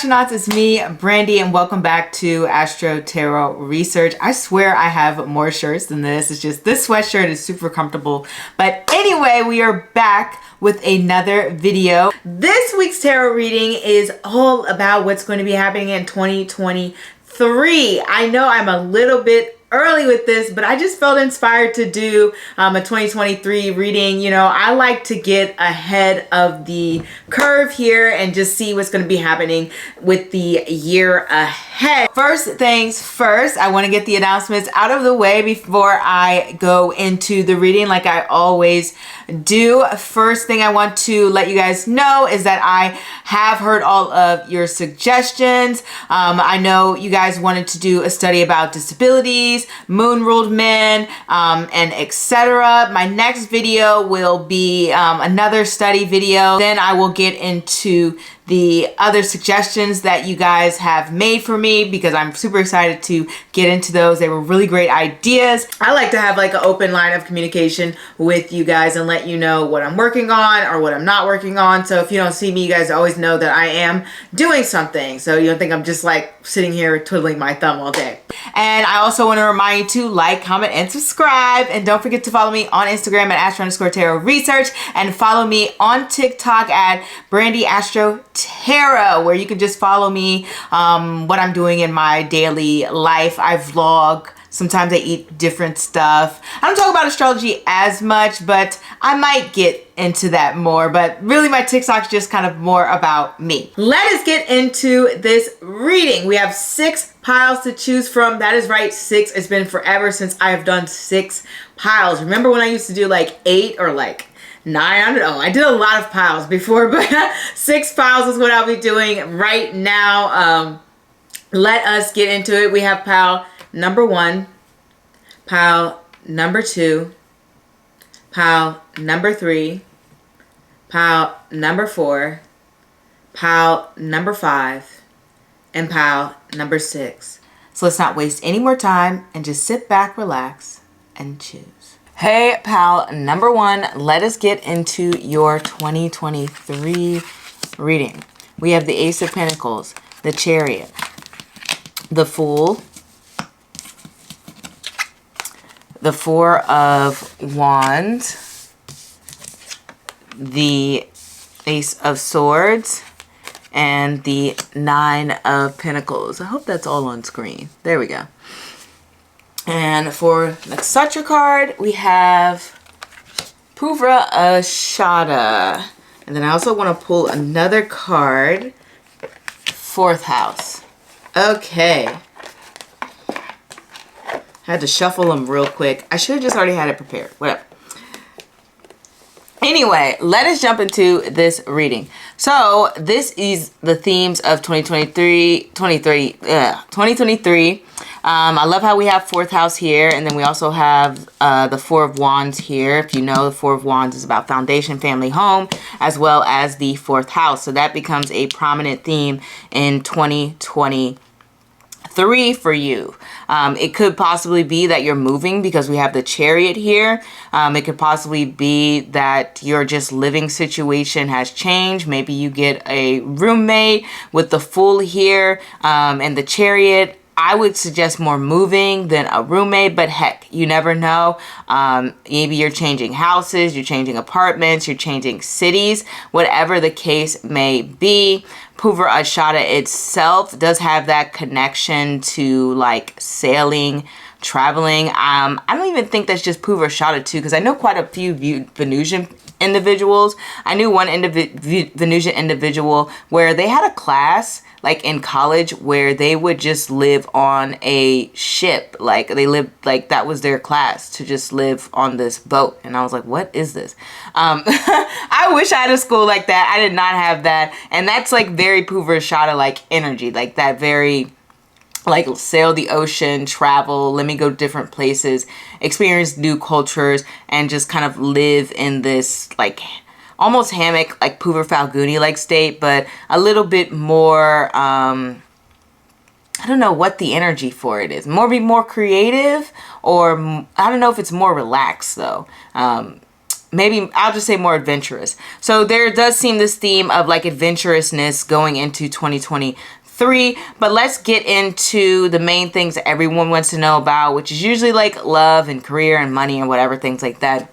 astronauts, it's me, Brandy, and welcome back to Astro-Tarot Research. I swear I have more shirts than this. It's just this sweatshirt is super comfortable. But anyway, we are back with another video. This week's tarot reading is all about what's going to be happening in 2023. I know I'm a little bit early with this, but I just felt inspired to do a 2023 reading. You know, I like to get ahead of the curve here and just see what's going to be happening with the year ahead. First things first, I want to get the announcements out of the way before I go into the reading like I always do. First thing I want to let you guys know is that I have heard all of your suggestions. I know you guys wanted to do a study about disabilities, moon ruled men, and etc. My next video will be another study video. Then I will get into the other suggestions that you guys have made for me because I'm super excited to get into those. They were really great ideas. I like to have like an open line of communication with you guys and let you know what I'm working on or what I'm not working on. So if you don't see me, you guys always know that I am doing something. So you don't think I'm just like sitting here twiddling my thumb all day. And I also want to remind you to like, comment, and subscribe. And don't forget to follow me on Instagram at Astro_Tarot Research and follow me on TikTok at BrandiAstroTarot, where you can just follow me, what I'm doing in my daily life. I vlog. Sometimes I eat different stuff. I don't talk about astrology as much, but I might get into that more. But really my TikTok's just kind of more about me. Let us get into this reading. We have 6 piles to choose from. That is right, 6. It's been forever since I have done 6 piles. Remember when I used to do like 8 or like 9? I don't know. I did a lot of piles before, but 6 piles is what I'll be doing right now. Let us get into it. We have pile number 1, pile number 2, pile number 3, pile number 4, pile number 5, and pile number 6. So let's not waste any more time and just sit back, relax, and choose. Hey, pal number 1, let us get into your 2023 reading. We have the Ace of Pentacles, the Chariot, the Fool, the 4 of Wands, the Ace of Swords, and the 9 of Pentacles. I hope that's all on screen. There we go. And for the Nakshatra card, we have Purva Ashada. And then I also want to pull another card, 4th house. Okay. Had to shuffle them real quick. I should have just already had it prepared. Whatever. Anyway, let us jump into this reading. So this is the themes of 2023. I love how we have 4th house here, and then we also have the 4 of Wands here. If you know, the 4 of Wands is about foundation, family, home, as well as the 4th house. So that becomes a prominent theme in 2023 for you. It could possibly be that you're moving because we have the Chariot here. It could possibly be that your just living situation has changed. Maybe you get a roommate with the Fool here and the Chariot. I would suggest more moving than a roommate, but heck, you never know. Maybe you're changing houses, you're changing apartments, you're changing cities, whatever the case may be. Purva Ashada itself does have that connection to like sailing, traveling. I don't even think that's just Purva Ashada too, because I know quite a few Venusian individuals. I knew one Venusian individual where they had a class like in college where they would just live on a ship. Like they lived, like that was their class, to just live on this boat. And I was like, what is this? I wish I had a school like that. I did not have that. And that's like very Purva Ashada like energy, like that very like sail the ocean, travel, let me go different places, experience new cultures, and just kind of live in this like almost hammock, like Purva Falguni like state, but a little bit more, I don't know what the energy for it is. Be more creative, or I don't know if it's more relaxed though. maybe I'll just say more adventurous. So there does seem this theme of like adventurousness going into 2023, but let's get into the main things that everyone wants to know about, which is usually like love and career and money and whatever, things like that.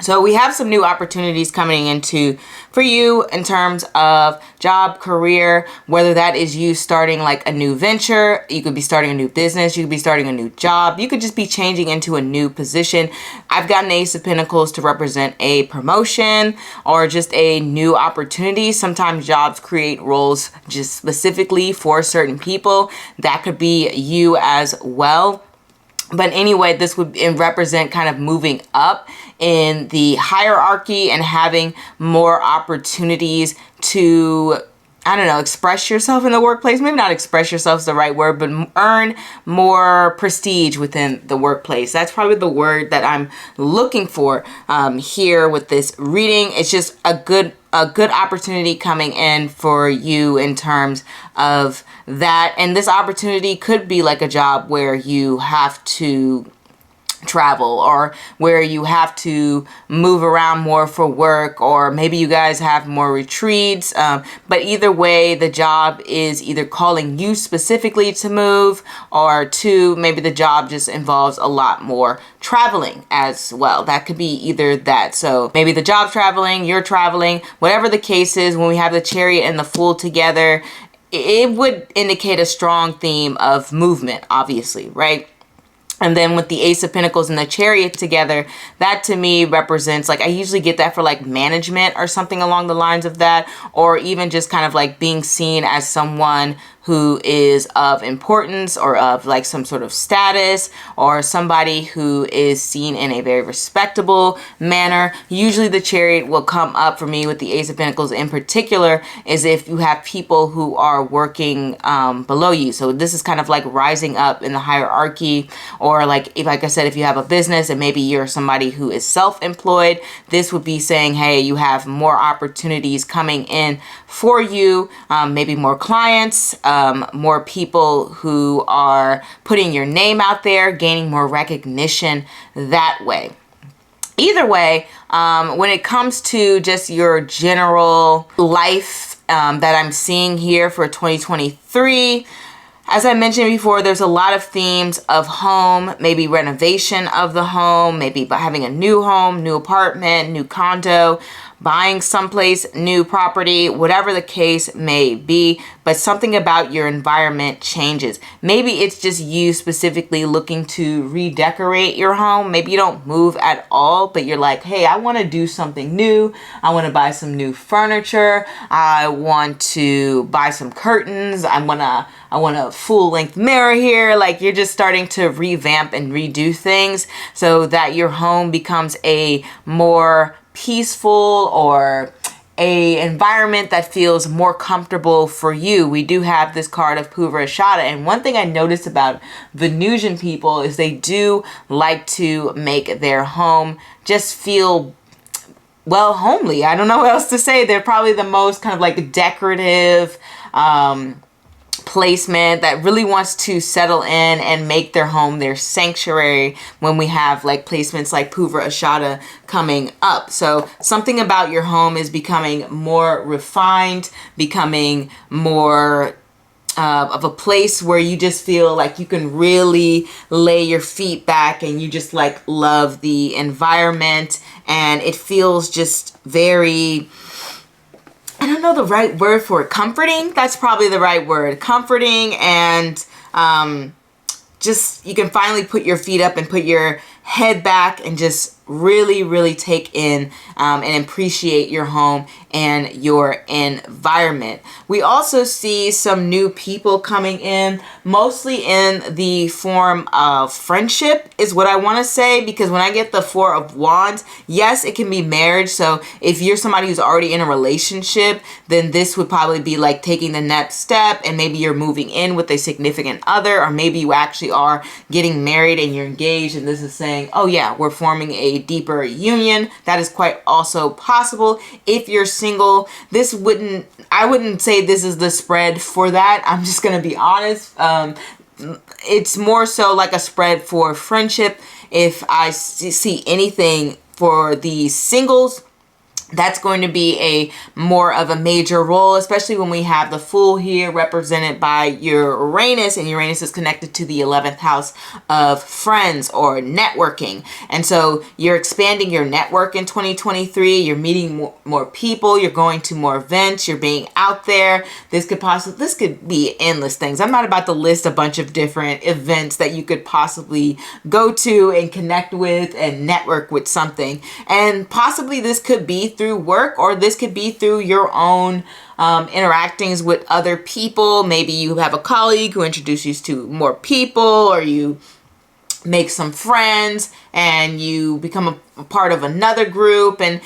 So we have some new opportunities coming into for you in terms of job, career, whether that is you starting like a new venture, you could be starting a new business, you could be starting a new job, you could just be changing into a new position. I've got an Ace of Pentacles to represent a promotion or just a new opportunity. Sometimes jobs create roles just specifically for certain people. That could be you as well. But anyway, this would represent kind of moving up in the hierarchy and having more opportunities to, I don't know, express yourself in the workplace. Maybe not express yourself is the right word, but earn more prestige within the workplace. That's probably the word that I'm looking for here with this reading. It's just a good opportunity coming in for you in terms of that. And this opportunity could be like a job where you have to travel or where you have to move around more for work, or maybe you guys have more retreats. But either way, the job is either calling you specifically to move, or two, maybe the job just involves a lot more traveling as well. That could be either that. So maybe the job traveling, you're traveling, whatever the case is. When we have the Chariot and the Fool together, it would indicate a strong theme of movement, obviously, right? And then with the Ace of Pentacles and the Chariot together, that to me represents, like, I usually get that for like management or something along the lines of that, or even just kind of like being seen as someone who is of importance or of like some sort of status, or somebody who is seen in a very respectable manner. Usually the Chariot will come up for me with the Ace of Pentacles in particular, is if you have people who are working below you. So this is kind of like rising up in the hierarchy, or like, if, like I said, if you have a business and maybe you're somebody who is self-employed, this would be saying, hey, you have more opportunities coming in for you, maybe more clients, more people who are putting your name out there, gaining more recognition that way. Either way, when it comes to just your general life that I'm seeing here for 2023, as I mentioned before, there's a lot of themes of home, maybe renovation of the home, maybe by having a new home, new apartment, new condo, buying someplace, new property, whatever the case may be, but something about your environment changes. Maybe it's just you specifically looking to redecorate your home. Maybe you don't move at all, but you're like, hey, I want to do something new. I want to buy some new furniture. I want to buy some curtains. I want a full length mirror here. Like, you're just starting to revamp and redo things so that your home becomes a more peaceful, or a environment that feels more comfortable for you. We do have this card of Purva Ashada, and one thing I noticed about Venusian people is they do like to make their home just feel, well, homely. I don't know what else to say. They're probably the most kind of like decorative placement that really wants to settle in and make their home their sanctuary when we have like placements like Purva Ashada coming up. So something about your home is becoming more refined, becoming more of a place where you just feel like you can really lay your feet back and you just like love the environment, and it feels just very, I don't know the right word for it. Comforting. That's probably the right word. Comforting, and just, you can finally put your feet up and put your head back and just really, really take in and appreciate your home and your environment. We also see some new people coming in, mostly in the form of friendship is what I want to say, because when I get the Four of Wands, yes, it can be marriage. So if you're somebody who's already in a relationship, then this would probably be like taking the next step, and maybe you're moving in with a significant other, or maybe you actually are getting married and you're engaged, and this is saying, oh yeah, we're forming a deeper union. That is quite also possible. If you're single, I wouldn't say this is the spread for that. I'm just gonna be honest. It's more so like a spread for friendship. If I see anything For the singles, that's going to be a more of a major role, especially when we have the Fool here represented by your Uranus, and Uranus is connected to the 11th house of friends or networking. And so you're expanding your network in 2023. You're meeting more people. You're going to more events. You're being out there. This could be endless things. I'm not about to list a bunch of different events that you could possibly go to and connect with and network with something. And possibly this could be through work, or this could be through your own interactions with other people. Maybe you have a colleague who introduces you to more people, or you make some friends and you become a part of another group, and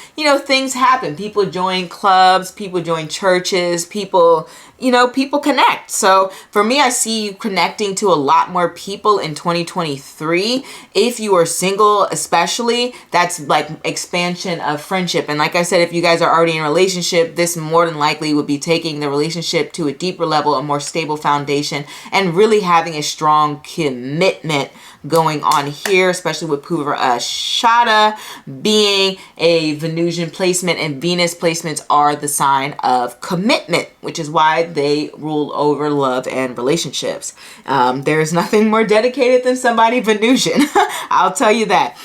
things happen. People join clubs, people join churches, people connect. So for me, I see you connecting to a lot more people in 2023. If you are single, especially, that's like expansion of friendship. And like I said, if you guys are already in a relationship, this more than likely would be taking the relationship to a deeper level, a more stable foundation, and really having a strong commitment going on here, especially with Purvashada being a Venusian placement, and Venus placements are the sign of commitment, which is why they rule over love and relationships. There's nothing more dedicated than somebody Venusian. I'll tell you that.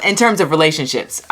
In terms of relationships,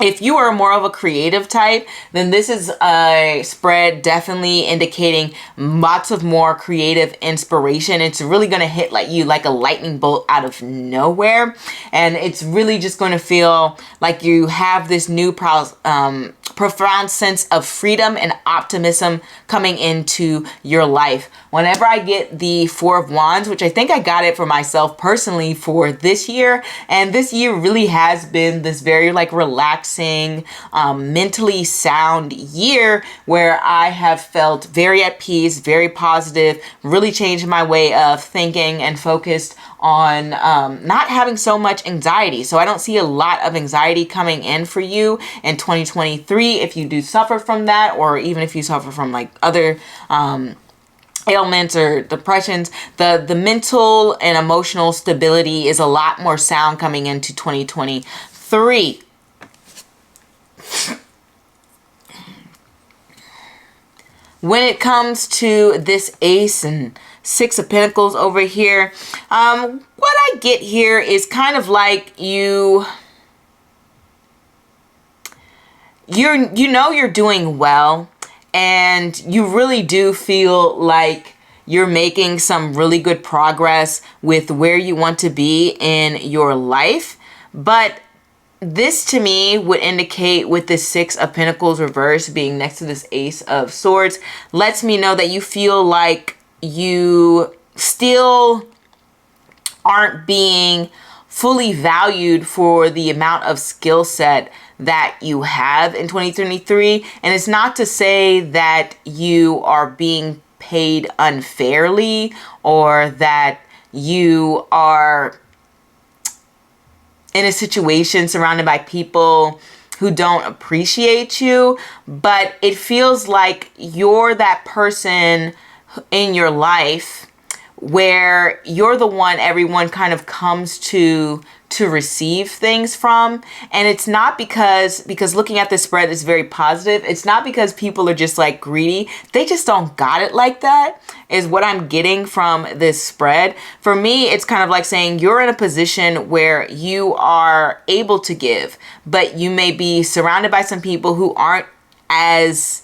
if you are more of a creative type, then this is a spread definitely indicating lots of more creative inspiration. It's really going to hit like a lightning bolt out of nowhere. And it's really just going to feel like you have this new profound sense of freedom and optimism coming into your life. Whenever I get the Four of Wands, which I think I got it for myself personally for this year, and this year really has been this very relaxing, mentally sound year where I have felt very at peace, very positive, really changed my way of thinking and focused on not having so much anxiety. So I don't see a lot of anxiety coming in for you in 2023. If you do suffer from that, or even if you suffer from other ailments or depressions, the mental and emotional stability is a lot more sound coming into 2023. When it comes to this Ace and Six of Pentacles over here, what I get here is kind of like you're doing well, and you really do feel like you're making some really good progress with where you want to be in your life. But this to me would indicate, with the Six of Pentacles reverse being next to this Ace of Swords, lets me know that you feel like you still aren't being fully valued for the amount of skill set that you have in 2023. And it's not to say that you are being paid unfairly, or that you are in a situation surrounded by people who don't appreciate you, but it feels like you're that person in your life where you're the one everyone kind of comes to receive things from. And it's not because looking at this spread is very positive. It's not because people are just greedy. They just don't got it like that, is what I'm getting from this spread. For me, it's kind of like saying you're in a position where you are able to give, but you may be surrounded by some people who aren't as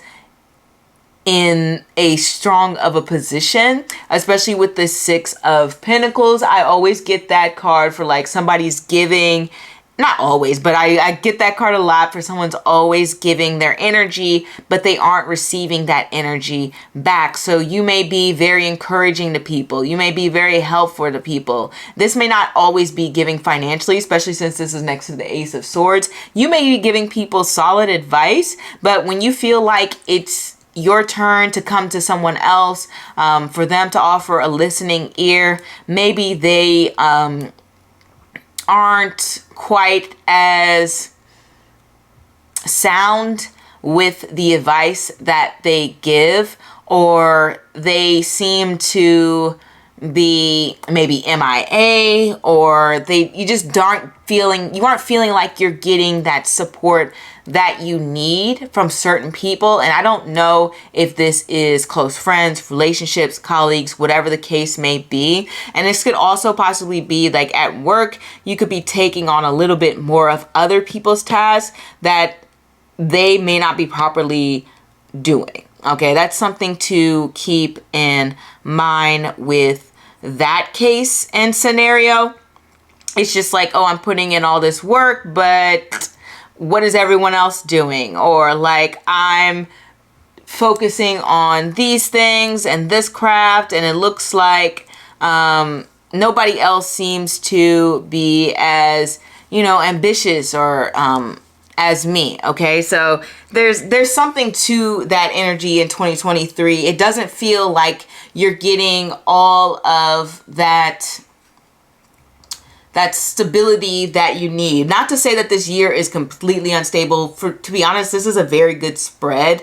in a strong of a position, especially with the Six of Pentacles. I always get that card for somebody's giving, not always, but I get that card a lot for someone's always giving their energy, but they aren't receiving that energy back. So you may be very encouraging to people. You may be very helpful to people. This may not always be giving financially, especially since this is next to the Ace of Swords. You may be giving people solid advice, but when you feel like it's your turn to come to someone else, for them to offer a listening ear, maybe they aren't quite as sound with the advice that they give, or they seem to be maybe MIA, or you just aren't feeling like you're getting that support that you need from certain people. And I don't know if this is close friends, relationships, colleagues, whatever the case may be. And this could also possibly be like at work, you could be taking on a little bit more of other people's tasks that they may not be properly doing. Okay, that's something to keep in mind with that case and scenario. It's just like, oh, I'm putting in all this work, but what is everyone else doing? Or like, I'm focusing on these things and this craft, and it looks like nobody else seems to be as, ambitious or as me. Okay, so there's something to that energy in 2023. It doesn't feel like you're getting all of that stability that you need. Not to say that this year is completely unstable. To be honest, this is a very good spread.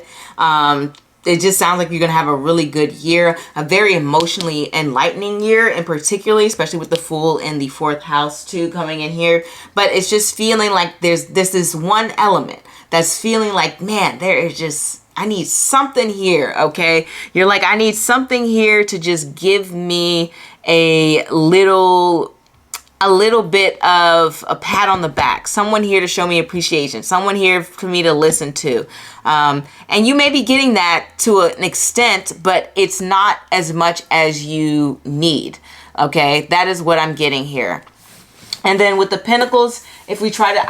It just sounds like you're going to have a really good year, a very emotionally enlightening year, and particularly, especially with the Fool in the 4th house too coming in here. But it's just feeling like there's this one element that's feeling like, man, I need something here, okay? You're like, I need something here to just give me a little bit of a pat on the back, someone here to show me appreciation, someone here for me to listen to. And you may be getting that to an extent, but it's not as much as you need. Okay, that is what I'm getting here. And then with the Pentacles, if we try to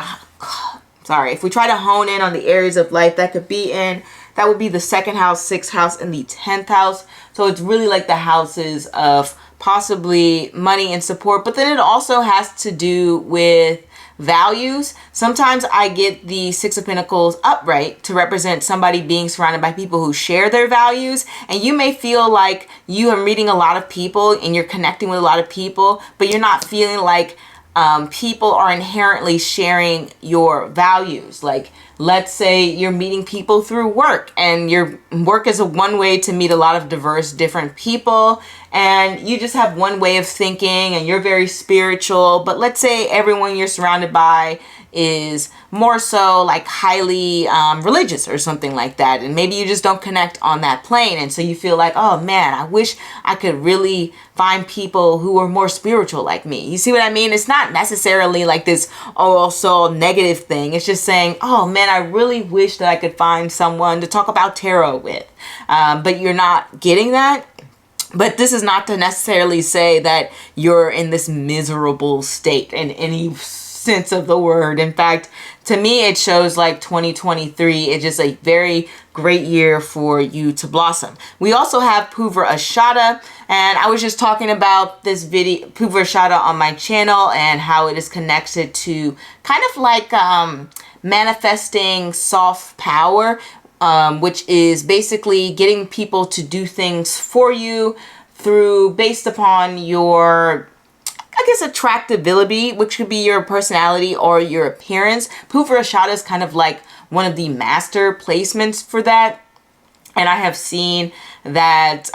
hone in on the areas of life that could be in, that would be the 2nd house, 6th house, and the 10th house. So it's really like the houses of possibly money and support, but then it also has to do with values. Sometimes I get the 6 of Pentacles upright to represent somebody being surrounded by people who share their values. And you may feel like you are meeting a lot of people and you're connecting with a lot of people, but you're not feeling like people are inherently sharing your values. Like, let's say you're meeting people through work, and your work is one way to meet a lot of diverse, different people, and you just have one way of thinking, and you're very spiritual. But let's say everyone you're surrounded by is more so like highly religious or something like that, and maybe you just don't connect on that plane, and so you feel like, oh man, I wish I could really find people who are more spiritual like me. You see what I mean? It's not necessarily like this also negative thing. It's just saying, oh man, I really wish that I could find someone to talk about tarot with, but you're not getting that. But this is not to necessarily say that you're in this miserable state in any sense of the word. In fact, to me, it shows like 2023 is just a very great year for you to blossom. We also have Purva Ashada, and I was just talking about this video, Purva Ashada, on my channel, and how it is connected to kind of like manifesting soft power, which is basically getting people to do things for you based upon your, I guess, attractability, which could be your personality or your appearance. Purva Ashada is kind of like one of the master placements for that. And I have seen that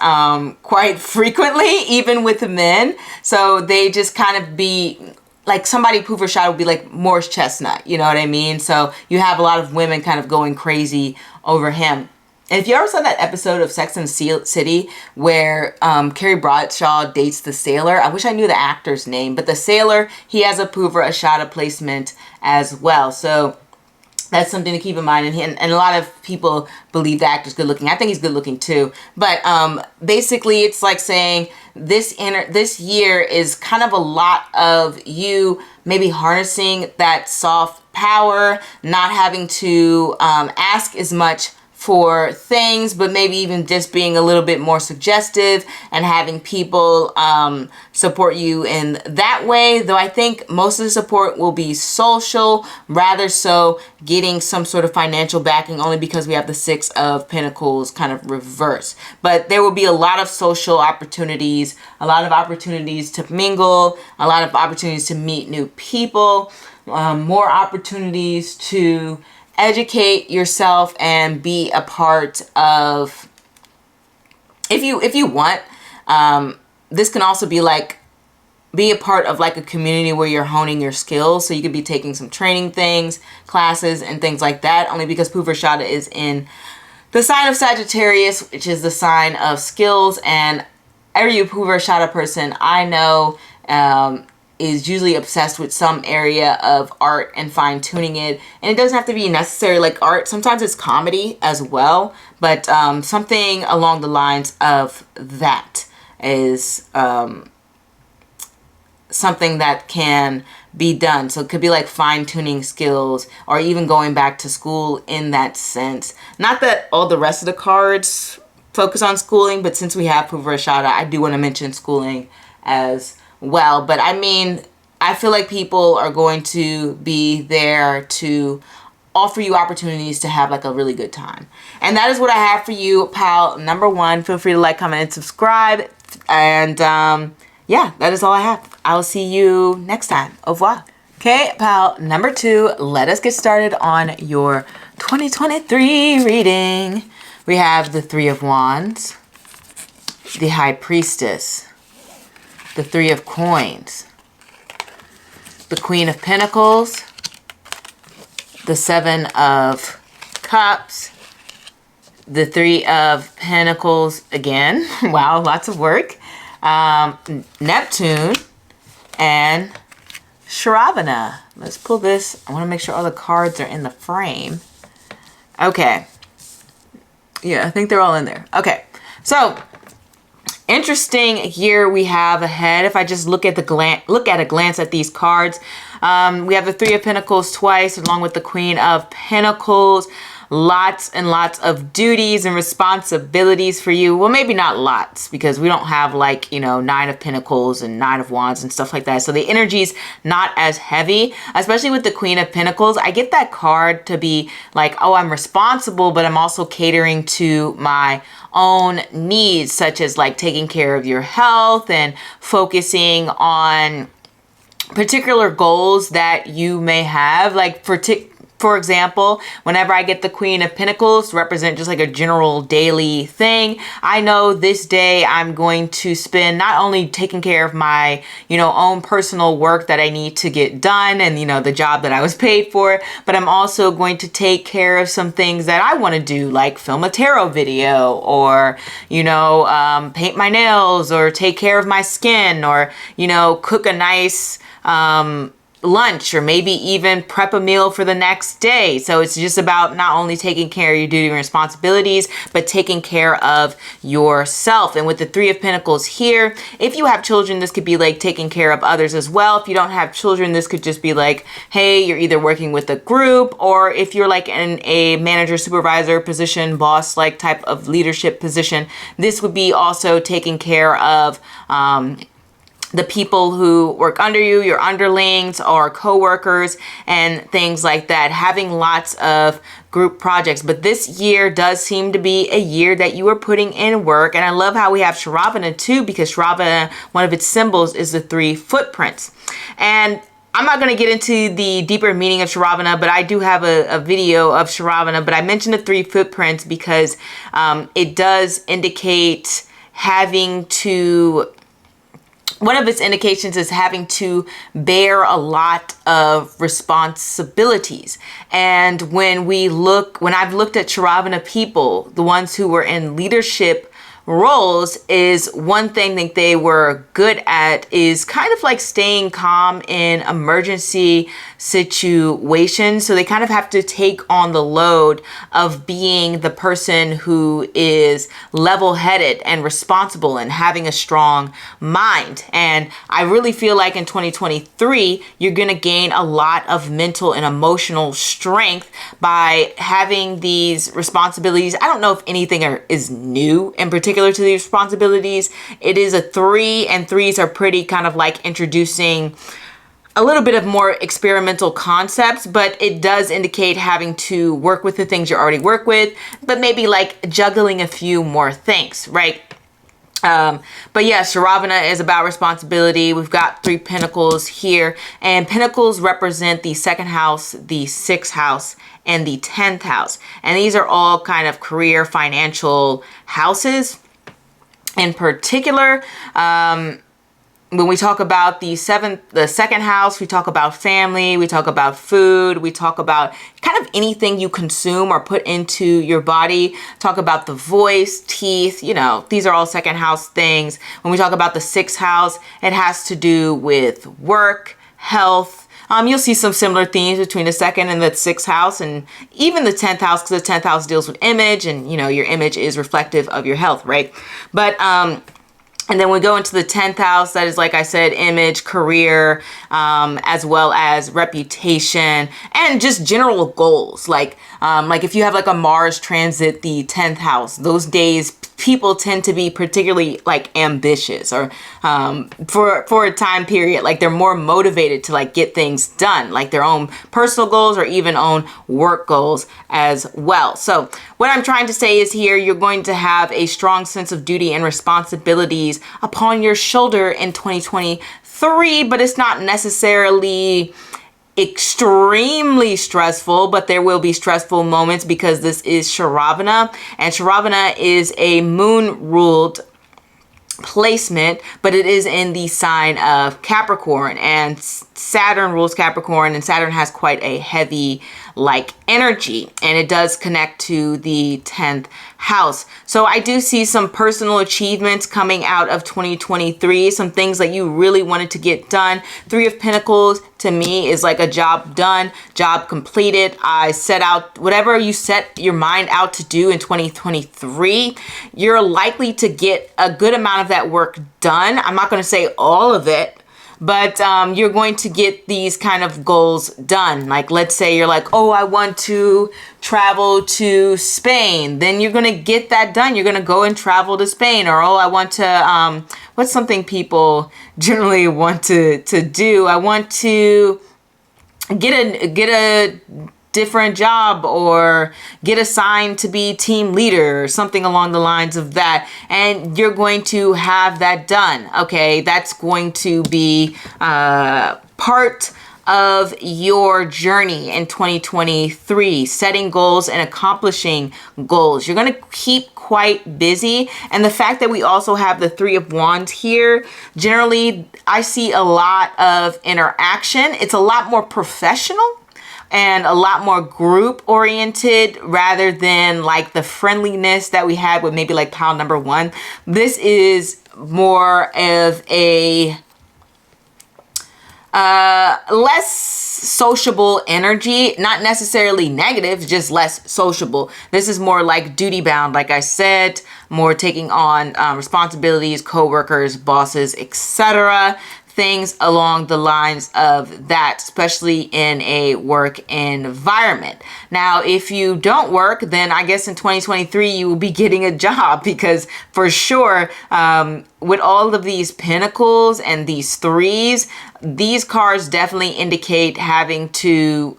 quite frequently, even with men. So they just kind of be like, somebody Purva Ashada would be like Morris Chestnut, you know what I mean? So you have a lot of women kind of going crazy over him. And if you ever saw that episode of Sex and the City where Carrie Bradshaw dates the sailor, I wish I knew the actor's name, but the sailor, he has a Purva Ashada placement as well. So that's something to keep in mind. And a lot of people believe the actor's good looking. I think he's good looking too. But basically, it's like saying this year is kind of a lot of you maybe harnessing that soft power, not having to ask as much for things, but maybe even just being a little bit more suggestive and having people support you in that way. Though I think most of the support will be social, rather so getting some sort of financial backing, only because we have the 6 of Pentacles kind of reverse. But there will be a lot of social opportunities, a lot of opportunities to mingle, a lot of opportunities to meet new people, more opportunities to educate yourself and be a part of, if you want, this can also be like, be a part of like a community where you're honing your skills. So you could be taking some training things, classes, and things like that, only because Purvashada is in the sign of Sagittarius, which is the sign of skills. And every Purvashada person I know is usually obsessed with some area of art and fine tuning it. And it doesn't have to be necessarily like art. Sometimes it's comedy as well. But something along the lines of that is something that can be done. So it could be like fine tuning skills, or even going back to school in that sense. Not that all the rest of the cards focus on schooling, but since we have Purvashada, I do want to mention schooling as well. But I mean, I feel like people are going to be there to offer you opportunities to have like a really good time. And that is what I have for you, pal number 1. Feel free to like, comment, and subscribe. And yeah, that is all I have. I will see you next time. Au revoir. Okay, pal number 2, let us get started on your 2023 reading. We have the 3 of Wands, the High Priestess, the 3 of Coins, the Queen of Pentacles, the 7 of Cups, the 3 of Pentacles again. Wow, lots of work. Neptune, and Shravana. Let's pull this. I want to make sure all the cards are in the frame. Okay. Yeah, I think they're all in there. Okay. So, interesting year we have ahead. If I just look at a glance at these cards, we have the 3 of Pentacles twice, along with the Queen of Pentacles. Lots and lots of duties and responsibilities for you. Well, maybe not lots, because we don't have like, you know, 9 of Pentacles and 9 of Wands and stuff like that. So the energy's not as heavy, especially with the Queen of Pentacles. I get that card to be like, oh, I'm responsible, but I'm also catering to my own needs, such as like taking care of your health and focusing on particular goals that you may have. Like for example, whenever I get the Queen of Pentacles to represent just like a general daily thing, I know this day I'm going to spend not only taking care of my, you know, own personal work that I need to get done and, you know, the job that I was paid for, but I'm also going to take care of some things that I want to do, like film a tarot video, or, you know, paint my nails, or take care of my skin, or, you know, cook a nice lunch, or maybe even prep a meal for the next day. So it's just about not only taking care of your duty and responsibilities, but taking care of yourself. And with the 3 of Pentacles here, if you have children, this could be like taking care of others as well. If you don't have children, this could just be like, hey, you're either working with a group, or if you're like in a manager, supervisor position, boss like type of leadership position, this would be also taking care of the people who work under you, your underlings or coworkers and things like that, having lots of group projects. But this year does seem to be a year that you are putting in work. And I love how we have Shravana too, because Shravana, one of its symbols is the 3 footprints. And I'm not going to get into the deeper meaning of Shravana, but I do have a video of Shravana. But I mentioned the 3 footprints because it does indicate having to, one of its indications is having to bear a lot of responsibilities. And when I've looked at Shravana people, the ones who were in leadership roles, is one thing that they were good at is kind of like staying calm in emergency situations. So they kind of have to take on the load of being the person who is level-headed and responsible and having a strong mind. And I really feel like in 2023, you're going to gain a lot of mental and emotional strength by having these responsibilities. I don't know if anything is new in particular to these responsibilities. It is a 3, and 3s are pretty kind of like introducing a little bit of more experimental concepts, but it does indicate having to work with the things you already work with, but maybe like juggling a few more things, right? But yeah, Shravana is about responsibility. We've got 3 pentacles here, and pentacles represent the 2nd house, the 6th house, and the 10th house. And these are all kind of career, financial houses. in particular. When we talk about the second house, we talk about family, we talk about food, we talk about kind of anything you consume or put into your body, talk about the voice, teeth, you know, these are all second house things. When we talk about the sixth house, it has to do with work, health. You'll see some similar themes between the second and the sixth house, and even the 10th house, because the 10th house deals with image, and you know, your image is reflective of your health, right? But and then we go into the 10th house, that is, like I said, image, career, as well as reputation, and just general goals. Like if you have like a Mars transit the 10th house, those days people tend to be particularly like ambitious, or for a time period, like they're more motivated to like get things done, like their own personal goals or even own work goals as well. So what I'm trying to say is here, you're going to have a strong sense of duty and responsibilities upon your shoulder in 2023, but it's not necessarily extremely stressful, but there will be stressful moments because this is Shravana, and Shravana is a moon ruled placement, but it is in the sign of Capricorn, and Saturn rules Capricorn, and Saturn has quite a heavy like energy, and it does connect to the 10th house. So I do see some personal achievements coming out of 2023, some things that you really wanted to get done. Three of Pentacles to me is like a job done, job completed. I set out whatever you set your mind out to do in 2023, you're likely to get a good amount of that work done. I'm not going to say all of it, but you're going to get these kind of goals done. Like, let's say you're like, oh, I want to travel to Spain. Then you're going to get that done. You're going to go and travel to Spain. Or, oh, I want to, what's something people generally want to do? I want to get a different job, or get assigned to be team leader, or something along the lines of that, and you're going to have that done. Okay, that's going to be part of your journey in 2023, setting goals and accomplishing goals. You're going to keep quite busy, and the fact that we also have the Three of Wands here, generally I see a lot of interaction. It's a lot more professional and a lot more group oriented rather than like the friendliness that we had with maybe like pile number one. This is more of a less sociable energy, not necessarily negative, just less sociable. This is more like duty bound, like I said, more taking on responsibilities, co-workers, bosses, etc. Things along the lines of that, especially in a work environment. Now, if you don't work, then I guess in 2023 you will be getting a job, because for sure, with all of these pentacles and these threes, these cards definitely indicate having to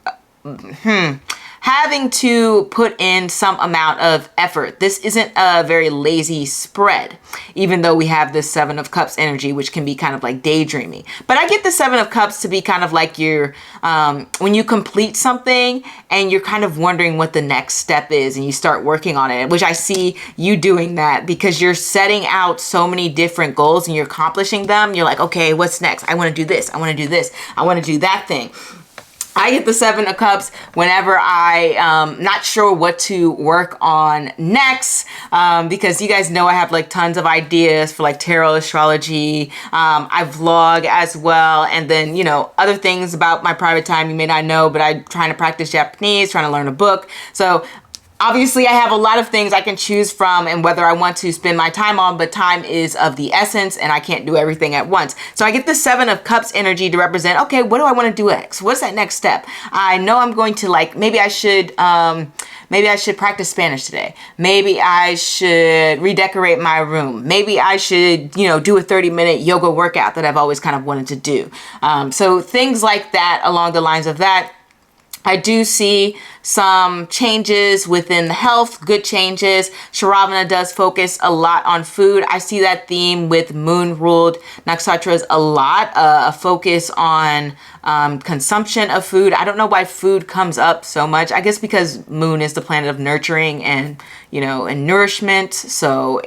put in some amount of effort. This isn't a very lazy spread, even though we have this Seven of Cups energy, which can be kind of like daydreaming. But I get the Seven of Cups to be kind of like your, when you complete something and you're kind of wondering what the next step is, and you start working on it, which I see you doing that because you're setting out so many different goals and you're accomplishing them. You're like, okay, what's next? I want to do this. I want to do this. I want to do that thing. I get the Seven of Cups whenever I'm not sure what to work on next, because you guys know I have like tons of ideas for like tarot, astrology. I vlog as well, and then, you know, other things about my private time you may not know, but I'm trying to practice Japanese, trying to learn a book. So obviously I have a lot of things I can choose from and whether I want to spend my time on, but time is of the essence and I can't do everything at once. So I get the Seven of Cups energy to represent, okay, what do I want to do next? What's that next step? I know I'm going to like, maybe I should practice Spanish today. Maybe I should redecorate my room. Maybe I should, you know, do a 30-minute yoga workout that I've always kind of wanted to do. So things like that along the lines of that. I do see some changes within the health, good changes. Shravana does focus a lot on food. I see that theme with moon-ruled nakshatras a lot, a focus on consumption of food. I don't know why food comes up so much. I guess because moon is the planet of nurturing and, you know, and nourishment. So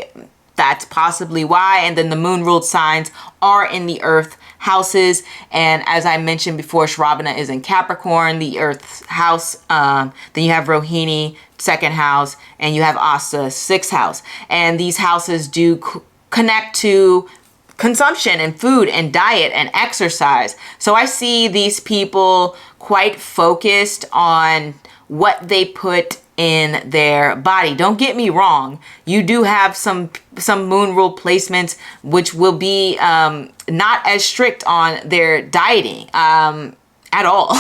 that's possibly why. And then the moon ruled signs are in the earth houses. And as I mentioned before, Shravana is in Capricorn, the earth house. Then you have Rohini, second house, and you have Asta, sixth house. And these houses do connect to consumption and food and diet and exercise. So I see these people quite focused on what they put in their body. Don't get me wrong. You do have some moon rule placements which will be not as strict on their dieting at all.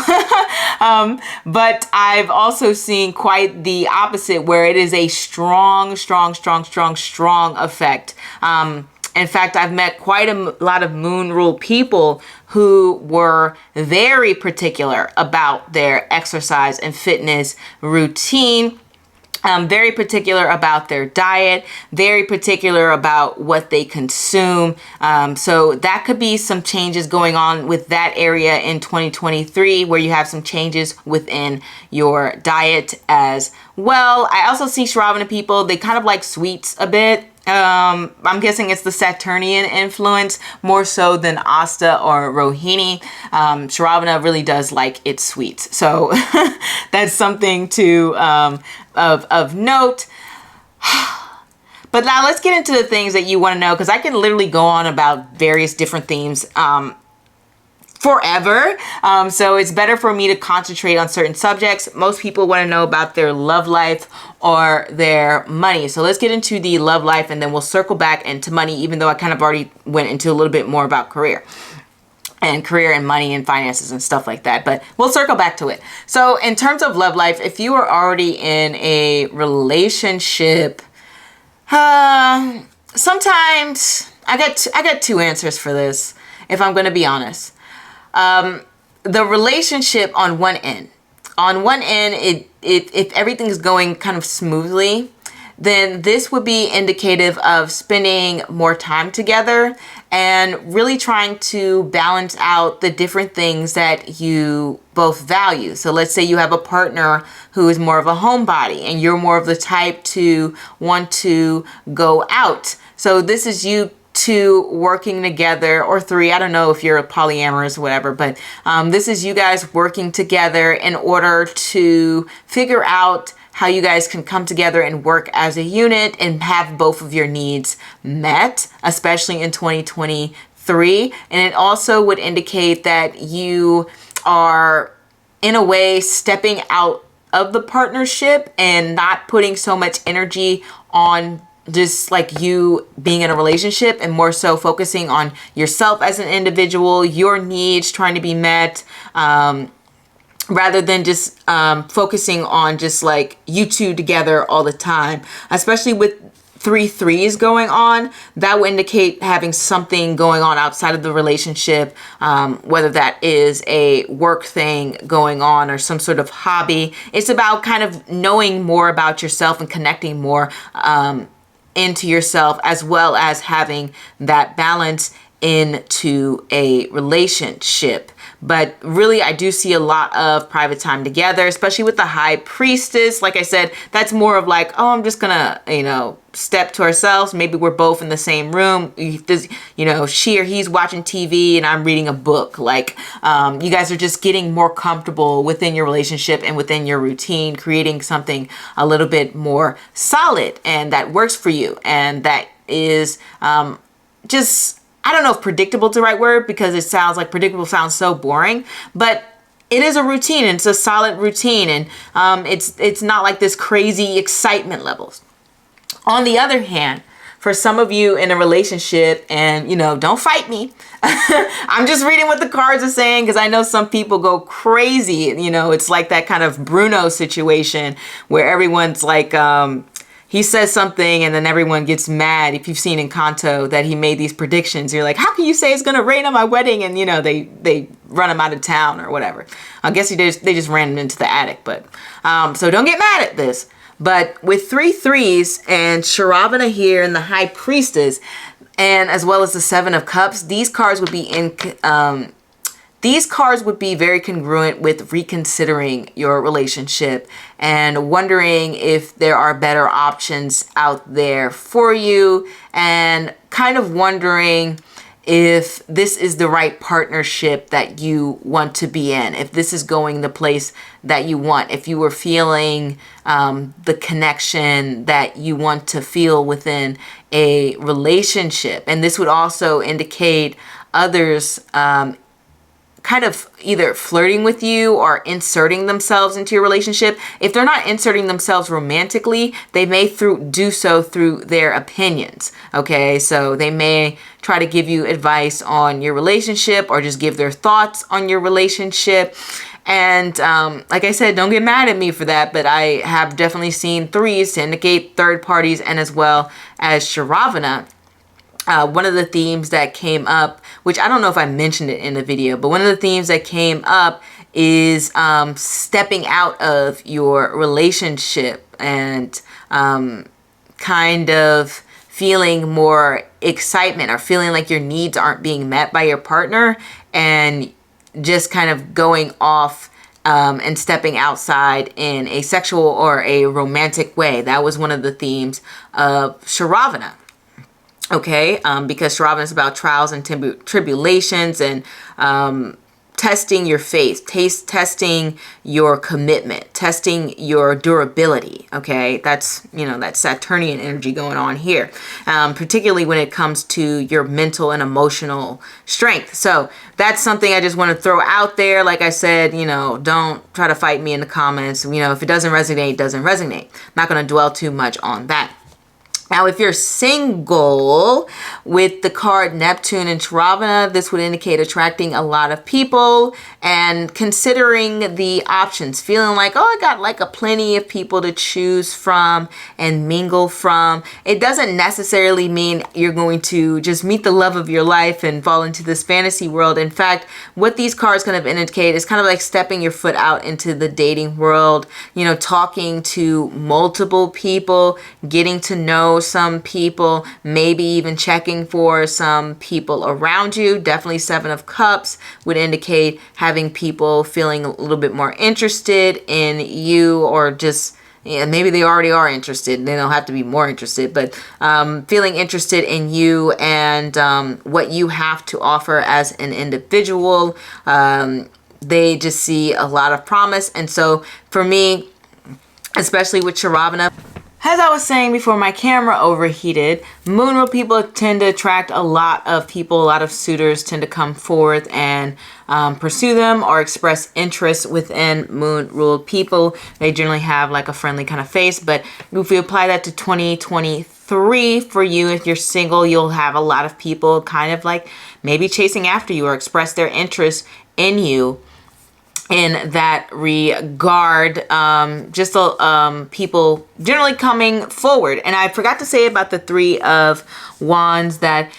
But I've also seen quite the opposite, where it is a strong effect. In fact, I've met quite a lot of moon rule people who were very particular about their exercise and fitness routine, very particular about their diet, very particular about what they consume. So that could be some changes going on with that area in 2023, where you have some changes within your diet as well. I also see Shravana people, they kind of like sweets a bit. I'm guessing it's the Saturnian influence more so than Asta or Rohini. Shravana really does like its sweets. So that's something to of note. But now let's get into the things that you want to know, because I can literally go on about various different themes forever. So it's better for me to concentrate on certain subjects. Most people want to know about their love life or their money. So let's get into the love life, and then we'll circle back into money, even though I kind of already went into a little bit more about career and money and finances and stuff like that. But we'll circle back to it. So in terms of love life, if you are already in a relationship, sometimes I got two answers for this, if I'm going to be honest. The relationship on one end, if everything's going kind of smoothly, then this would be indicative of spending more time together and really trying to balance out the different things that you both value. So let's say you have a partner who is more of a homebody and you're more of the type to want to go out. So this is you two working together, or three, I don't know if you're a polyamorous or whatever, but this is you guys working together in order to figure out how you guys can come together and work as a unit and have both of your needs met, especially in 2023. And it also would indicate that you are, in a way, stepping out of the partnership and not putting so much energy on just like you being in a relationship, and more so focusing on yourself as an individual, your needs trying to be met, rather than just focusing on just like you two together all the time. Especially with 3 threes going on, that will indicate having something going on outside of the relationship, whether that is a work thing going on or some sort of hobby. It's about kind of knowing more about yourself and connecting more into yourself, as well as having that balance into a relationship. But really, I do see a lot of private time together, especially with the High Priestess. Like I said, that's more of like, oh, I'm just gonna, step to ourselves. Maybe we're both in the same room. She or he's watching TV and I'm reading a book. Like, you guys are just getting more comfortable within your relationship and within your routine, creating something a little bit more solid and that works for you. And that is just, I don't know if predictable is the right word, because it sounds like predictable sounds so boring, but it is a routine, and it's a solid routine, and it's not like this crazy excitement levels. On the other hand, for some of you in a relationship, and don't fight me, I'm just reading what the cards are saying, because I know some people go crazy. It's like that kind of Bruno situation where everyone's like, he says something and then everyone gets mad. If you've seen Encanto that he made these predictions, you're like, how can you say it's going to rain on my wedding? And, they run him out of town or whatever. I guess they just ran him into the attic. But so don't get mad at this. But with 3 threes and Shravana here and the High Priestess, and as well as the 7 of Cups, these cards would be these cards would be very congruent with reconsidering your relationship and wondering if there are better options out there for you, and kind of wondering if this is the right partnership that you want to be in, if this is going the place that you want, if you were feeling the connection that you want to feel within a relationship. And this would also indicate others kind of either flirting with you or inserting themselves into your relationship. If they're not inserting themselves romantically, they may do so through their opinions. Okay, so they may try to give you advice on your relationship or just give their thoughts on your relationship. And like I said, don't get mad at me for that, but I have definitely seen threes to indicate third parties, and as well as Sharavana. One of the themes that came up, which I don't know if I mentioned it in the video, but one of the themes that came up is stepping out of your relationship and kind of feeling more excitement or feeling like your needs aren't being met by your partner, and just kind of going off and stepping outside in a sexual or a romantic way. That was one of the themes of Sharavana. Okay, because Sharavana is about trials and tribulations and testing your faith, testing your commitment, testing your durability. Okay, that's, you know, that Saturnian energy going on here, particularly when it comes to your mental and emotional strength. So that's something I just want to throw out there. Like I said, you know, don't try to fight me in the comments. You know, if it doesn't resonate, it doesn't resonate. I'm not going to dwell too much on that. Now, if you're single with the card Neptune and Sharavana, this would indicate attracting a lot of people and considering the options, feeling like, oh, I got like a plenty of people to choose from and mingle from. It doesn't necessarily mean you're going to just meet the love of your life and fall into this fantasy world. In fact, what these cards kind of indicate is kind of like stepping your foot out into the dating world, you know, talking to multiple people, getting to know some people, maybe even checking for some people around you. Definitely Seven of Cups would indicate having people feeling a little bit more interested in you, or just, yeah, maybe they already are interested. They don't have to be more interested, but feeling interested in you and what you have to offer as an individual. They just see a lot of promise. And so for me, especially with Sharavana, as I was saying before my camera overheated, moon ruled people tend to attract a lot of people. A lot of suitors tend to come forth and pursue them or express interest within moon ruled people. They generally have like a friendly kind of face. But if we apply that to 2023 for you, if you're single, you'll have a lot of people kind of like maybe chasing after you or express their interest in you. In that regard, just people generally coming forward. And I forgot to say about the Three of Wands that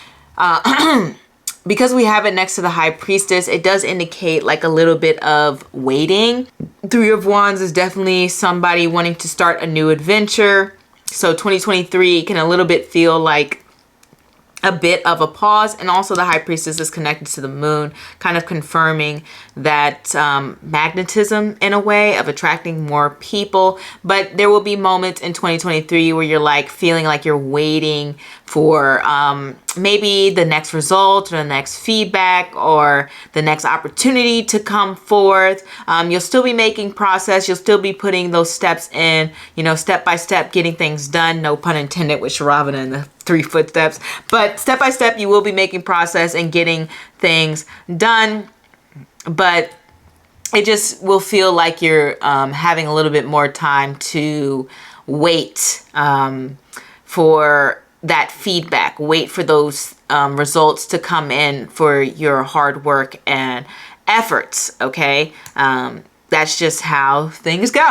because we have it next to the High Priestess, it does indicate like a little bit of waiting. Three of Wands is definitely somebody wanting to start a new adventure. So 2023 can a little bit feel like a bit of a pause. And also the High Priestess is connected to the moon, kind of confirming that magnetism in a way of attracting more people. But there will be moments in 2023 where you're like feeling like you're waiting for maybe the next result or the next feedback or the next opportunity to come forth. You'll still be making process. You'll still be putting those steps in, you know, step by step, getting things done. No pun intended with Sharavana and the 3 footsteps. But step by step, you will be making process and getting things done. But it just will feel like you're having a little bit more time to wait for that feedback, wait for those results to come in for your hard work and efforts. Okay. That's just how things go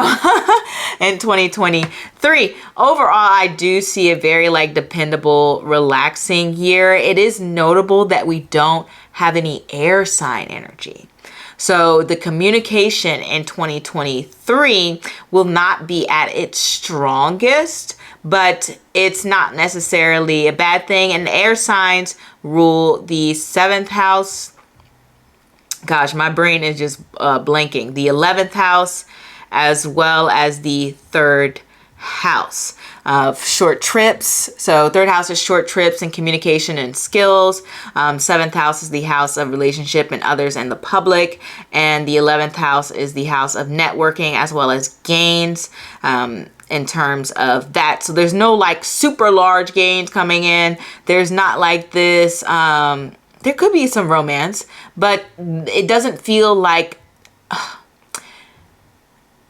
in 2023. Overall, I do see a very like dependable, relaxing year. It is notable that we don't have any air sign energy. So the communication in 2023 will not be at its strongest, but it's not necessarily a bad thing. And air signs rule the 7th house, Gosh, my brain is just blanking. The 11th house as well as the 3rd house of short trips. So 3rd house is short trips and communication and skills. 7th house is the house of relationship and others and the public. And the 11th house is the house of networking as well as gains. In terms of that. So there's no like super large gains coming in. There's not like this, there could be some romance, but it doesn't feel like,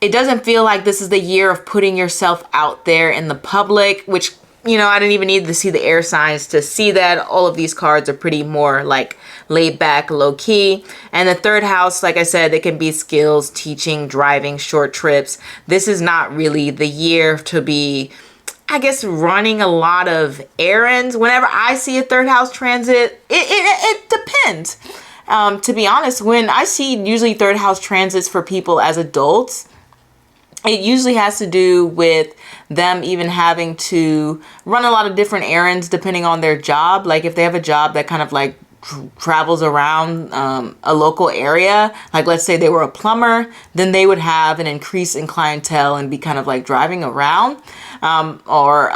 this is the year of putting yourself out there in the public, which, you know, I didn't even need to see the air signs to see that. All of these cards are pretty more like laid back, low key. And the 3rd house, like I said, it can be skills, teaching, driving, short trips. This is not really the year to be, I guess, running a lot of errands. Whenever I see a 3rd house transit, it depends. To be honest, when I see usually 3rd house transits for people as adults, it usually has to do with them even having to run a lot of different errands depending on their job. Like if they have a job that kind of like travels around a local area, like let's say they were a plumber, then they would have an increase in clientele and be kind of like driving around. Or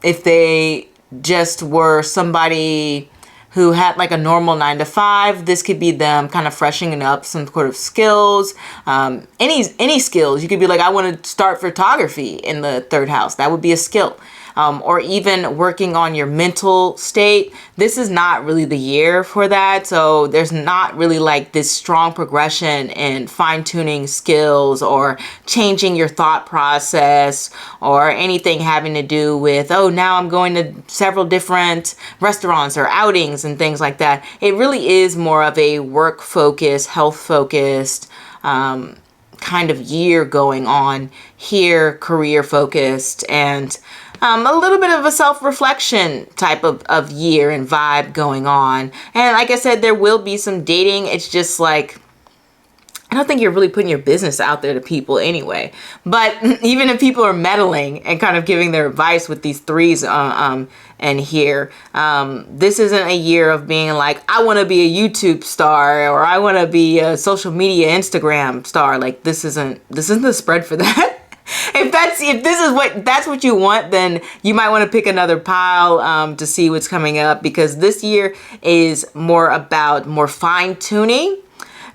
if they just were somebody who had like a normal 9 to 5, this could be them kind of freshening up some sort of skills, any skills. You could be like, I want to start photography in the 3rd house. That would be a skill. Or even working on your mental state. This is not really the year for that. So there's not really like this strong progression in fine-tuning skills or changing your thought process or anything having to do with, oh, now I'm going to several different restaurants or outings and things like that. It really is more of a work-focused, health-focused kind of year going on here, career-focused, and a little bit of a self-reflection type of year and vibe going on. And like I said, there will be some dating. It's just like, I don't think you're really putting your business out there to people anyway. But even if people are meddling and kind of giving their advice with these 3s and here, this isn't a year of being like, I want to be a YouTube star or I want to be a social media Instagram star. Like this isn't the spread for that. If that's what you want, then you might want to pick another pile to see what's coming up, because this year is more about more fine tuning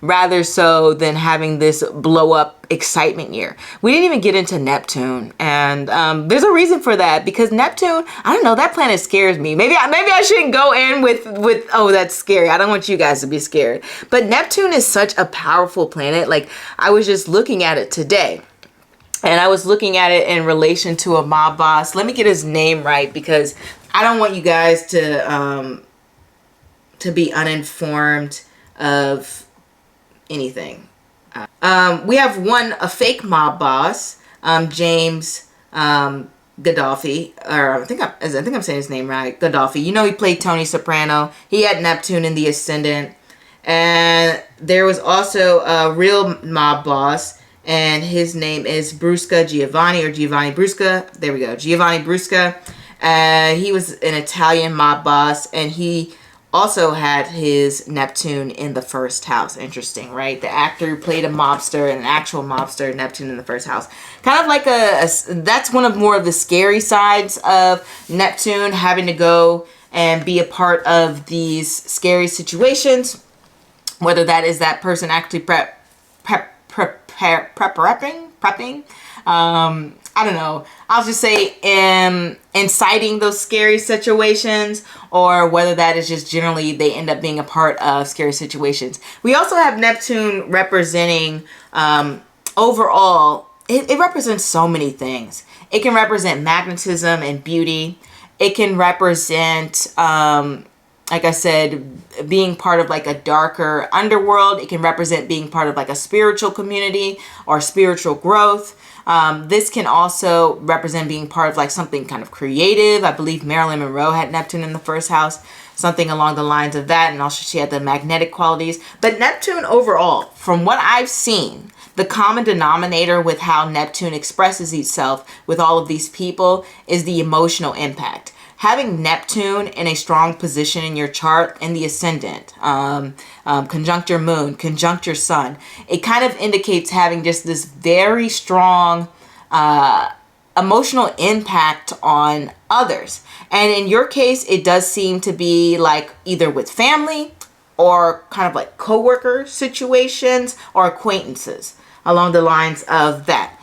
rather so than having this blow up excitement year. We didn't even get into Neptune, and there's a reason for that, because Neptune, I don't know, that planet scares me. Maybe I shouldn't go in with oh, that's scary. I don't want you guys to be scared. But Neptune is such a powerful planet. Like I was just looking at it today. And I was looking at it in relation to a mob boss. Let me get his name right, because I don't want you guys to be uninformed of anything. We have a fake mob boss, James Gaddafi, or I think I'm saying his name right, Gaddafi. You know, he played Tony Soprano. He had Neptune in the ascendant, and there was also a real mob boss. And his name is Giovanni Brusca. There we go. Giovanni Brusca. He was an Italian mob boss, and he also had his Neptune in the 1st house. Interesting, right? The actor who played a mobster, an actual mobster, Neptune in the 1st house. Kind of like that's one of more of the scary sides of Neptune, having to go and be a part of these scary situations. Whether that is that person actually prepping. I don't know. I'll just say inciting those scary situations, or whether that is just generally they end up being a part of scary situations. We also have Neptune representing overall, it represents so many things. It can represent magnetism and beauty. It can represent like I said, being part of like a darker underworld. It can represent being part of like a spiritual community or spiritual growth. This can also represent being part of like something kind of creative. I believe Marilyn Monroe had Neptune in the 1st house, something along the lines of that. And also she had the magnetic qualities. But Neptune overall, from what I've seen, the common denominator with how Neptune expresses itself with all of these people is the emotional impact. having Neptune in a strong position in your chart in the ascendant, conjunct your moon, conjunct your sun, it kind of indicates having just this very strong emotional impact on others. And in your case, it does seem to be like either with family or kind of like coworker situations or acquaintances along the lines of that.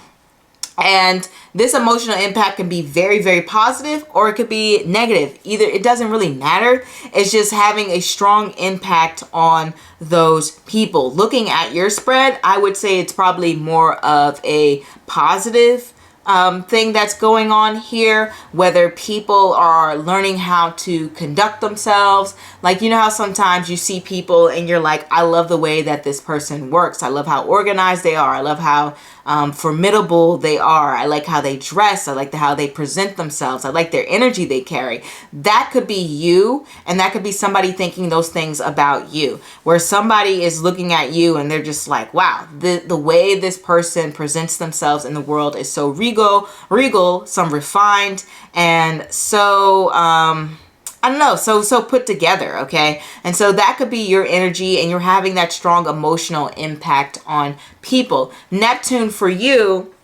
And this emotional impact can be very, very positive, or it could be negative. Either, it doesn't really matter. It's just having a strong impact on those people. Looking at your spread, I would say it's probably more of a positive thing that's going on here, whether people are learning how to conduct themselves. Like, you know how sometimes you see people and you're like, I love the way that this person works. I love how organized they are. I love how formidable they are. I like how they dress. I like how they present themselves. I like their energy they carry. That could be you, and that could be somebody thinking those things about you, where somebody is looking at you and they're just like, wow, the way this person presents themselves in the world is so regal, some refined, and so I don't know, so put together, okay? And so that could be your energy, and you're having that strong emotional impact on people. Neptune for you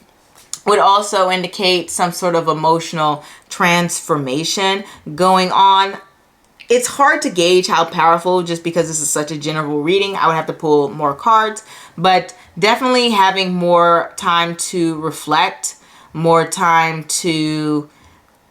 would also indicate some sort of emotional transformation going on. It's hard to gauge how powerful, just because this is such a general reading. I would have to pull more cards, but definitely having more time to reflect, more time to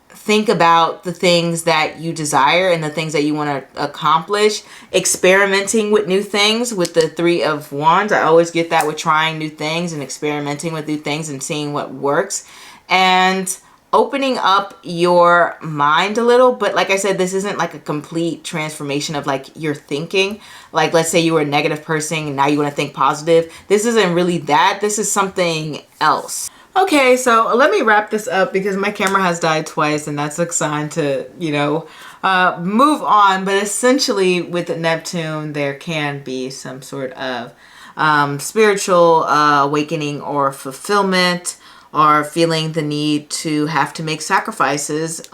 think about the things that you desire and the things that you want to accomplish, experimenting with new things with the Three of Wands. I always get that with trying new things and experimenting with new things and seeing what works, and opening up your mind a little. But like I said, this isn't like a complete transformation of like your thinking. Like, let's say you were a negative person and now you want to think positive. This isn't really that. This is something else. Okay, so let me wrap this up because my camera has died twice, and that's a sign to, you know, move on. But essentially with Neptune, there can be some sort of spiritual awakening or fulfillment, or feeling the need to have to make sacrifices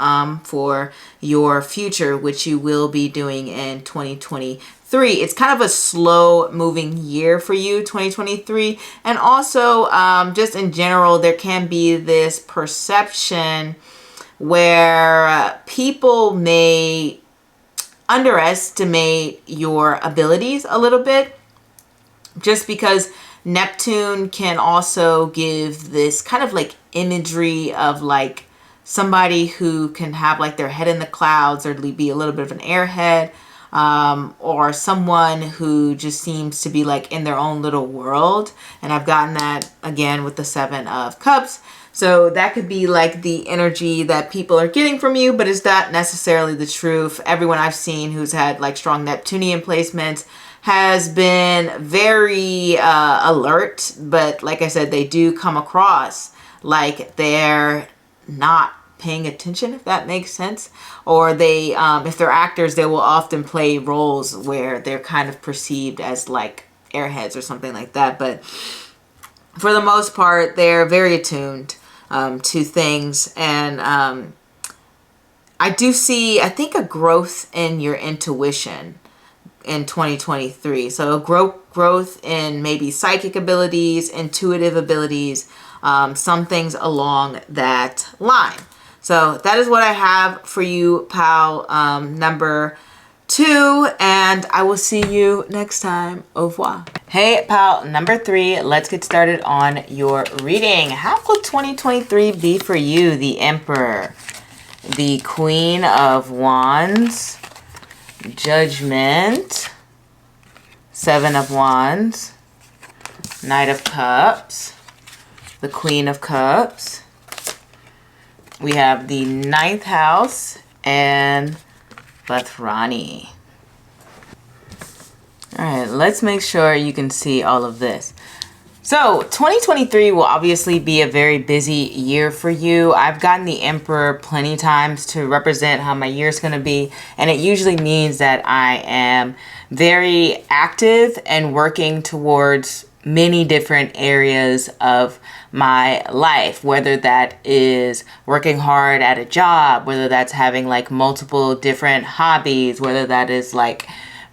for your future, which you will be doing in 2023. It's kind of a slow moving year for you, 2023. And also just in general, there can be this perception where people may underestimate your abilities a little bit, just because Neptune can also give this kind of like imagery of like somebody who can have like their head in the clouds, or be a little bit of an airhead, or someone who just seems to be like in their own little world. And I've gotten that again with the Seven of Cups. So that could be like the energy that people are getting from you, but it's not necessarily the truth. Everyone I've seen who's had like strong Neptunian placements has been very alert, but like I said, they do come across like they're not paying attention, if that makes sense. Or they, if they're actors, they will often play roles where they're kind of perceived as like airheads or something like that. But for the most part, they're very attuned to things. And I do see, I think, a growth in your intuition in 2023. So growth in maybe psychic abilities, intuitive abilities, some things along that line. So that is what I have for you, pal number 2, and I will see you next time. Au revoir. Hey, pal number 3, let's get started on your reading. How will 2023 be for you? The Emperor, the Queen of Wands, Judgment, Seven of Wands, Knight of Cups, the Queen of Cups. We have the 9th house and Bathrani. All right, let's make sure you can see all of this. So 2023 will obviously be a very busy year for you. I've gotten the Emperor plenty of times to represent how my year's going to be. And it usually means that I am very active and working towards many different areas of my life, whether that is working hard at a job, whether that's having like multiple different hobbies, whether that is like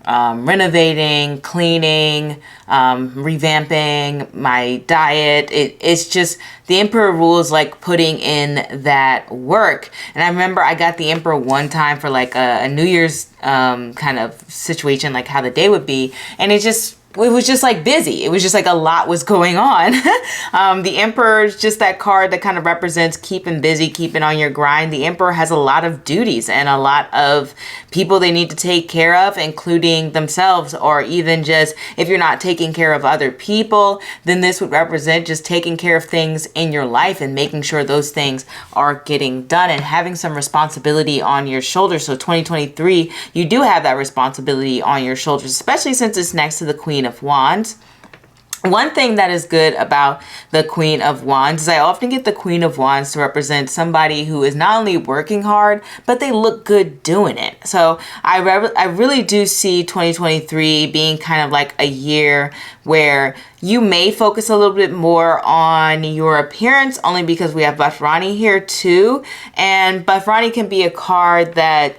renovating, cleaning, revamping my diet. It's just the Emperor rules like putting in that work. And I remember I got the Emperor one time for like a New Year's kind of situation, like how the day would be. And it was just like busy. It was just like a lot was going on. The Emperor is just that card that kind of represents keeping busy, keeping on your grind. The Emperor has a lot of duties and a lot of people they need to take care of, including themselves, or even just if you're not taking care of other people, then this would represent just taking care of things in your life and making sure those things are getting done and having some responsibility on your shoulders. So 2023, you do have that responsibility on your shoulders, especially since it's next to the Queen of Wands. One thing that is good about the Queen of Wands is I often get the Queen of Wands to represent somebody who is not only working hard, but they look good doing it. So I really do see 2023 being kind of like a year where you may focus a little bit more on your appearance, only because we have Bafrani here too. And Bafrani can be a card that,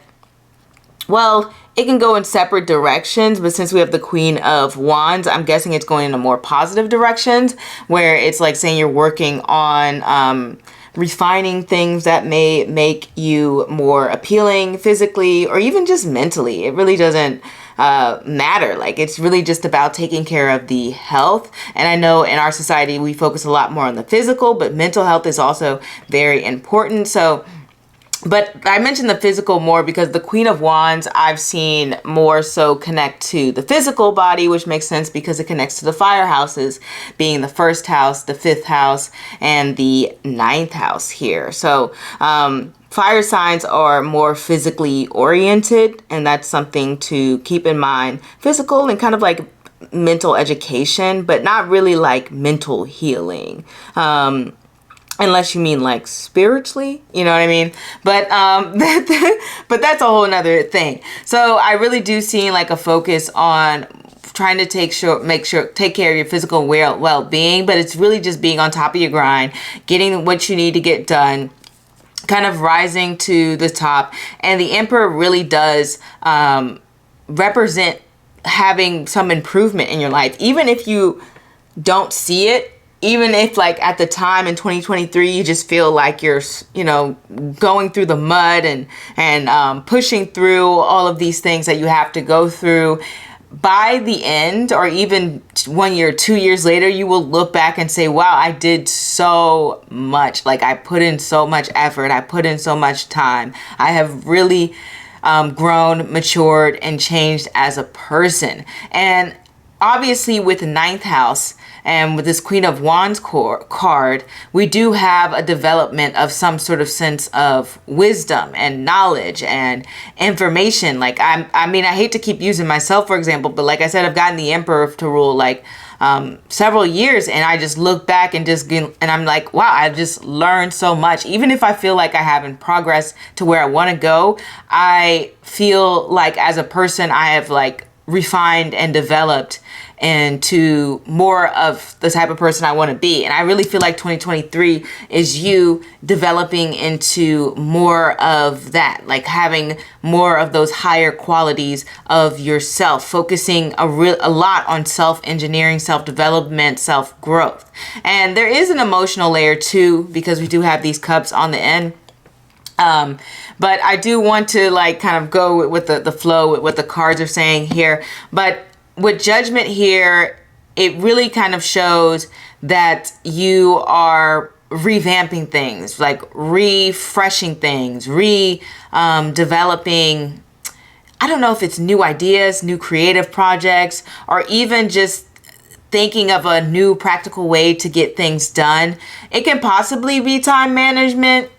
well, it can go in separate directions, but since we have the Queen of Wands, I'm guessing it's going in a more positive directions, where it's like saying you're working on refining things that may make you more appealing physically or even just mentally. It really doesn't matter. Like, it's really just about taking care of the health. And I know in our society, we focus a lot more on the physical, but mental health is also very important. But I mentioned the physical more because the Queen of Wands I've seen more so connect to the physical body, which makes sense because it connects to the fire houses, being the first house, the fifth house, and the ninth house here. So fire signs are more physically oriented, and that's something to keep in mind. Physical and kind of like mental education, but not really like mental healing. Unless you mean like spiritually, you know what I mean? But but that's a whole nother thing. So I really do see like a focus on trying to take care of your physical well-being, but it's really just being on top of your grind, getting what you need to get done, kind of rising to the top. And the Emperor really does represent having some improvement in your life, even if you don't see it. Even if like at the time in 2023, you just feel like you're, going through the mud and pushing through all of these things that you have to go through, by the end, or even 1 year, 2 years later, you will look back and say, wow, I did so much. Like, I put in so much effort. I put in so much time. I have really grown, matured, and changed as a person. And obviously with the ninth house, and with this Queen of Wands card, we do have a development of some sort of sense of wisdom and knowledge and information. Like, I mean, I hate to keep using myself, for example, but like I said, I've gotten the Emperor to rule like several years, and I just look back and I'm like, wow, I've just learned so much. Even if I feel like I haven't progressed to where I want to go, I feel like as a person, I have like refined and developed into more of the type of person I want to be. And I really feel like 2023 is you developing into more of that, like having more of those higher qualities of yourself, focusing a lot on self-engineering, self-development, self-growth. And there is an emotional layer too, because we do have these cups on the end. But I do want to like kind of go with the flow with what the cards are saying here. But with Judgment here, it really kind of shows that you are revamping things, like refreshing things, developing, I don't know if it's new ideas, new creative projects, or even just thinking of a new practical way to get things done. It can possibly be time management,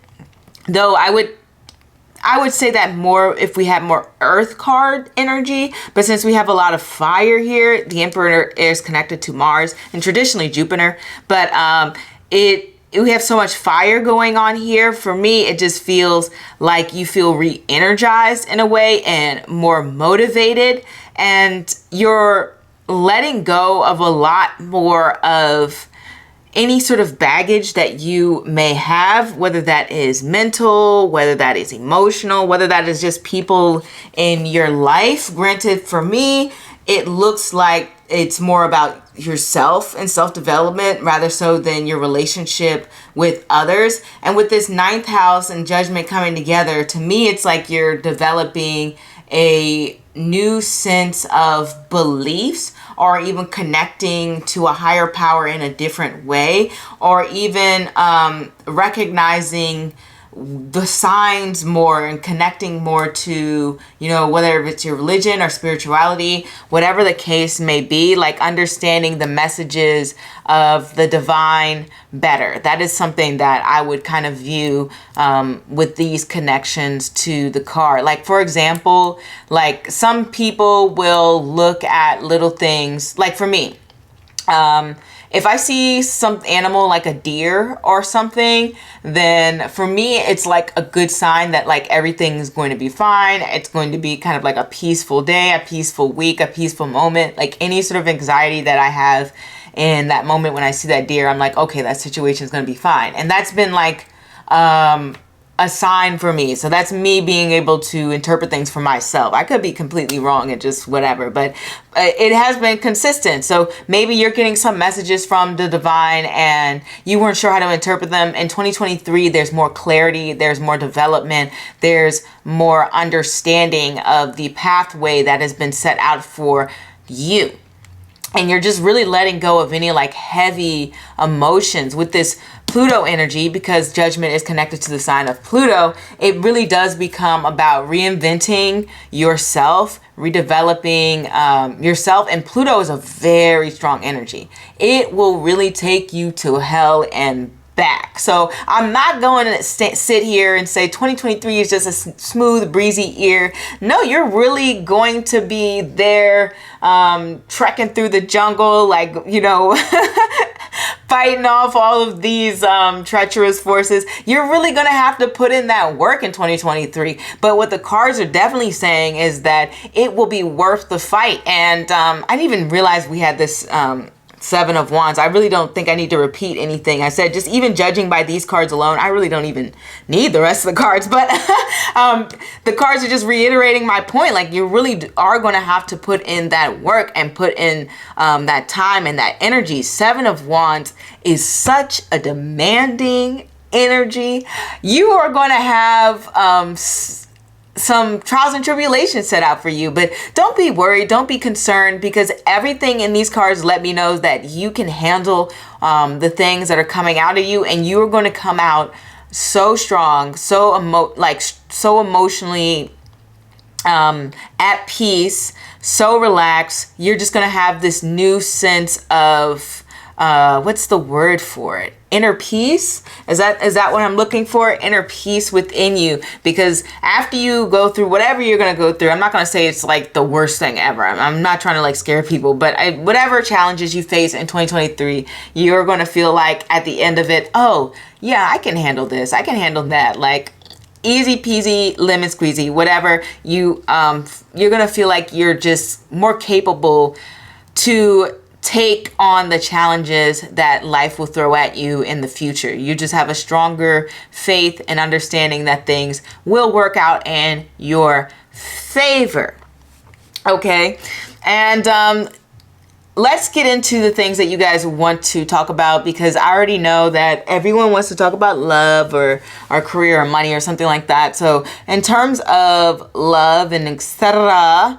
though I would say that more if we have more earth card energy, but since we have a lot of fire here, the Emperor is connected to Mars and traditionally Jupiter, but we have so much fire going on here. For me, it just feels like you feel re-energized in a way and more motivated, and you're letting go of a lot more of any sort of baggage that you may have, whether that is mental, whether that is emotional, whether that is just people in your life. Granted, for me, it looks like it's more about yourself and self-development rather so than your relationship with others. And with this 9th house and judgment coming together, to me, it's like you're developing a new sense of beliefs, or even connecting to a higher power in a different way, or even recognizing the signs more and connecting more to, you know, whether it's your religion or spirituality, whatever the case may be, like understanding the messages of the divine better. That is something that I would kind of view with these connections to the card. Like, for example, like some people will look at little things, like for me, if I see some animal like a deer or something, then for me, it's like a good sign that like everything's going to be fine. It's going to be kind of like a peaceful day, a peaceful week, a peaceful moment. Like any sort of anxiety that I have in that moment when I see that deer, I'm like, okay, that situation is going to be fine. And that's been like a sign for me. So that's me being able to interpret things for myself. I could be completely wrong and just whatever, but it has been consistent. So maybe you're getting some messages from the divine and you weren't sure how to interpret them. In 2023, there's more clarity, there's more development, there's more understanding of the pathway that has been set out for you. And you're just really letting go of any like heavy emotions with this Pluto energy, because judgment is connected to the sign of Pluto. It really does become about reinventing yourself, redeveloping yourself. And Pluto is a very strong energy. It will really take you to hell and back. So I'm not going to sit here and say 2023 is just a smooth, breezy year. No, you're really going to be there trekking through the jungle, like, you know, fighting off all of these treacherous forces. You're really going to have to put in that work in 2023. But what the cards are definitely saying is that it will be worth the fight. And I didn't even realize we had this 7 of Wands. I really don't think I need to repeat anything I said. Just even judging by these cards alone, I really don't even need the rest of the cards. But the cards are just reiterating my point. Like, you really are going to have to put in that work and put in that time and that energy. 7 of Wands is such a demanding energy. You are going to have some trials and tribulations set out for you, but don't be worried, don't be concerned, because everything in these cards let me know that you can handle the things that are coming out of you, and you are going to come out so strong, so emotionally at peace, so relaxed. You're just going to have this new sense of what's the word for it? Inner peace? Is that what I'm looking for? Inner peace within you. Because after you go through whatever you're going to go through, I'm not going to say it's like the worst thing ever. I'm not trying to like scare people, but whatever challenges you face in 2023, you're going to feel like at the end of it, oh yeah, I can handle this. I can handle that. Like, easy peasy, lemon squeezy, whatever. You're going to feel like you're just more capable to take on the challenges that life will throw at you in the future. You just have a stronger faith and understanding that things will work out in your favor. Okay. And let's get into the things that you guys want to talk about, because I already know that everyone wants to talk about love or career or money or something like that. So in terms of love and etc.,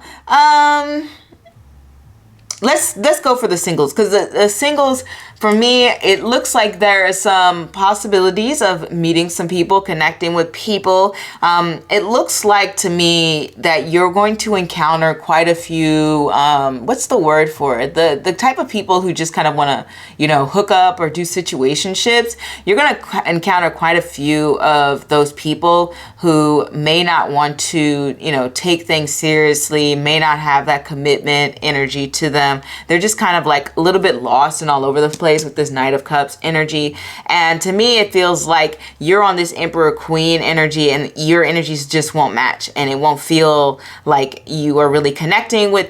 let's go for the singles, because the singles, for me, it looks like there are some possibilities of meeting some people, connecting with people. It looks like to me that you're going to encounter quite a few, what's the word for it? The type of people who just kind of want to, you know, hook up or do situationships. You're going to encounter quite a few of those people who may not want to, you know, take things seriously, may not have that commitment energy to them. They're just kind of like a little bit lost and all over the place. place with this Knight of Cups energy. And to me, it feels like you're on this Emperor Queen energy, and your energies just won't match, and it won't feel like you are really connecting with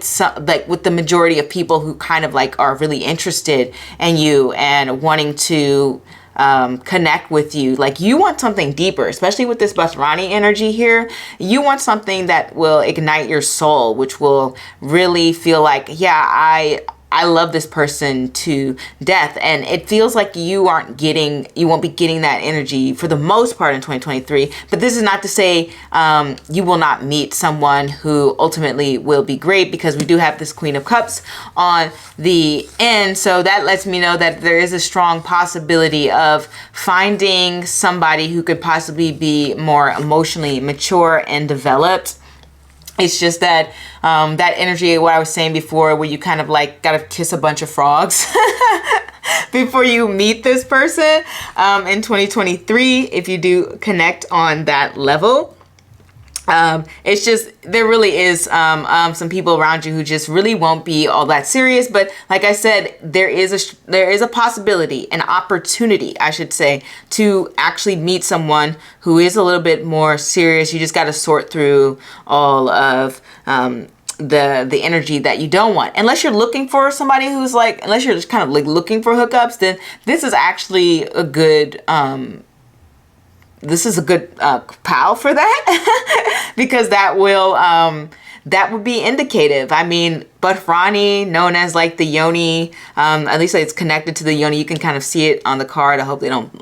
with the majority of people who kind of like are really interested in you and wanting to connect with you. Like, you want something deeper, especially with this Bharani energy here. You want something that will ignite your soul, which will really feel like, yeah, I love this person to death. And it feels like you won't be getting that energy for the most part in 2023. But this is not to say you will not meet someone who ultimately will be great, because we do have this Queen of Cups on the end. So that lets me know that there is a strong possibility of finding somebody who could possibly be more emotionally mature and developed. It's just that that energy, what I was saying before, where you kind of like gotta kiss a bunch of frogs before you meet this person in 2023, if you do connect on that level. It's just, there really is some people around you who just really won't be all that serious. But like I said, there is a possibility, an opportunity, I should say, to actually meet someone who is a little bit more serious. You just got to sort through all of the energy that you don't want. Unless you're looking for somebody who's like, unless you're just kind of like looking for hookups, then this is actually a good pal for that, because that would be indicative. I mean, Bharani, known as like the yoni, at least it's connected to the yoni. You can kind of see it on the card. I hope they don't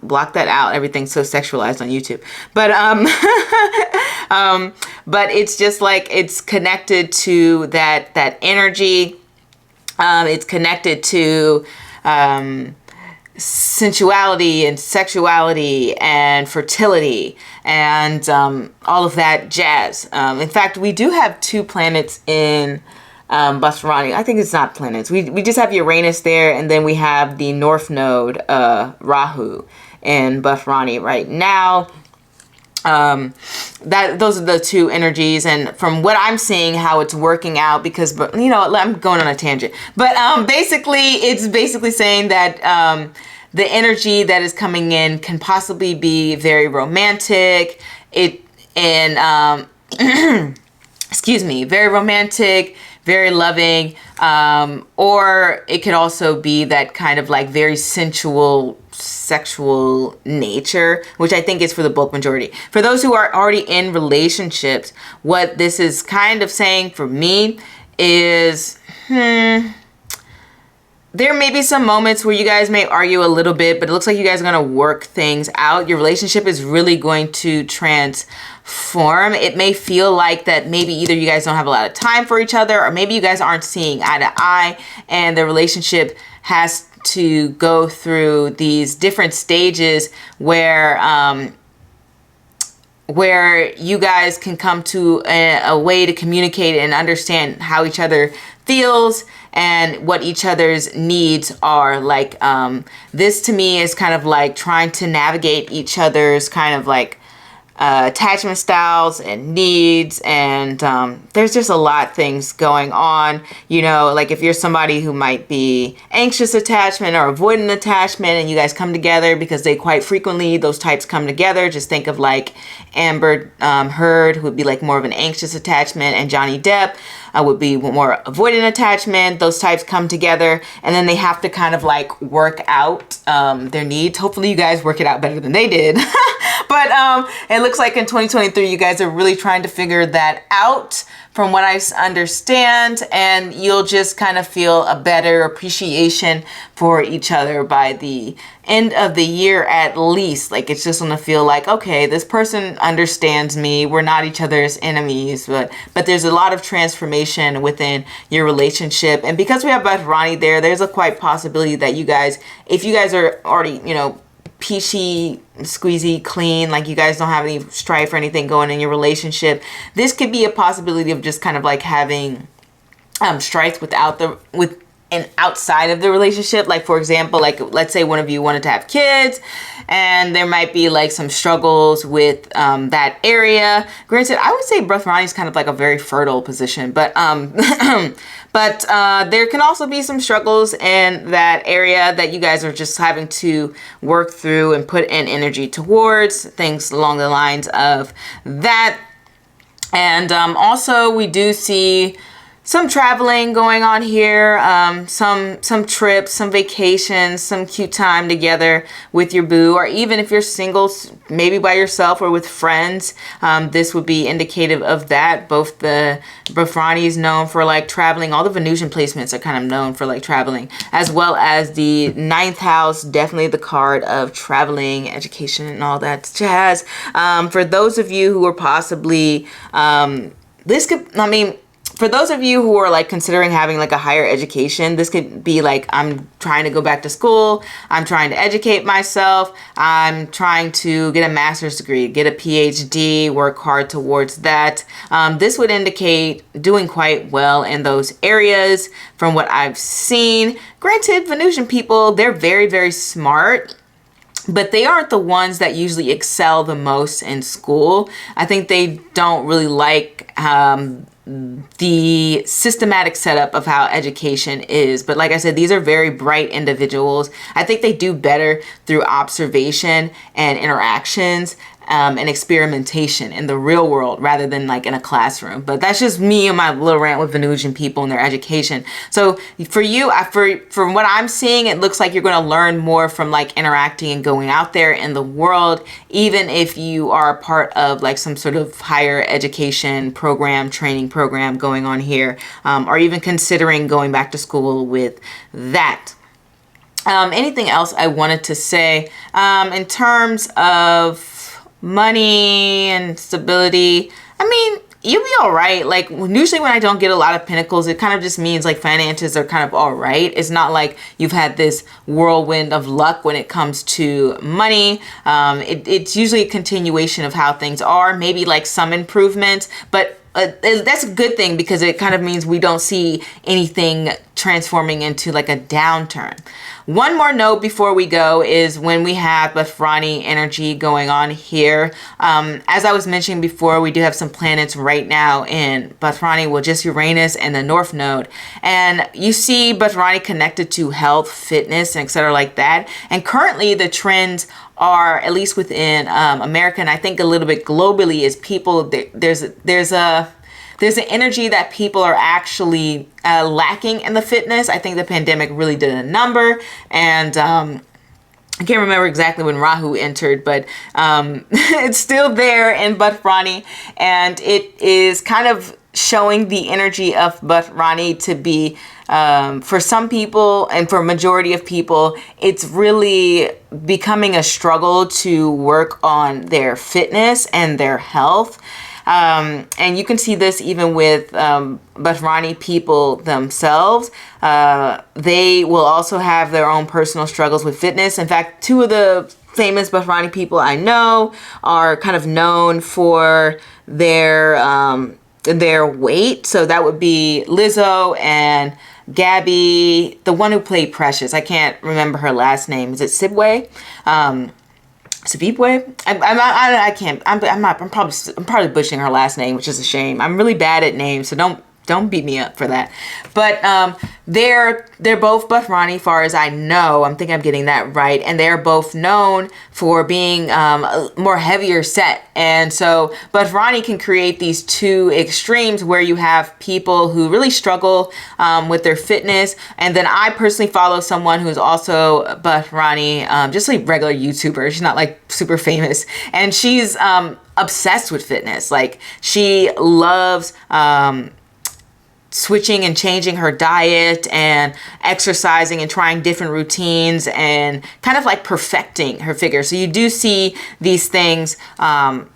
block that out. Everything's so sexualized on YouTube. But but it's just like, it's connected to that energy. It's connected to sensuality and sexuality and fertility and all of that jazz. In fact, we do have 2 planets in Bharani. I think it's not planets. We just have Uranus there, and then we have the North Node, Rahu, in Bharani right now. Those are the 2 energies, and from what I'm seeing, how it's working out, because, you know, I'm going on a tangent, but basically it's saying that the energy that is coming in can possibly be very romantic, very romantic, very loving, or it could also be that kind of like very sensual, sexual nature, which I think is for the bulk majority. For those who are already in relationships, what this is kind of saying for me is, there may be some moments where you guys may argue a little bit, but it looks like you guys are going to work things out. Your relationship is really going to transform. It may feel like that maybe either you guys don't have a lot of time for each other, or maybe you guys aren't seeing eye to eye, and the relationship has to go through these different stages where you guys can come to a way to communicate and understand how each other feels and what each other's needs are. Like, this to me is kind of like trying to navigate each other's kind of like attachment styles and needs, and there's just a lot of things going on. You know, like if you're somebody who might be anxious attachment or avoidant attachment, and you guys come together, because they quite frequently, those types come together. Just think of like Amber Heard, who would be like more of an anxious attachment, and Johnny Depp would be more avoidant attachment. Those types come together, and then they have to kind of like work out their needs. Hopefully you guys work it out better than they did. But it looks like in 2023, you guys are really trying to figure that out, from what I understand, and you'll just kind of feel a better appreciation for each other by the end of the year, at least. Like, it's just gonna feel like, okay, this person understands me. We're not each other's enemies, but there's a lot of transformation within your relationship. And because we have Bharani there, there's a quite possibility that you guys, if you guys are already, you know, peachy, squeezy, clean, like you guys don't have any strife or anything going in your relationship, this could be a possibility of just kind of like having strife and outside of the relationship. Like, for example, like let's say one of you wanted to have kids, and there might be like some struggles with that area. Granted, I would say Bharani is kind of like a very fertile position, but But there can also be some struggles in that area that you guys are just having to work through and put in energy towards, things along the lines of that. And also we do see some traveling going on here, some trips, some vacations, some cute time together with your boo, or even if you're single, maybe by yourself or with friends. This would be indicative of that. Both the Bafrani is known for like traveling. All the Venusian placements are kind of known for like traveling, as well as the 9th house, definitely the card of traveling, education, and all that jazz. For those of you who are possibly, for those of you who are like considering having like a higher education, this could be like, I'm trying to go back to school, I'm trying to educate myself, I'm trying to get a master's degree, get a PhD, work hard towards that. This would indicate doing quite well in those areas from what I've seen. Granted, Venusian people, they're very, very smart, but they aren't the ones that usually excel the most in school. I think they don't really like the systematic setup of how education is. But like I said, these are very bright individuals. I think they do better through observation and interactions and experimentation in the real world rather than like in a classroom. But that's just me and my little rant with Venusian people and their education. So for you, from what I'm seeing, it looks like you're going to learn more from like interacting and going out there in the world, even if you are a part of like some sort of higher education program, training program going on here, or even considering going back to school with that. Anything else I wanted to say in terms of money and stability? I mean, you'll be all right. Like usually when I don't get a lot of pentacles, it kind of just means like finances are kind of all right. It's not like you've had this whirlwind of luck when it comes to money. It's usually a continuation of how things are, maybe like some improvements, but that's a good thing because it kind of means we don't see anything transforming into like a downturn. One more note before we go is when we have Bafrani energy going on here. As I was mentioning before, we do have some planets right now in Bafrani, well, just Uranus and the North Node. And you see Bafrani connected to health, fitness, and etc. like that. And currently the trends are, at least within America, and I think a little bit globally, is people, there's an energy that people are actually lacking in the fitness. I think the pandemic really did a number, and I can't remember exactly when Rahu entered, but it's still there in Bafrani, and it is kind of showing the energy of Bafrani to be, for some people and for a majority of people, it's really becoming a struggle to work on their fitness and their health. And you can see this even with Bafrani people themselves. They will also have their own personal struggles with fitness. In fact, two of the famous Bafrani people I know are kind of known for their weight. So that would be Lizzo and Gabby, the one who played Precious. I can't remember her last name. Is it Sibwe? Savibwe? I'm probably butchering her last name, which is a shame. I'm really bad at names, so don't beat me up for that. But they're both Bafrani, far as I know. I'm thinking I'm getting that right. And they're both known for being more heavier set. And so Bafrani can create these two extremes where you have people who really struggle with their fitness. And then I personally follow someone who's also Bafrani, just like regular YouTuber. She's not like super famous. And she's obsessed with fitness. Like she loves switching and changing her diet and exercising and trying different routines and kind of like perfecting her figure. So you do see these things kind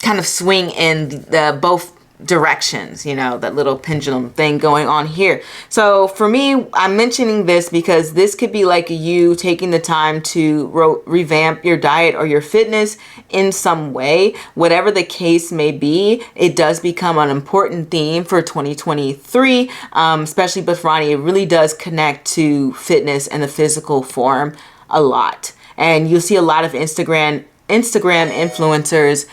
of swing in the both directions, you know, that little pendulum thing going on here. So for me, I'm mentioning this because this could be like you taking the time to revamp your diet or your fitness in some way. Whatever the case may be, it does become an important theme for 2023, especially Bafrani. It really does connect to fitness and the physical form a lot. And you'll see a lot of Instagram influencers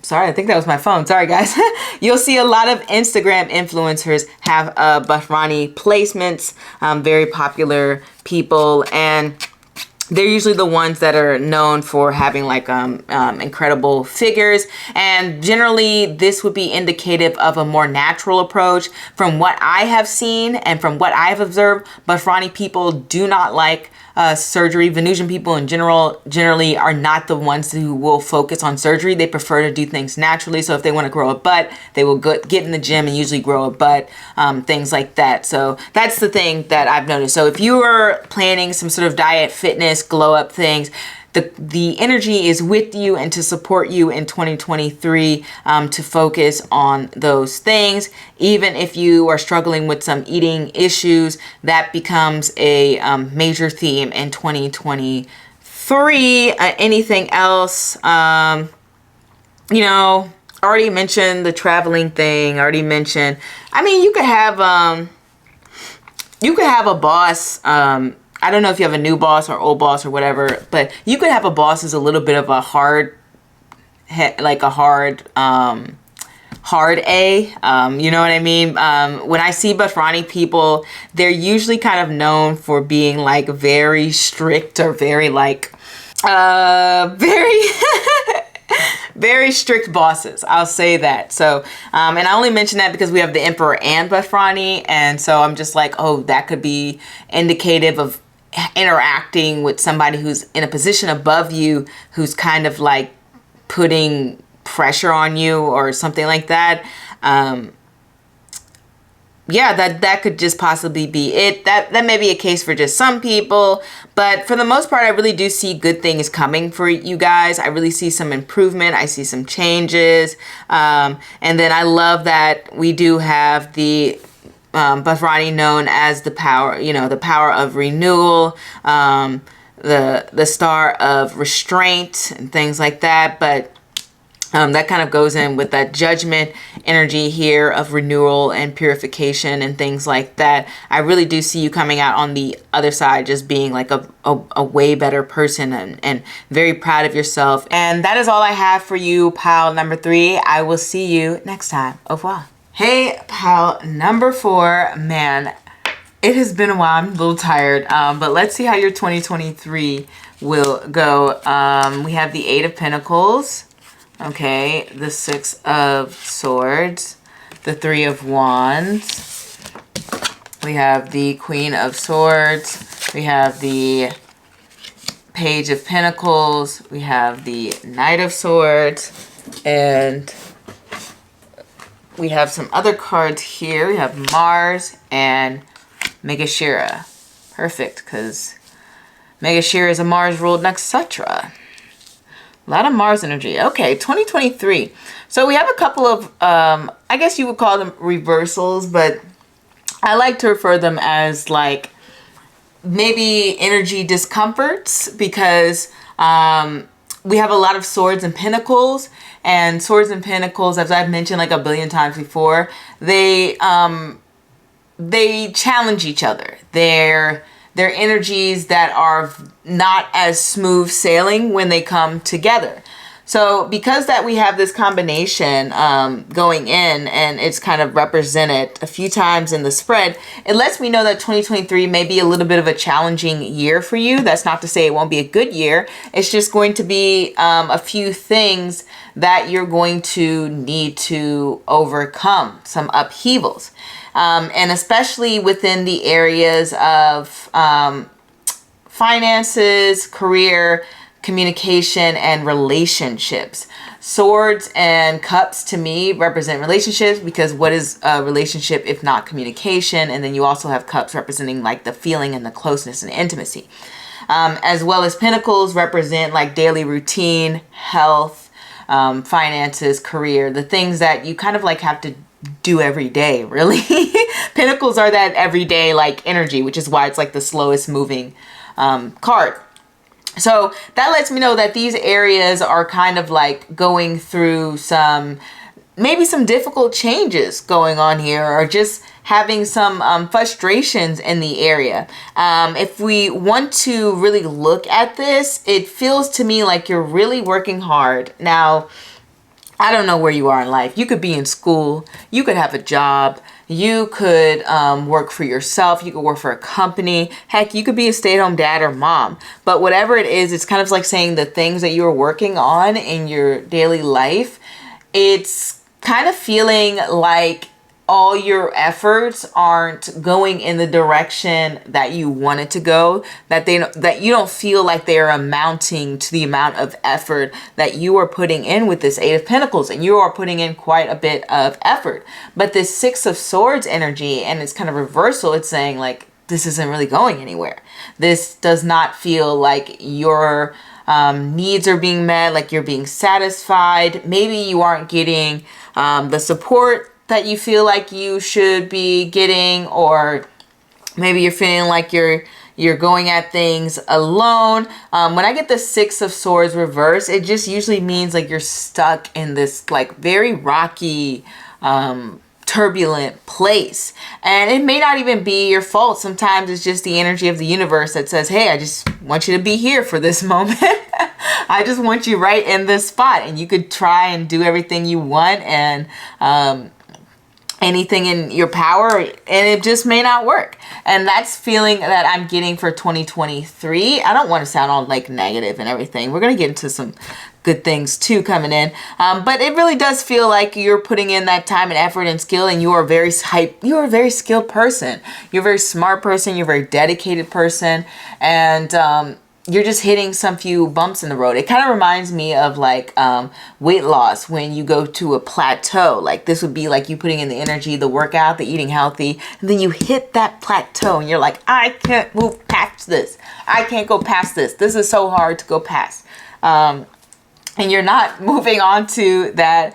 Sorry, I think that was my phone. Sorry, guys. You'll see a lot of Instagram influencers have Bafrani placements, very popular people, and they're usually the ones that are known for having like incredible figures, and generally this would be indicative of a more natural approach. From what I have seen and from what I've observed, Bafrani people do not like surgery. Venusian people in general generally are not the ones who will focus on surgery. They prefer to do things naturally. So if they want to grow a butt, they will get in the gym and usually grow a butt, things like that. So that's the thing that I've noticed. So if you are planning some sort of diet, fitness, glow up things, the energy is with you and to support you in 2023, to focus on those things. Even if you are struggling with some eating issues, that becomes a major theme in 2023. Anything else? You know, already mentioned the traveling thing. Already mentioned. I mean, you could have a boss. I don't know if you have a new boss or old boss or whatever, but you could have a boss who's a little bit of a hard A. You know what I mean? When I see Bafrani people, they're usually kind of known for being like very strict or very like, very, very strict bosses. I'll say that. So, and I only mention that because we have the Emperor and Bafrani. And so I'm just like, oh, that could be indicative of interacting with somebody who's in a position above you, who's kind of like putting pressure on you or something like that. Yeah, that could just possibly be it. That may be a case for just some people, but for the most part, I really do see good things coming for you guys. I really see some improvement. I see some changes. And then I love that we do have the Bafrani known as the power, you know, the power of renewal, the star of restraint and things like that. But that kind of goes in with that judgment energy here of renewal and purification and things like that. I really do see you coming out on the other side just being like a way better person and very proud of yourself. And that is all I have for you, pile number 3. I will see you next time. Au revoir. Hey, pile number 4. Man, it has been a while. I'm a little tired, but let's see how your 2023 will go. We have the 8 of Pentacles. Okay, the 6 of Swords, the 3 of Wands, we have the Queen of Swords, we have the Page of Pentacles, we have the Knight of Swords, and we have some other cards here. We have Mars and Megashira. Perfect, because Megashira is a Mars-ruled nakshatra. A lot of Mars energy. Okay, 2023. So we have a couple of, I guess you would call them reversals, but I like to refer them as like maybe energy discomforts, because we have a lot of Swords and Pentacles. And Swords and Pentacles, as I've mentioned like a billion times before, they challenge each other. They're energies that are not as smooth sailing when they come together. So because that we have this combination going in, and it's kind of represented a few times in the spread, it lets me know that 2023 may be a little bit of a challenging year for you. That's not to say it won't be a good year. It's just going to be a few things that you're going to need to overcome, some upheavals. And especially within the areas of finances, career, communication, and relationships. Swords and Cups to me represent relationships, because what is a relationship if not communication? And then you also have Cups representing like the feeling and the closeness and intimacy. As well as Pentacles represent like daily routine, health, finances, career, the things that you kind of like have to do every day, really. Pentacles are that everyday like energy, which is why it's like the slowest moving card. So that lets me know that these areas are kind of like going through maybe some difficult changes going on here, or just having some frustrations in the area. If we want to really look at this, it feels to me like you're really working hard. Now, I don't know where you are in life. You could be in school. You could have a job. You could work for yourself. You could work for a company. Heck, you could be a stay-at-home dad or mom. But whatever it is, it's kind of like saying the things that you're working on in your daily life, it's kind of feeling like all your efforts aren't going in the direction that you want it to go, that you don't feel like they're amounting to the amount of effort that you are putting in with this Eight of Pentacles, and you are putting in quite a bit of effort. But this Six of Swords energy, and it's kind of reversal, it's saying like, this isn't really going anywhere. This does not feel like your needs are being met, like you're being satisfied. Maybe you aren't getting the support that you feel like you should be getting, or maybe you're feeling like you're going at things alone. When I get the Six of Swords reverse, it just usually means like you're stuck in this like very rocky, turbulent place, and it may not even be your fault. Sometimes it's just the energy of the universe that says, hey, I just want you to be here for this moment. I just want you right in this spot, and you could try and do everything you want and anything in your power, and it just may not work. And that's feeling that I'm getting for 2023. I don't want to sound all like negative and everything. We're going to get into some good things too coming in. But it really does feel like you're putting in that time and effort and skill, and you are very you're a very skilled person. You're a very smart person. You're a very dedicated person. And, you're just hitting some few bumps in the road. It kind of reminds me of like weight loss when you go to a plateau. Like this would be like you putting in the energy, the workout, the eating healthy, and then you hit that plateau and you're like, I can't move past this. I can't go past this. This is so hard to go past. And you're not moving on to that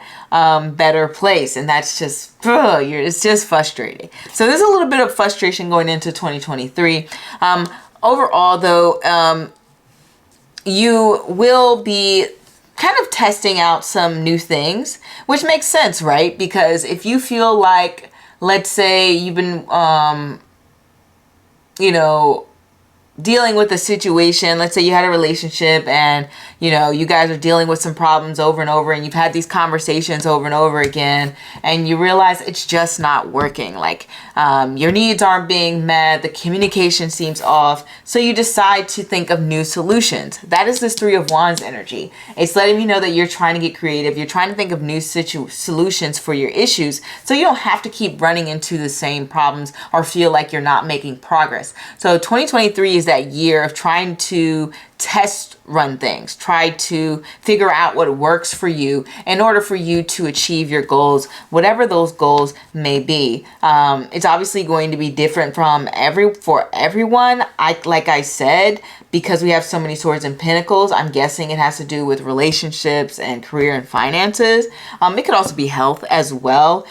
better place. And that's just, it's just frustrating. So there's a little bit of frustration going into 2023. Overall, though, you will be kind of testing out some new things, which makes sense, right? Because if you feel like, let's say you've been, dealing with a situation, let's say you had a relationship and, you guys are dealing with some problems over and over, and you've had these conversations over and over again, and you realize it's just not working. Like, your needs aren't being met, the communication seems off, so you decide to think of new solutions. That is this Three of Wands energy. It's letting me know that you're trying to get creative, you're trying to think of new solutions for your issues, so you don't have to keep running into the same problems or feel like you're not making progress. So 2023 is that year of trying to test run things, try to figure out what works for you in order for you to achieve your goals, whatever those goals may be. It's obviously going to be different for everyone. Like I said, because we have so many swords and pentacles, I'm guessing it has to do with relationships and career and finances. It could also be health as well,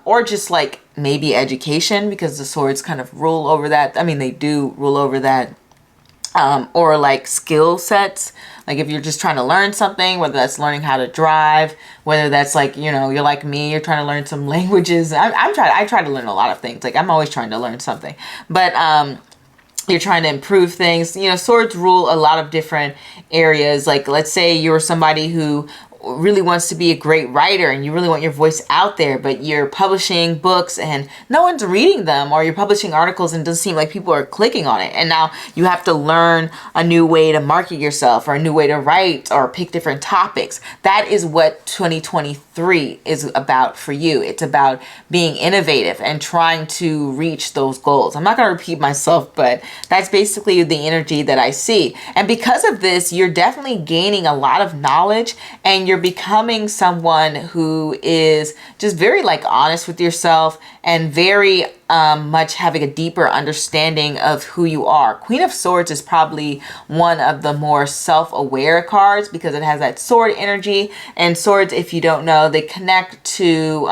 or just like maybe education, because the swords kind of rule over that. I mean, they do rule over that. Or like skill sets, like if you're just trying to learn something, whether that's learning how to drive, whether that's like, you're like me, you're trying to learn some languages. I try to learn a lot of things. Like I'm always trying to learn something, but you're trying to improve things. Swords rule a lot of different areas. Like let's say you're somebody who really wants to be a great writer and you really want your voice out there, but you're publishing books and no one's reading them, or you're publishing articles and it doesn't seem like people are clicking on it. And now you have to learn a new way to market yourself or a new way to write or pick different topics. That is what 2023 is about for you. It's about being innovative and trying to reach those goals. I'm not going to repeat myself, but that's basically the energy that I see. And because of this, you're definitely gaining a lot of knowledge, and you're becoming someone who is just very like honest with yourself and very much having a deeper understanding of who you are. Queen of Swords is probably one of the more self-aware cards because it has that sword energy. And swords, if you don't know, they connect to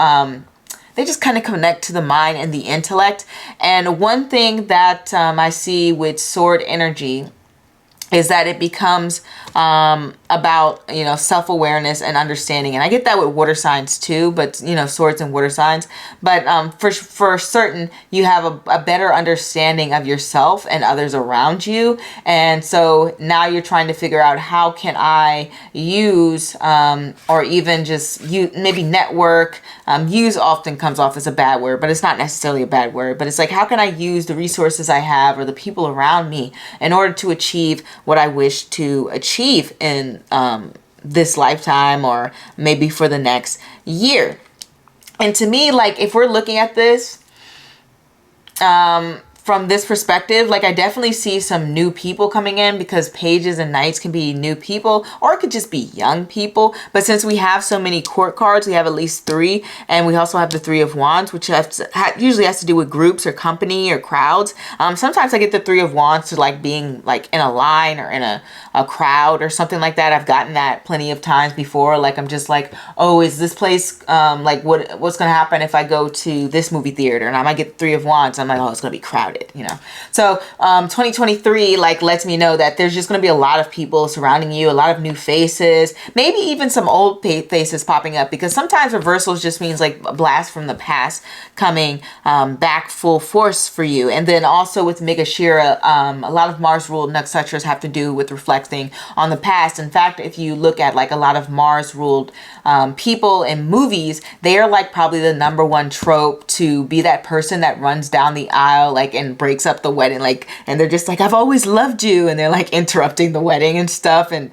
they just kind of connect to the mind and the intellect. And one thing that I see with sword energy is that it becomes about, you know, self-awareness and understanding. And I get that with water signs too, but, you know, swords and water signs. But for certain, you have a better understanding of yourself and others around you. And so now you're trying to figure out, how can I use or even just maybe network. Use often comes off as a bad word, but it's not necessarily a bad word. But it's like, how can I use the resources I have or the people around me in order to achieve what I wish to achieve in this lifetime, or maybe for the next year. And to me, like, if we're looking at this from this perspective, like, I definitely see some new people coming in, because pages and knights can be new people, or it could just be young people. But since we have so many court cards, we have at least 3, and we also have the 3 of Wands, which usually has to do with groups or company or crowds. Sometimes I get the 3 of Wands to like being like in a line or in a crowd or something like that. I've gotten that plenty of times before. Like, I'm just like, oh, is this place like what's gonna happen if I go to this movie theater? And I might get the 3 of Wands. I'm like, oh, it's gonna be crowded. You know, so 2023 like lets me know that there's just going to be a lot of people surrounding you, a lot of new faces, maybe even some old faces popping up, because sometimes reversals just means like a blast from the past coming back full force for you. And then also with Megashira, a lot of Mars ruled nakshatras have to do with reflecting on the past. In fact, if you look at like a lot of Mars ruled people in movies, they are like probably the #1 trope to be that person that runs down the aisle like and breaks up the wedding, like, and they're just like, I've always loved you, and they're like interrupting the wedding and stuff, and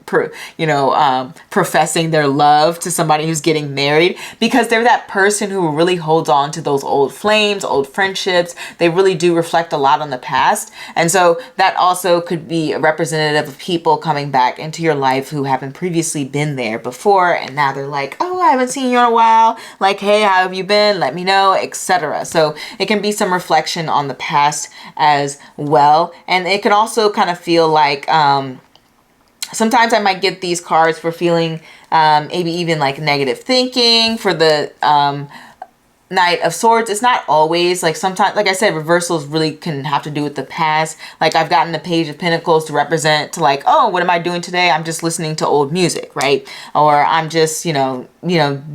professing their love to somebody who's getting married, because they're that person who really holds on to those old flames, old friendships. They really do reflect a lot on the past. And so that also could be a representative of people coming back into your life who haven't previously been there before, and now they're like, oh, I haven't seen you in a while, like, hey, how have you been, let me know, etc. So it can be some reflection on the past as well. And it can also kind of feel like sometimes I might get these cards for feeling maybe even like negative thinking. For the Knight of Swords, it's not always, like, sometimes, like I said, reversals really can have to do with the past. Like, I've gotten the Page of Pentacles to represent to like, oh, what am I doing today? I'm just listening to old music, right? Or I'm just,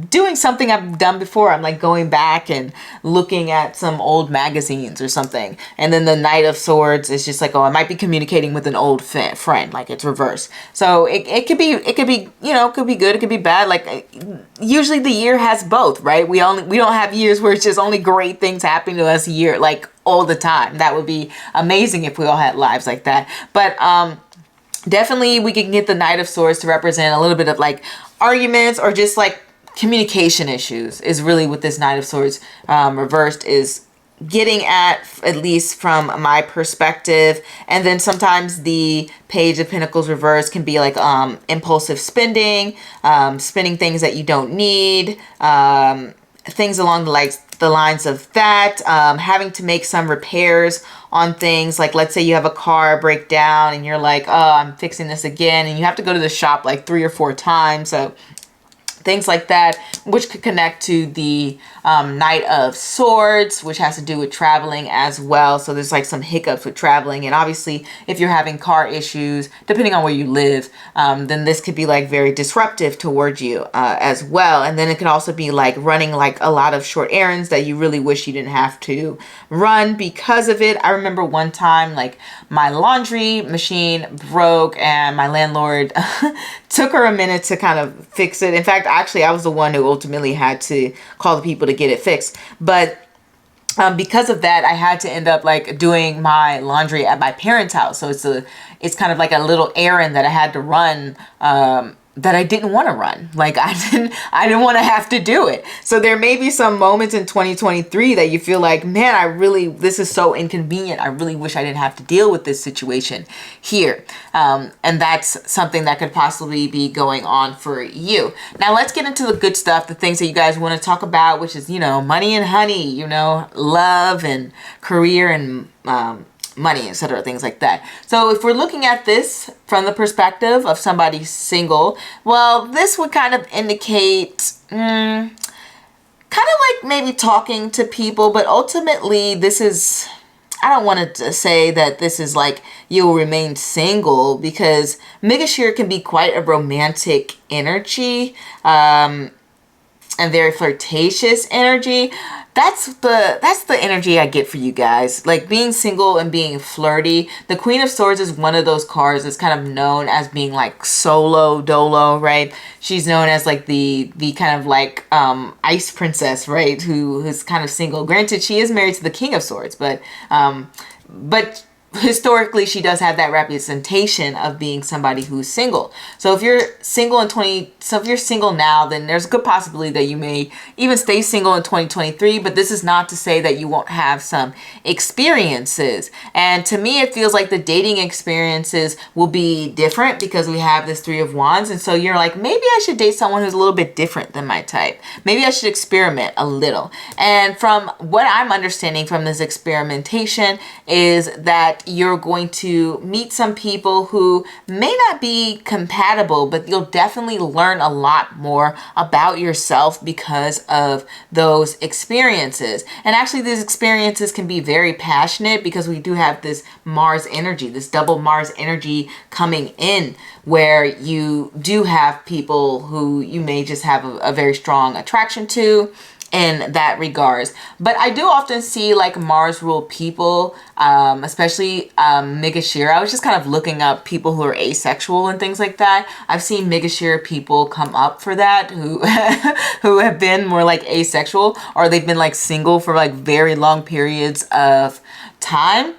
doing something I've done before. I'm like going back and looking at some old magazines or something. And then the Knight of Swords is just like, oh, I might be communicating with an old friend, like it's reverse. So it could be, it could be good, it could be bad. Like, usually the year has both, right? We don't have years where it's just only great things happening to us a year, like all the time. That would be amazing if we all had lives like that. But definitely we can get the Knight of Swords to represent a little bit of like arguments or just like communication issues, is really what this Knight of Swords reversed is getting at least from my perspective. And then sometimes the Page of Pentacles reverse can be like impulsive spending, spending things that you don't need, things along the lines of that, having to make some repairs on things. Like, let's say you have a car break down and you're like, oh, I'm fixing this again, and you have to go to the shop like 3 or 4 times. So things like that, which could connect to the Knight of Swords, which has to do with traveling as well. So there's like some hiccups with traveling. And obviously, if you're having car issues, depending on where you live, then this could be like very disruptive towards you as well. And then it can also be like running like a lot of short errands that you really wish you didn't have to run because of it. I remember one time, like, my laundry machine broke and my landlord took her a minute to kind of fix it. In fact, actually, I was the one who ultimately had to call the people to get it fixed. But because of that, I had to end up like doing my laundry at my parents' house. So it's kind of like a little errand that I had to run that I didn't want to run. Like, I didn't want to have to do it. So there may be some moments in 2023 that you feel like, man, this is so inconvenient. I really wish I didn't have to deal with this situation here. And that's something that could possibly be going on for you. Now let's get into the good stuff, the things that you guys want to talk about, which is, money and honey, love and career and, money, etc., things like that. So if we're looking at this from the perspective of somebody single, well, this would kind of indicate kind of like maybe talking to people, but ultimately this is I don't want to say that this is like you'll remain single, because Megashira can be quite a romantic energy, and very flirtatious energy. That's the energy I get for you guys. Like being single and being flirty. The Queen of Swords is one of those cards that's kind of known as being like solo dolo, right? She's known as like the kind of like ice princess, right? Who is kind of single. Granted, she is married to the King of Swords, but historically she does have that representation of being somebody who's single. So if you're single if you're single now, then there's a good possibility that you may even stay single in 2023, but this is not to say that you won't have some experiences. And to me, it feels like the dating experiences will be different because we have this Three of Wands. And so you're like, maybe I should date someone who's a little bit different than my type. Maybe I should experiment a little. And from what I'm understanding from this experimentation is that you're going to meet some people who may not be compatible, but you'll definitely learn a lot more about yourself because of those experiences. And actually these experiences can be very passionate because we do have this Mars energy, this double Mars energy coming in, where you do have people who you may just have a very strong attraction to in that regards. But I do often see like Mars ruled people, especially Megashira. I was just kind of looking up people who are asexual and things like that. I've seen Megashira people come up for that who who have been more like asexual, or they've been like single for like very long periods of time.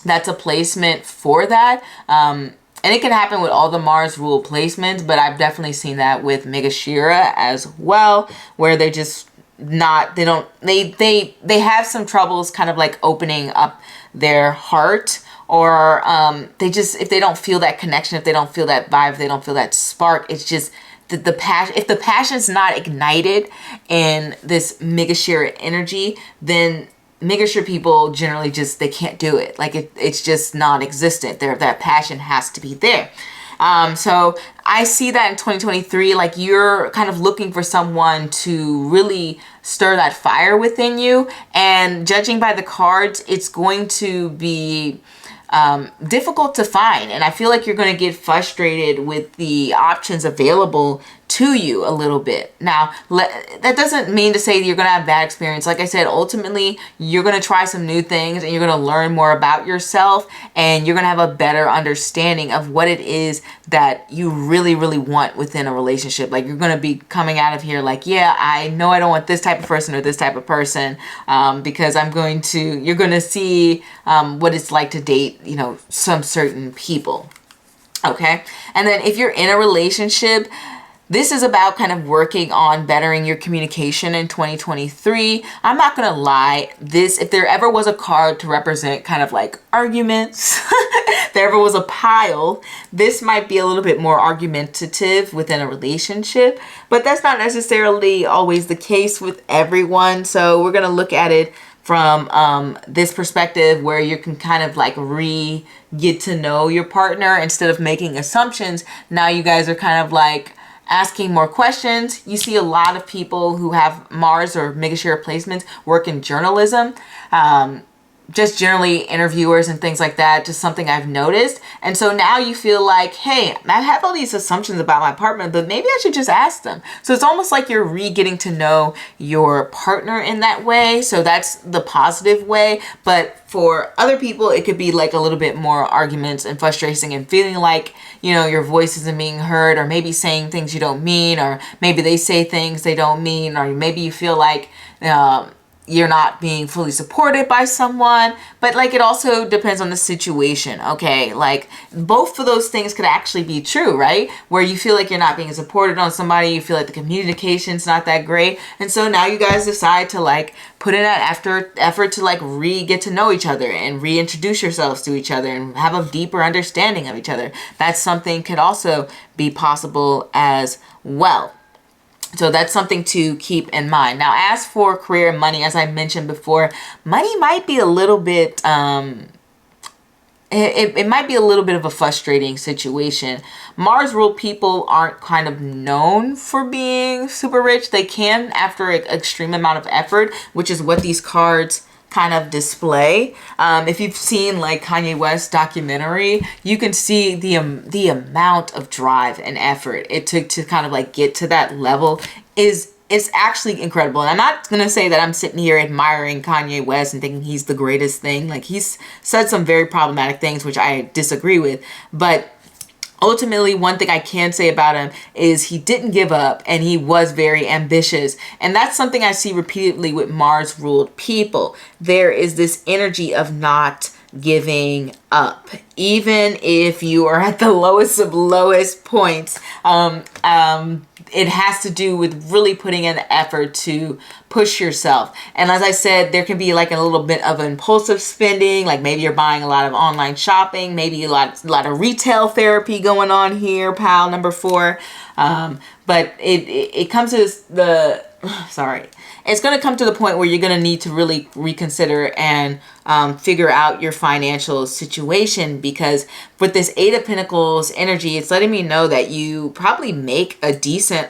That's a placement for that. And it can happen with all the Mars rule placements, but I've definitely seen that with Megashira as well, where they just they have some troubles kind of like opening up their heart, or they just, if they don't feel that connection, if they don't feel that vibe, if they don't feel that spark, it's just the passion. If the passion's not ignited in this Megashira energy, then Megashira people generally just, they can't do it. Like it's just non-existent. That passion has to be there. So I see that in 2023, like you're kind of looking for someone to really stir that fire within you. And judging by the cards, it's going to be difficult to find. And I feel like you're going to get frustrated with the options available to you a little bit. Now, that doesn't mean to say that you're going to have bad experience. Like I said, ultimately, you're going to try some new things and you're going to learn more about yourself, and you're going to have a better understanding of what it is that you really, really want within a relationship. Like you're going to be coming out of here like, yeah, I know I don't want this type of person or this type of person, because you're going to see what it's like to date, some certain people. Okay. And then if you're in a relationship, this is about kind of working on bettering your communication in 2023. I'm not going to lie. If there ever was a card to represent kind of like arguments, if there ever was a pile, this might be a little bit more argumentative within a relationship, but that's not necessarily always the case with everyone. So we're going to look at it from this perspective where you can kind of like get to know your partner instead of making assumptions. Now you guys are kind of like asking more questions. You see a lot of people who have Mars or Megashira placements work in journalism, just generally interviewers and things like that, just something I've noticed. And so now you feel like, hey, I have all these assumptions about my partner, but maybe I should just ask them. So it's almost like you're getting to know your partner in that way. So that's the positive way. But for other people, it could be like a little bit more arguments and frustration and feeling like, your voice isn't being heard, or maybe saying things you don't mean, or maybe they say things they don't mean, or maybe you feel like, you're not being fully supported by someone. But like it also depends on the situation. Okay, like both of those things could actually be true, right? Where you feel like you're not being supported on somebody, you feel like the communication's not that great, and so now you guys decide to like put in that effort to like get to know each other and reintroduce yourselves to each other and have a deeper understanding of each other. That's something could also be possible as well. So that's something to keep in mind. Now, as for career and money, as I mentioned before, money might be a little bit, it might be a little bit of a frustrating situation. Mars ruled people aren't kind of known for being super rich. They can after an extreme amount of effort, which is what these cards kind of display. If you've seen like Kanye West documentary, you can see the amount of drive and effort it took to kind of like get to that level is actually incredible. And I'm not going to say that I'm sitting here admiring Kanye West and thinking he's the greatest thing. Like, he's said some very problematic things, which I disagree with. But ultimately, one thing I can say about him is he didn't give up and he was very ambitious. And that's something I see repeatedly with Mars ruled people. There is this energy of not giving up, even if you are at the lowest of lowest points. It has to do with really putting in the effort to push yourself. And as I said, there can be like a little bit of impulsive spending, like maybe you're buying a lot of online shopping, maybe a lot of retail therapy going on here, pal number 4. But it comes to it's going to come to the point where you're going to need to really reconsider and figure out your financial situation, because with this 8 of Pentacles energy, it's letting me know that you probably make a decent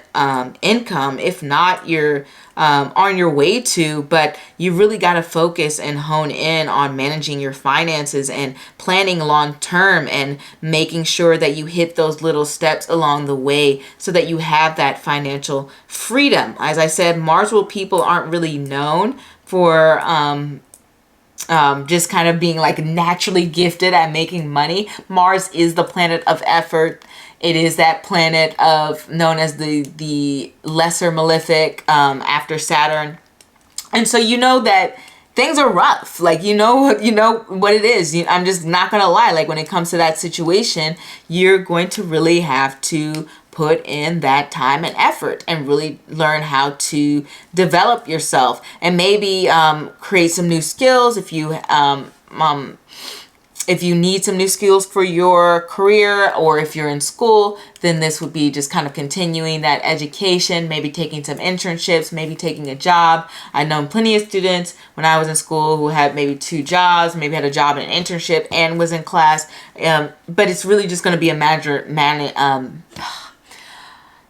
income, if not you're on your way to, but you really got to focus and hone in on managing your finances and planning long term and making sure that you hit those little steps along the way so that you have that financial freedom. As I said, Mars ruled people aren't really known for just kind of being like naturally gifted at making money. Mars is the planet of effort. It is that planet of known as the lesser malefic after Saturn. And so you know that things are rough. Like, you know what it is. I'm just not going to lie. Like, when it comes to that situation, you're going to really have to put in that time and effort and really learn how to develop yourself and maybe create some new skills. If you need some new skills for your career, or if you're in school, then this would be just kind of continuing that education, maybe taking some internships, maybe taking a job. I know plenty of students when I was in school who had maybe 2 jobs, maybe had a job and an internship and was in class. But it's really just going to be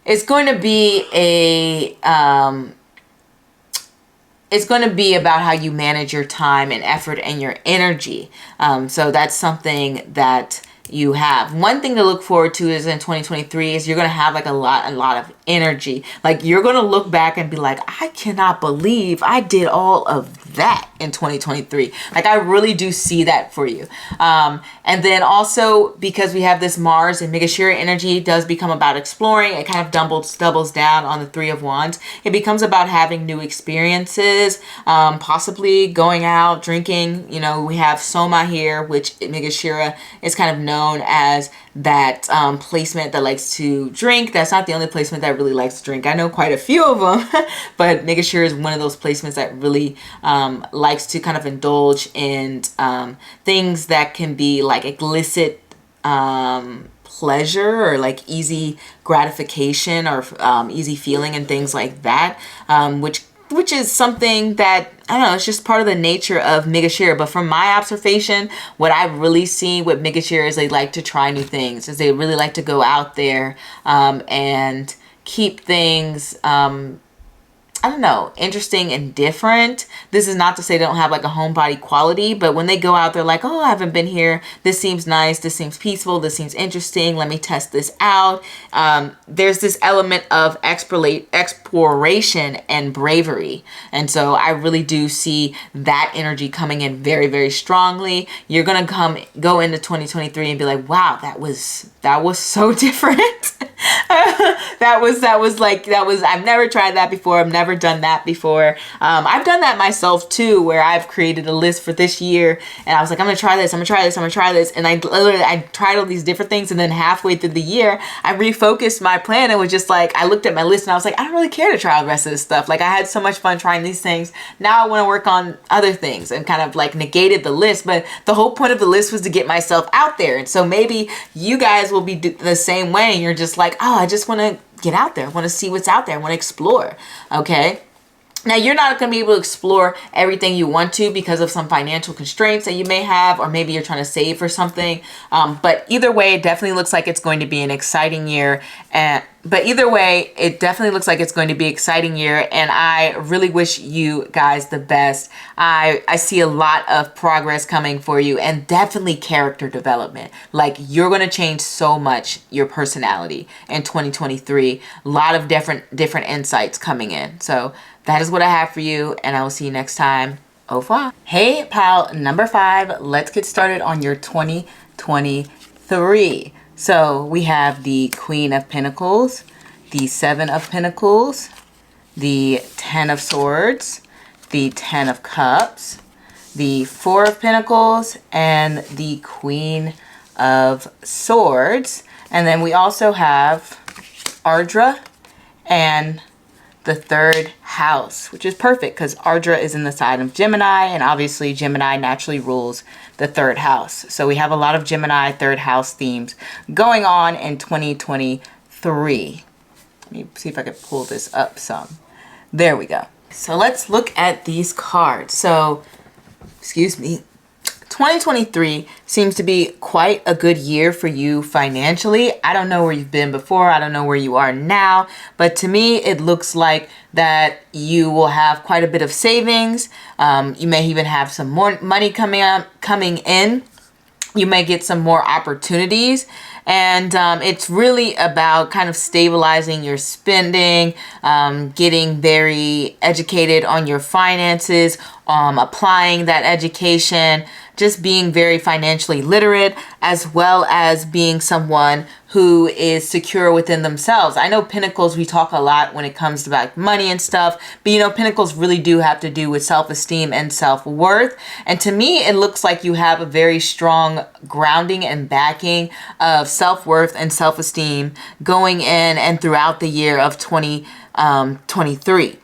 it's going to be it's going to be about how you manage your time and effort and your energy. So that's something that you have. One thing to look forward to is in 2023 is you're going to have like a lot of energy. Like, you're going to look back and be like, I cannot believe I did all of that in 2023. Like, I really do see that for you. And then also, because we have this Mars and Migashira energy, does become about exploring. It kind of doubles down on the 3 of Wands. It becomes about having new experiences, possibly going out, drinking. You know, we have Soma here, which Migashira is kind of known as that placement that likes to drink. That's not the only placement that really likes to drink. I know quite a few of them, but Migashira is one of those placements that really likes to kind of indulge in things that can be like illicit pleasure, or like easy gratification, or easy feeling and things like that, which is something that, I don't know, it's just part of the nature of Migashira. But from my observation, what I've really seen with Migashira is they like to try new things, is they really like to go out there and keep things I don't know, interesting and different. This is not to say they don't have like a homebody quality, but when they go out, they're like, oh, I haven't been here. This seems nice. This seems peaceful. This seems interesting. Let me test this out. There's this element of exploration and bravery. And so I really do see that energy coming in very, very strongly. You're going to go into 2023 and be like, wow, that was so different. I've never tried that before. I've never done that before. I've done that myself too, where I've created a list for this year and I was like, I'm gonna try this, I'm gonna try this, I'm gonna try this, and I tried all these different things, and then halfway through the year I refocused my plan and was just like, I looked at my list and I was like, I don't really care to try the rest of this stuff. Like, I had so much fun trying these things. Now I want to work on other things, and kind of like negated the list. But the whole point of the list was to get myself out there. And so maybe you guys will be the same way, and you're just like, oh, I just want to get out there. I want to see what's out there. I want to explore. Okay. Now, you're not going to be able to explore everything you want to because of some financial constraints that you may have, or maybe you're trying to save for something. But either way, it definitely looks like it's going to be an exciting year. But either way, it definitely looks like it's going to be an exciting year. And I really wish you guys the best. I see a lot of progress coming for you, and definitely character development. Like, you're going to change so much your personality in 2023. A lot of different insights coming in. So that is what I have for you, and I will see you next time. Au revoir. Hey, pal number 5, let's get started on your 2023. So we have the Queen of Pentacles, the 7 of Pentacles, the 10 of Swords, the 10 of Cups, the 4 of Pentacles, and the Queen of Swords. And then we also have Ardra and the 3rd house, which is perfect because Ardra is in the sign of Gemini, and obviously Gemini naturally rules the 3rd house. So we have a lot of Gemini 3rd house themes going on in 2023. Let me see if I can pull this up some. There we go. So let's look at these cards. So, excuse me. 2023 seems to be quite a good year for you financially. I don't know where you've been before. I don't know where you are now. But to me, it looks like that you will have quite a bit of savings. You may even have some more money coming in. You may get some more opportunities. And it's really about kind of stabilizing your spending, getting very educated on your finances, applying that education, just being very financially literate, as well as being someone who is secure within themselves. I know Pentacles, we talk a lot when it comes to like money and stuff, but you know, Pentacles really do have to do with self-esteem and self-worth. And to me, it looks like you have a very strong grounding and backing of self-worth and self-esteem going in and throughout the year of 2023.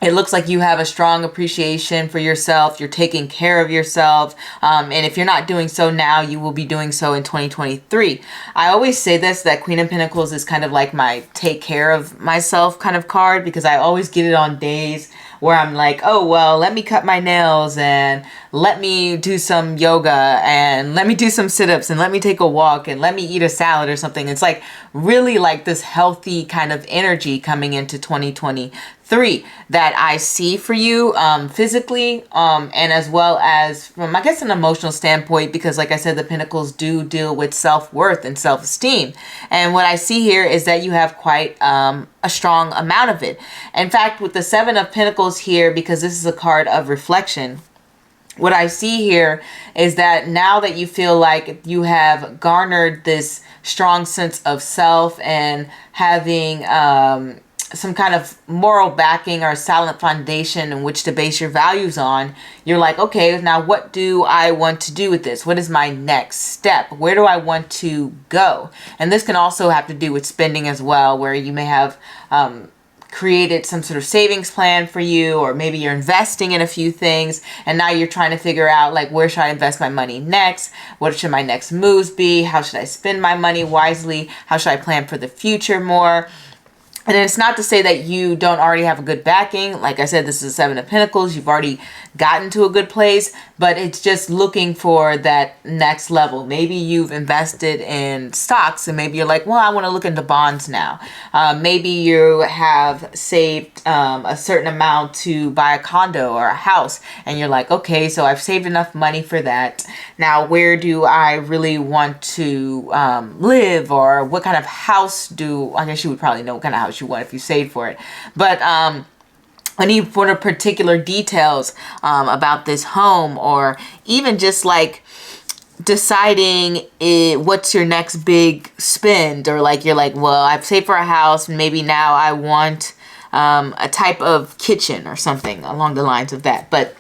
It looks like you have a strong appreciation for yourself. You're taking care of yourself. And if you're not doing so now, you will be doing so in 2023. I always say this, that Queen of Pentacles is kind of like my take care of myself kind of card, because I always get it on days where I'm like, oh, well, let me cut my nails and let me do some yoga and let me do some sit-ups and let me take a walk and let me eat a salad or something. It's like really like this healthy kind of energy coming into 2023 that I see for you physically and as well as from, I guess, an emotional standpoint, because like I said, the Pentacles do deal with self-worth and self-esteem. And what I see here is that you have quite a strong amount of it. In fact, with the 7 of Pentacles here, because this is a card of reflection, what I see here is that now that you feel like you have garnered this strong sense of self and having some kind of moral backing or silent foundation in which to base your values on, you're like, okay, now what do I want to do with this? What is my next step? Where do I want to go? And this can also have to do with spending as well, where you may have created some sort of savings plan for you, or maybe you're investing in a few things and now you're trying to figure out like, where should I invest my money next? What should my next moves be? How should I spend my money wisely? How should I plan for the future more? And it's not to say that you don't already have a good backing. Like I said, this is a 7 of Pentacles. You've already gotten to a good place, but it's just looking for that next level. Maybe you've invested in stocks and maybe you're like, well, I want to look into bonds now. Maybe you have saved a certain amount to buy a condo or a house, and you're like, okay, so I've saved enough money for that. Now, where do I really want to live, or what kind of house I guess you would probably know what kind of house you want if you saved for it. But I need for the particular details about this home, or even just like deciding what's your next big spend, or like you're like, well, I've saved for a house, maybe now I want a type of kitchen or something along the lines of that. But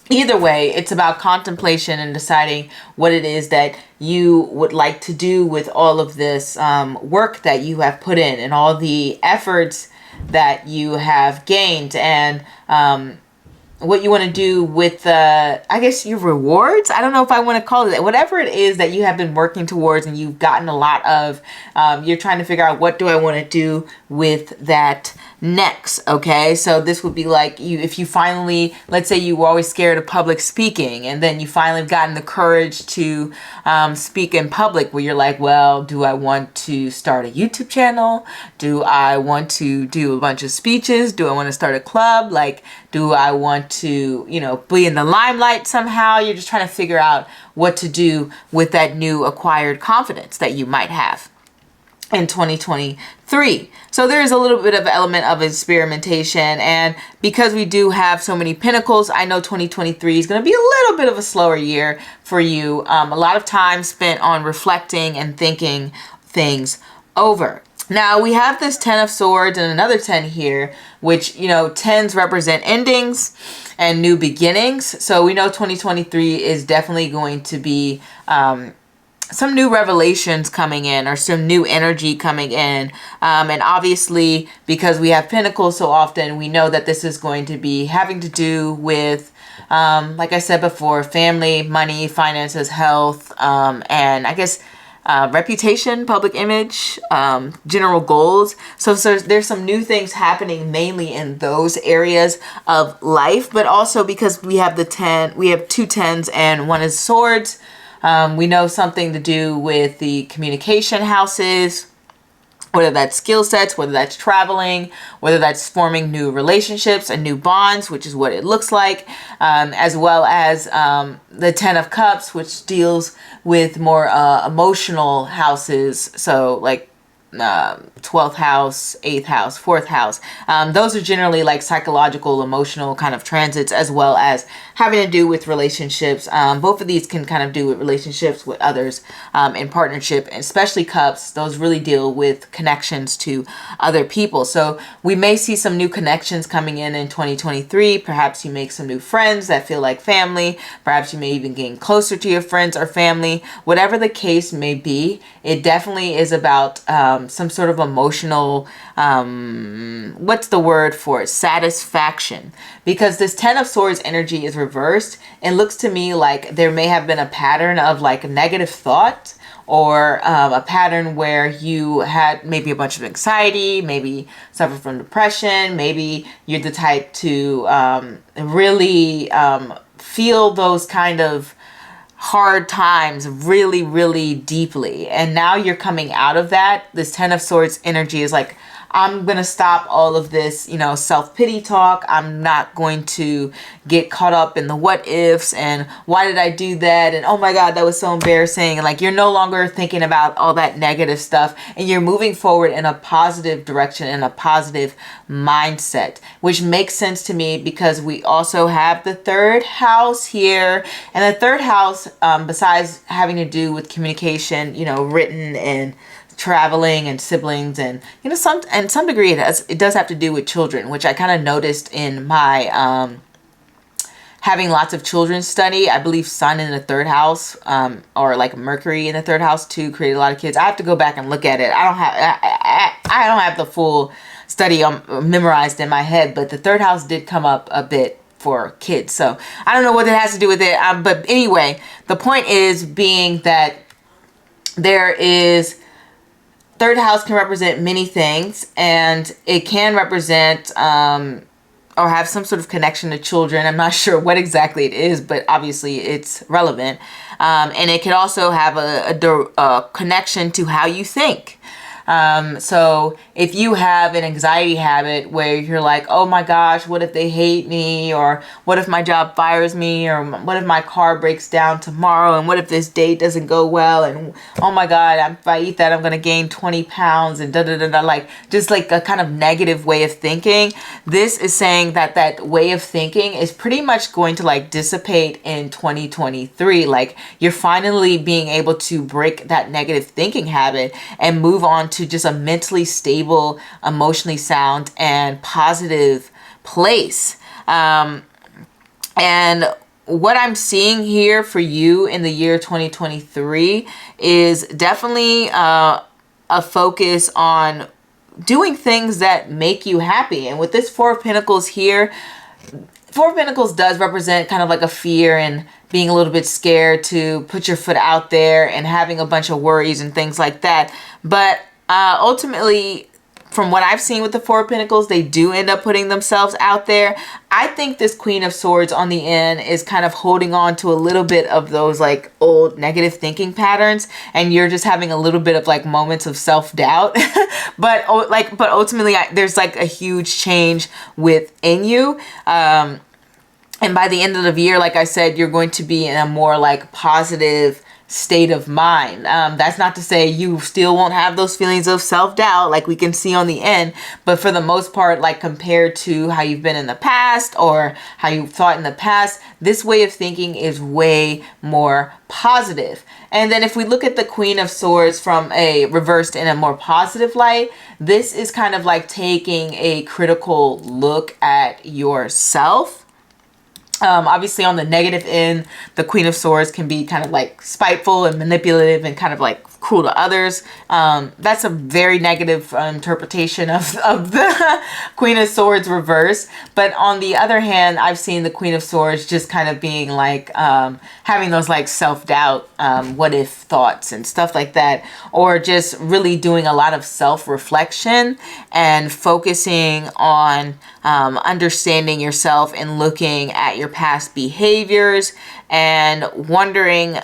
either way, it's about contemplation and deciding what it is that you would like to do with all of this work that you have put in and all the efforts that you have gained. And what you want to do with I guess your rewards. I don't know if I want to call it that. Whatever it is that you have been working towards and you've gotten a lot of, you're trying to figure out, what do I want to do with that next? Okay, so this would be like if you finally, let's say you were always scared of public speaking, and then you finally have gotten the courage to speak in public, where you're like, well, do I want to start a YouTube channel? Do I want to do a bunch of speeches? Do I want to start a club? Like, do I want to, be in the limelight somehow? You're just trying to figure out what to do with that new acquired confidence that you might have in 2023. So there is a little bit of element of experimentation, and because we do have so many pentacles, I know 2023 is going to be a little bit of a slower year for you. A lot of time spent on reflecting and thinking things over. Now we have this 10 of Swords and another 10 here, which, 10s represent endings and new beginnings. So we know 2023 is definitely going to be some new revelations coming in, or some new energy coming in. And obviously, because we have Pentacles so often, we know that this is going to be having to do with, like I said before, family, money, finances, health, and I guess reputation, public image, general goals. So there's some new things happening mainly in those areas of life, but also because we have we have 2 10s and 1 is Swords. We know something to do with the communication houses, whether that's skill sets, whether that's traveling, whether that's forming new relationships and new bonds, which is what it looks like, as well as the 10 of Cups, which deals with more emotional houses. So like 12th house, 8th house, 4th house. Those are generally like psychological, emotional kind of transits, as well as having to do with relationships. Both of these can kind of do with relationships with others, in partnership, especially Cups. Those really deal with connections to other people. So we may see some new connections coming in 2023. Perhaps you make some new friends that feel like family. Perhaps you may even gain closer to your friends or family. Whatever the case may be, it definitely is about some sort of emotional, what's the word for it? Satisfaction. Because this 10 of Swords energy is reversed. It looks to me like there may have been a pattern of like negative thought, or a pattern where you had maybe a bunch of anxiety, maybe suffer from depression, maybe you're the type to really feel those kind of hard times really, really deeply. And now you're coming out of that. This 10 of Swords energy is like, I'm going to stop all of this, self-pity talk. I'm not going to get caught up in the what ifs and why did I do that? And oh my God, that was so embarrassing. And like, you're no longer thinking about all that negative stuff, and you're moving forward in a positive direction, in a positive mindset, which makes sense to me because we also have the 3rd house here. And the 3rd house, besides having to do with communication, written and traveling and siblings, and some degree it does have to do with children, which I kind of noticed in my having lots of children study. I believe Sun in the 3rd house, or like Mercury in the 3rd house too, create a lot of kids. I have to go back and look at it. I don't have the full study memorized in my head, but the 3rd house did come up a bit for kids. So I don't know what that has to do with it. But anyway, the point is being that there is 3rd house can represent many things, and it can represent or have some sort of connection to children. I'm not sure what exactly it is, but obviously it's relevant. And it can also have a connection to how you think. So if you have an anxiety habit where you're like, oh my gosh, what if they hate me? Or what if my job fires me? Or what if my car breaks down tomorrow? And what if this date doesn't go well? And oh my God, if I eat that, I'm going to gain 20 pounds and like just like a kind of negative way of thinking. This is saying that that way of thinking is pretty much going to like dissipate in 2023. Like you're finally being able to break that negative thinking habit and move on to just a mentally stable, emotionally sound, and positive place. And what I'm seeing here for you in the year 2023 is definitely a focus on doing things that make you happy. And with this 4 of Pentacles here, Four of Pentacles does represent kind of like a fear and being a little bit scared to put your foot out there and having a bunch of worries and things like that. But ultimately, from what I've seen with the Four of Pentacles, they do end up putting themselves out there. I think this Queen of Swords on the end is kind of holding on to a little bit of those like old negative thinking patterns, and you're just having a little bit of like moments of self-doubt. but ultimately, there's like a huge change within you. And by the end of the year, like I said, you're going to be in a more like positive state of mind. That's not to say you still won't have those feelings of self-doubt like we can see on the end, but for the most part, like compared to how you've been in the past or how you thought in the past, this way of thinking is way more positive. And then if we look at the Queen of Swords from a reversed in a more positive light, this is kind of like taking a critical look at yourself. Obviously on the negative end, the Queen of Swords can be kind of like spiteful and manipulative and kind of like cruel to others. That's a very negative interpretation of the Queen of Swords reverse. But on the other hand, I've seen the Queen of Swords just kind of being like having those like self-doubt, what if thoughts and stuff like that, or just really doing a lot of self-reflection and focusing on understanding yourself and looking at your past behaviors and wondering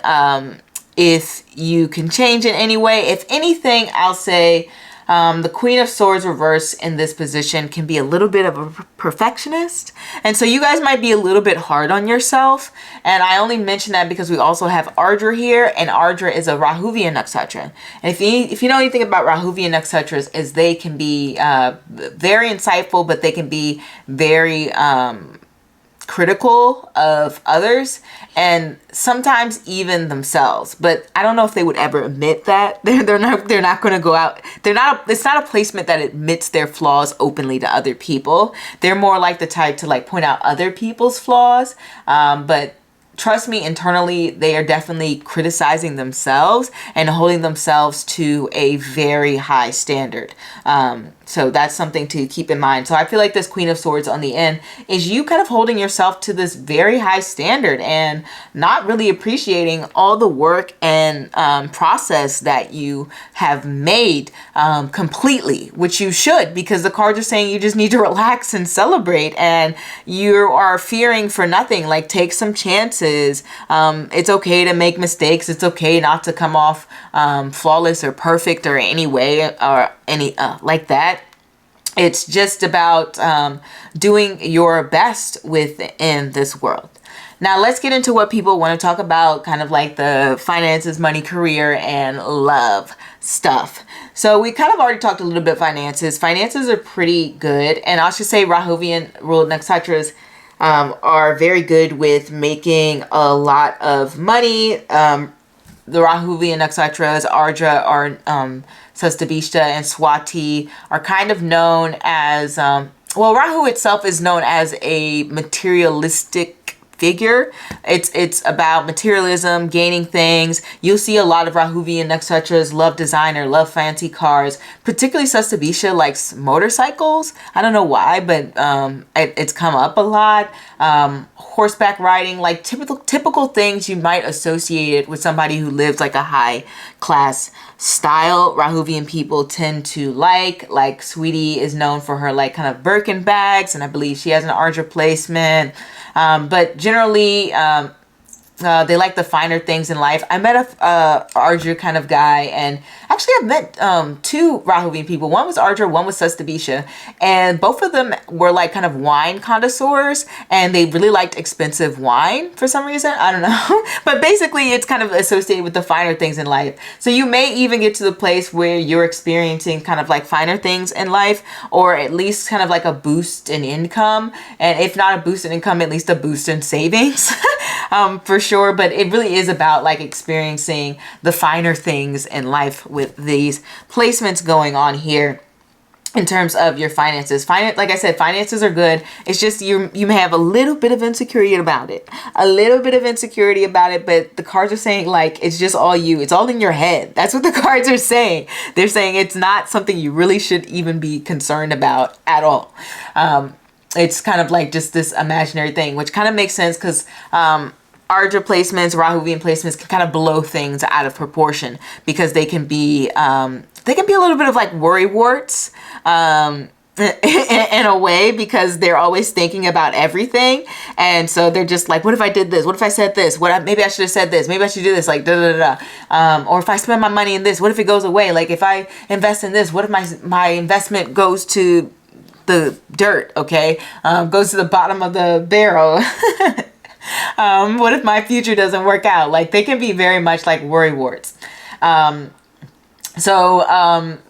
if you can change in any way. If anything, I'll say the Queen of Swords reverse in this position can be a little bit of a perfectionist. And so you guys might be a little bit hard on yourself. And I only mention that because we also have Ardra here, and Ardra is a Rahuvian nakshatra. And if you know anything about Rahuvian nakshatras, is they can be very insightful, but they can be very critical of others and sometimes even themselves. But I don't know if they would ever admit that. They're not going to go out. It's not a placement that admits their flaws openly to other people. They're more like the type to like point out other people's flaws. But trust me, internally, they are definitely criticizing themselves and holding themselves to a very high standard. So that's something to keep in mind. So I feel like this Queen of Swords on the end is you kind of holding yourself to this very high standard and not really appreciating all the work and process that you have made completely, which you should, because the cards are saying you just need to relax and celebrate, and you are fearing for nothing. Like, take some chances. It's okay to make mistakes. It's okay not to come off flawless or perfect or any way or any like that. It's just about doing your best within this world. Now let's get into what people want to talk about, kind of like the finances, money, career, and love stuff. So we kind of already talked a little bit finances. Finances are pretty good, and I should say Rahuvian ruled nakshatras are very good with making a lot of money. The Rahuvian nakshatras, Ardra, are Sastabishta, and Swati are kind of known as, well, Rahu itself is known as a materialistic figure. It's about materialism, gaining things. You'll see a lot of Rahuvian nakshatras love designer, love fancy cars. Particularly Sastabisha likes motorcycles. I don't know why, but it's come up a lot. Horseback riding, like typical things you might associate it with somebody who lives like a high class style. Rahuvian people tend to like Sweetie is known for her like kind of Birkin bags, and I believe she has an Ardra placement. But generally, they like the finer things in life. I met a Ardra kind of guy, and actually I've met two Rahuvian people. One was Ardra, one was Sastabisha, and both of them were like kind of wine connoisseurs, and they really liked expensive wine for some reason. I don't know. But basically it's kind of associated with the finer things in life. So you may even get to the place where you're experiencing kind of like finer things in life, or at least kind of like a boost in income. And if not a boost in income, at least a boost in savings. For sure. But it really is about like experiencing the finer things in life with these placements going on here in terms of your finances. Like I said, finances are good. It's just you may have a little bit of insecurity about it. A little bit of insecurity about it, but the cards are saying like it's just all you. It's all in your head. That's what the cards are saying. They're saying it's not something you really should even be concerned about at all. it's kind of like just this imaginary thing, which kind of makes sense because Ardra placements, Rahu being placements can kind of blow things out of proportion because they can be a little bit of like worry warts. In a way, because they're always thinking about everything, and so they're just like, what if I did this, what if I said this, maybe I should have said this, maybe I should do this, like da da da da. Or if I spend my money in this, what if it goes away? Like if I invest in this, what if my investment goes to the dirt, okay, goes to the bottom of the barrel. What if my future doesn't work out? Like they can be very much like worry warts. So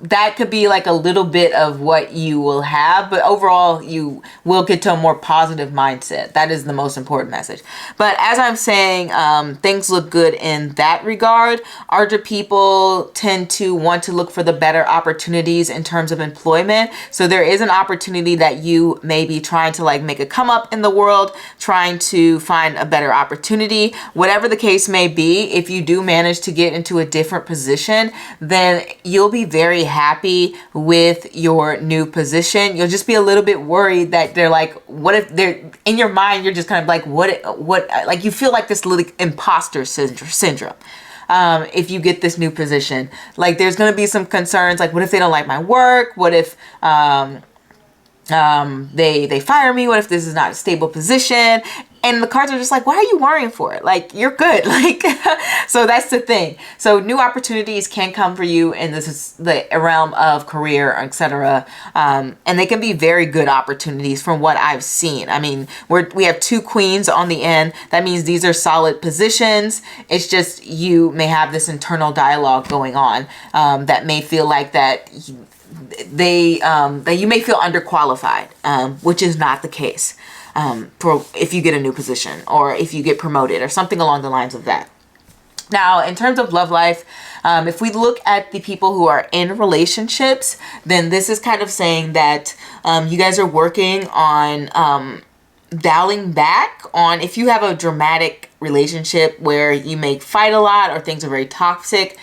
that could be like a little bit of what you will have, but overall you will get to a more positive mindset. That is the most important message. But as I'm saying, things look good in that regard. Ardra people tend to want to look for the better opportunities in terms of employment. So there is an opportunity that you may be trying to like make a come up in the world, trying to find a better opportunity. Whatever the case may be, if you do manage to get into a different position, then you'll be very happy with your new position. You'll just be a little bit worried that they're like, what if they're in your mind, you're just kind of like, what, like you feel like this little imposter syndrome. If you get this new position, like there's going to be some concerns, like what if they don't like my work? What if, they fire me? What if this is not a stable position? And the cards are just like, why are you worrying for it? Like, you're good. Like, so that's the thing. So new opportunities can come for you in the realm of career, etc. And they can be very good opportunities from what I've seen. I mean, we have 2 queens on the end. That means these are solid positions. It's just you may have this internal dialogue going on that may feel like that you may feel underqualified, which is not the case. For if you get a new position or if you get promoted or something along the lines of that. Now, in terms of love life, if we look at the people who are in relationships, then this is kind of saying that you guys are working on dialing back on if you have a dramatic relationship where you may fight a lot or things are very toxic.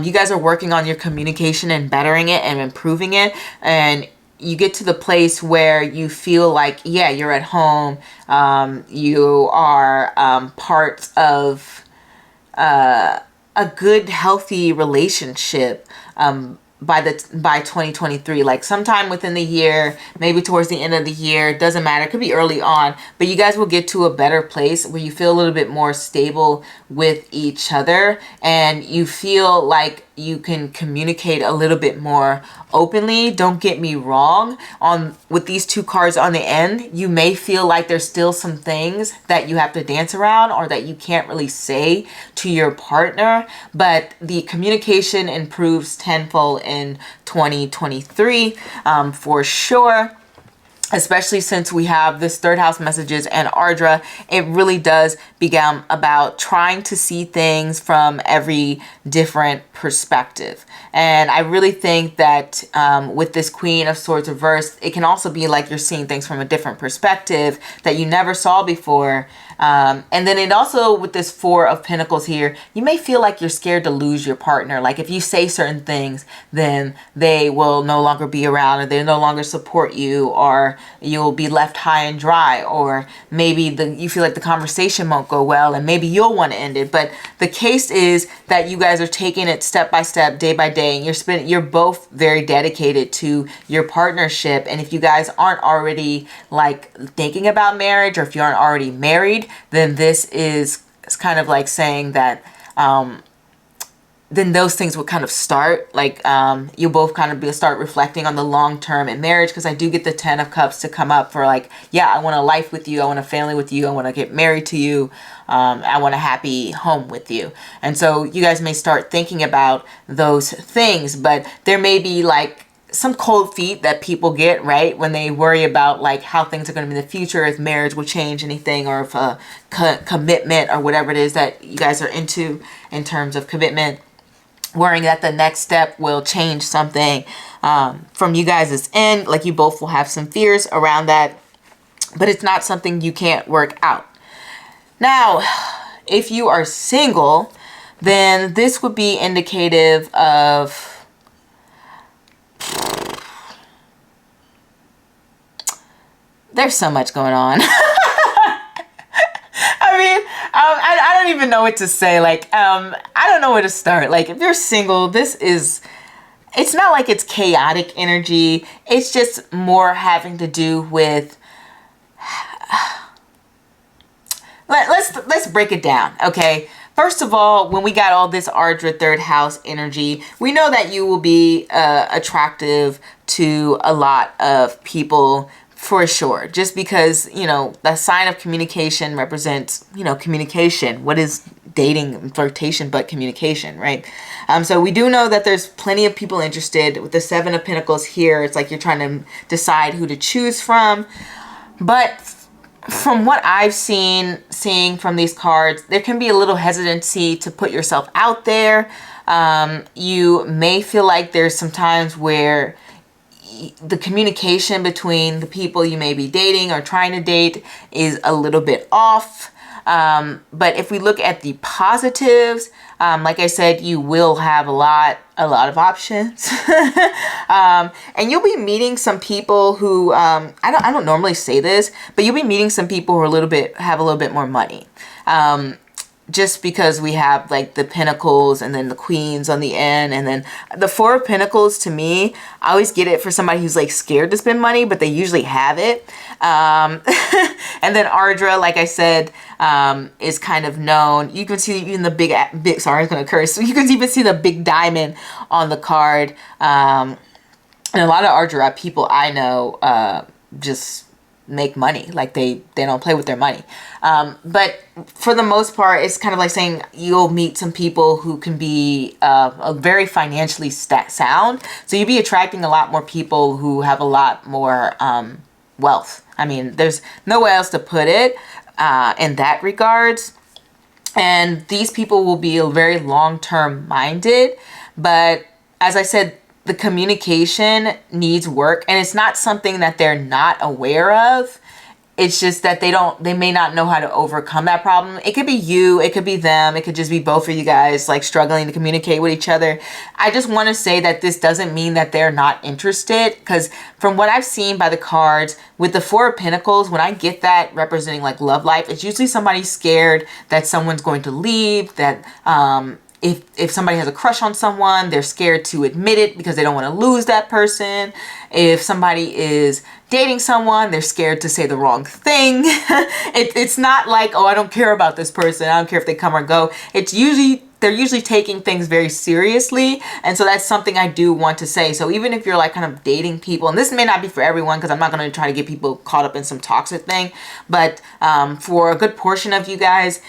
You guys are working on your communication and bettering it and improving it, and you get to the place where you feel like, yeah, you're at home. You are part of a good, healthy relationship by 2023, like sometime within the year, maybe towards the end of the year. It doesn't matter. It could be early on, but you guys will get to a better place where you feel a little bit more stable with each other and you feel like you can communicate a little bit more openly. Don't get me wrong, with these 2 cards on the end, you may feel like there's still some things that you have to dance around or that you can't really say to your partner, but the communication improves tenfold in 2023 for sure. Especially since we have this 3rd house messages and Ardra, it really does become about trying to see things from every different perspective. And I really think that with this Queen of Swords reversed, it can also be like you're seeing things from a different perspective that you never saw before. And then it also, with this 4 of Pentacles here, you may feel like you're scared to lose your partner. Like if you say certain things, then they will no longer be around or they no longer support you, or you'll be left high and dry, or maybe you feel like the conversation won't go well and maybe you'll want to end it. But the case is that you guys are taking it step by step, day by day, and you're both very dedicated to your partnership. And if you guys aren't already like thinking about marriage, or if you aren't already married, then this is kind of like saying that then those things will kind of start, like you'll both kind of start reflecting on the long term in marriage, because I do get the 10 of Cups to come up for like, yeah, I want a life with you, I want a family with you, I want to get married to you, I want a happy home with you. And so you guys may start thinking about those things, but there may be like some cold feet that people get, right, when they worry about like how things are going to be in the future, if marriage will change anything, or if a commitment or whatever it is that you guys are into in terms of commitment, worrying that the next step will change something from you guys' end. Like you both will have some fears around that, but it's not something you can't work out. Now, if you are single, then this would be indicative of there's so much going on. I mean, I don't even know what to say. Like, I don't know where to start. Like, if you're single, it's not like it's chaotic energy. It's just more having to do with, let's break it down, okay? First of all, when we got all this Ardra third house energy, we know that you will be attractive to a lot of people for sure. Just because, you know, the sign of communication represents, you know, communication. What is dating and flirtation but communication, right? So we do know that there's plenty of people interested. With the Seven of Pentacles here, it's like you're trying to decide who to choose from. But from what I've seeing from these cards, there can be a little hesitancy to put yourself out there. You may feel like there's some times where the communication between the people you may be dating or trying to date is a little bit off. But if we look at the positives, like I said, you will have a lot of options. And you'll be meeting some people who, I don't normally say this, but you'll be meeting some people who are have a little bit more money. Just because we have like the Pentacles and then the Queens on the end, and then the Four of Pentacles, to me, I always get it for somebody who's like scared to spend money, but they usually have it. And then Ardra, like I said, is kind of known. You can see even the big, sorry, I was gonna curse. You can even see the big diamond on the card. And a lot of Ardra people I know just make money. Like they don't play with their money. But for the most part, it's kind of like saying you'll meet some people who can be very financially sound. So you'll be attracting a lot more people who have a lot more wealth. I mean, there's nowhere else to put it in that regards. And these people will be very long-term minded. But as I said, the communication needs work, and it's not something that they're not aware of. It's just that they may not know how to overcome that problem. It could be you, it could be them, it could just be both of you guys like struggling to communicate with each other. I just want to say that this doesn't mean that they're not interested, because from what I've seen by the cards with the Four of Pentacles, when I get that representing like love life, it's usually somebody scared that someone's going to leave, that if somebody has a crush on someone, they're scared to admit it because they don't want to lose that person. If somebody is dating someone, they're scared to say the wrong thing. It's not like, oh, I don't care about this person, I don't care if they come or go. They're usually taking things very seriously. And so that's something I do want to say. So even if you're like kind of dating people, and this may not be for everyone, because I'm not going to try to get people caught up in some toxic thing, but for a good portion of you guys,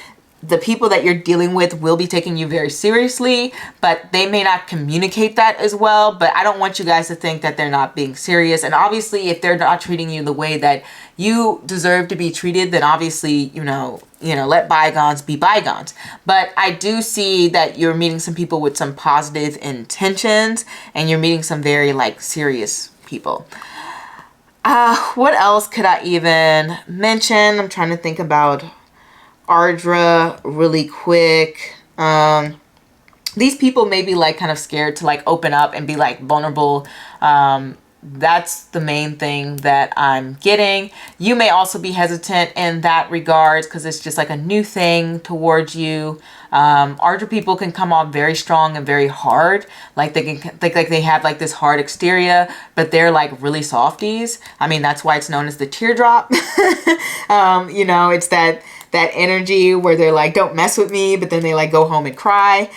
the people that you're dealing with will be taking you very seriously, but they may not communicate that as well. But I don't want you guys to think that they're not being serious. And obviously, if they're not treating you the way that you deserve to be treated, then obviously, you know, let bygones be bygones. But I do see that you're meeting some people with some positive intentions, and you're meeting some very like serious people. What else could I even mention? I'm trying to think about Ardra really quick. These people may be like kind of scared to like open up and be like vulnerable. That's the main thing that I'm getting. You may also be hesitant in that regards because it's just like a new thing towards you. Ardra people can come off very strong and very hard. Like they can think like they have like this hard exterior, but they're like really softies. I mean, that's why it's known as the teardrop. You know, it's that energy where they're like, don't mess with me, but then they like go home and cry.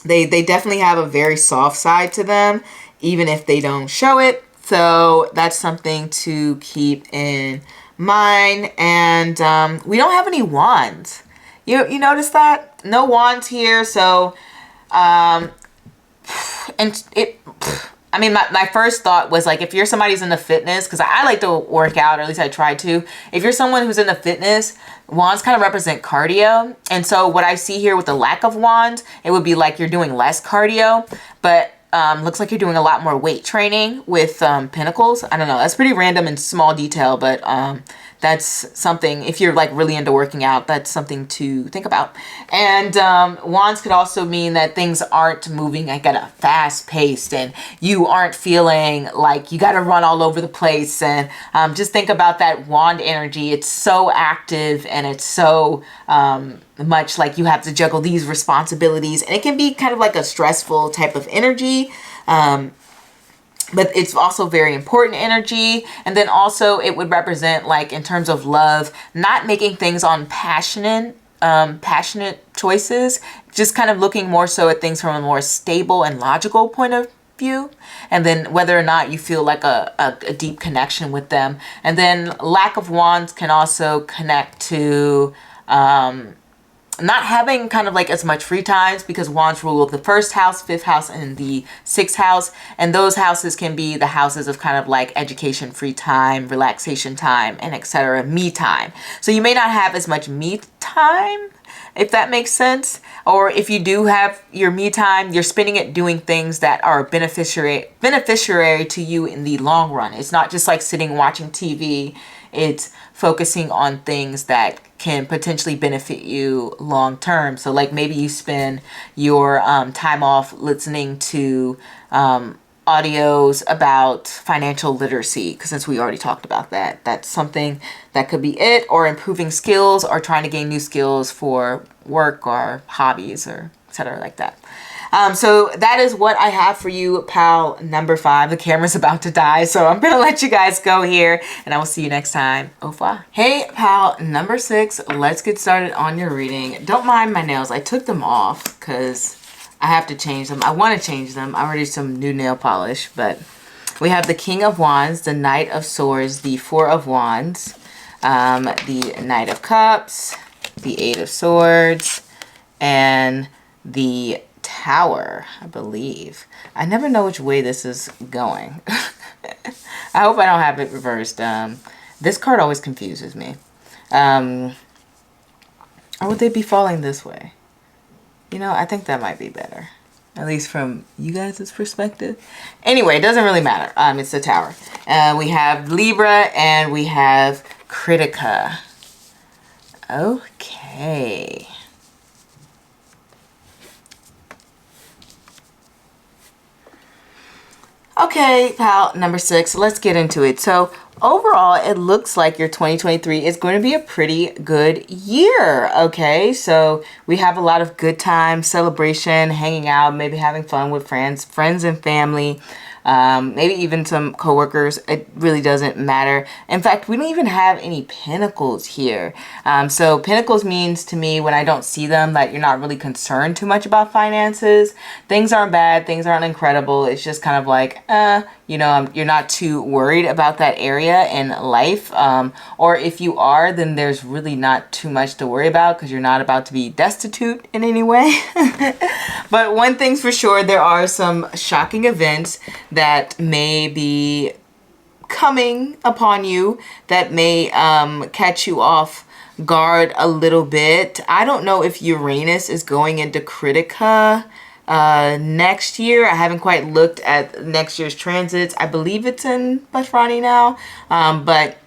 They definitely have a very soft side to them, even if they don't show it. So that's something to keep in mind. And we don't have any wands. You notice that? No wands here. So, and I mean, my first thought was like, if you're somebody who's into fitness, because I like to work out, or at least I try to. If you're someone who's into fitness, wands kind of represent cardio. And so what I see here with the lack of wands, it would be like you're doing less cardio, but looks like you're doing a lot more weight training with pentacles. I don't know. That's pretty random and small detail, but that's something, if you're like really into working out, that's something to think about. And Wands could also mean that things aren't moving like at a fast pace, and you aren't feeling like you got to run all over the place. And just think about that Wand energy. It's so active, and it's so much like you have to juggle these responsibilities, and it can be kind of like a stressful type of energy. But it's also very important energy. And then also it would represent, like, in terms of love, not making things on passionate choices, just kind of looking more so at things from a more stable and logical point of view, and then whether or not you feel like a deep connection with them. And then lack of Wands can also connect to not having kind of like as much free times, because Wands rule the first house, fifth house, and the sixth house. And those houses can be the houses of kind of like education, free time, relaxation time, and etc. Me time. So you may not have as much me time, if that makes sense. Or if you do have your me time, you're spending it doing things that are beneficiary to you in the long run. It's not just like sitting watching TV. It's focusing on things that can potentially benefit you long term. So like maybe you spend your time off listening to audios about financial literacy, because since we already talked about that, that's something that could be it. Or improving skills, or trying to gain new skills for work or hobbies, or etc. like that. So that is what I have for you, pal number 5. The camera's about to die, so I'm gonna let you guys go here, and I will see you next time. Au revoir. Hey, pal number 6, let's get started on your reading. Don't mind my nails. I took them off because I have to change them. I want to change them. I already some new nail polish, but we have the King of Wands, the Knight of Swords, the Four of Wands, the Knight of Cups, the Eight of Swords, and the Tower, I believe. I never know which way this is going. I hope I don't have it reversed. This card always confuses me. Or would they be falling this way? You know, I think that might be better. At least from you guys' perspective. Anyway, it doesn't really matter. It's the Tower. We have Libra and we have Critica. Okay. Okay, pal number 6, let's get into it. So overall, it looks like your 2023 is going to be a pretty good year. Okay, so we have a lot of good time, celebration, hanging out, maybe having fun with friends and family. Maybe even some coworkers. It really doesn't matter. In fact, we don't even have any pentacles here. So pentacles means to me, when I don't see them, that you're not really concerned too much about finances. Things aren't bad. Things aren't incredible. It's just kind of like, you know, you're not too worried about that area in life. Or if you are, then there's really not too much to worry about, because you're not about to be destitute in any way. But one thing's for sure, there are some shocking events that may be coming upon you that may catch you off guard a little bit. I don't know if Uranus is going into Critica next year. I haven't quite looked at next year's transits. I believe it's in Bajrani now, but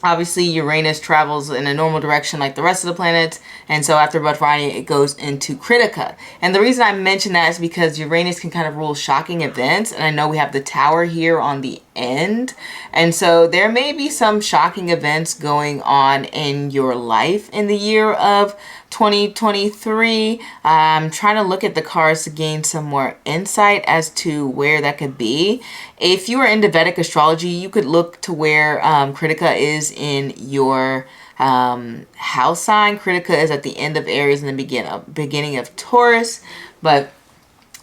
obviously Uranus travels in a normal direction like the rest of the planets, and so after Bajrani it goes into Critica. And the reason I mention that is because Uranus can kind of rule shocking events, and I know we have the Tower here on the end, and so there may be some shocking events going on in your life in the year of 2023. I'm trying to look at the cards to gain some more insight as to where that could be. If you are into Vedic astrology, you could look to where Critica is in your house sign. Critica is at the end of Aries and the beginning of Taurus, but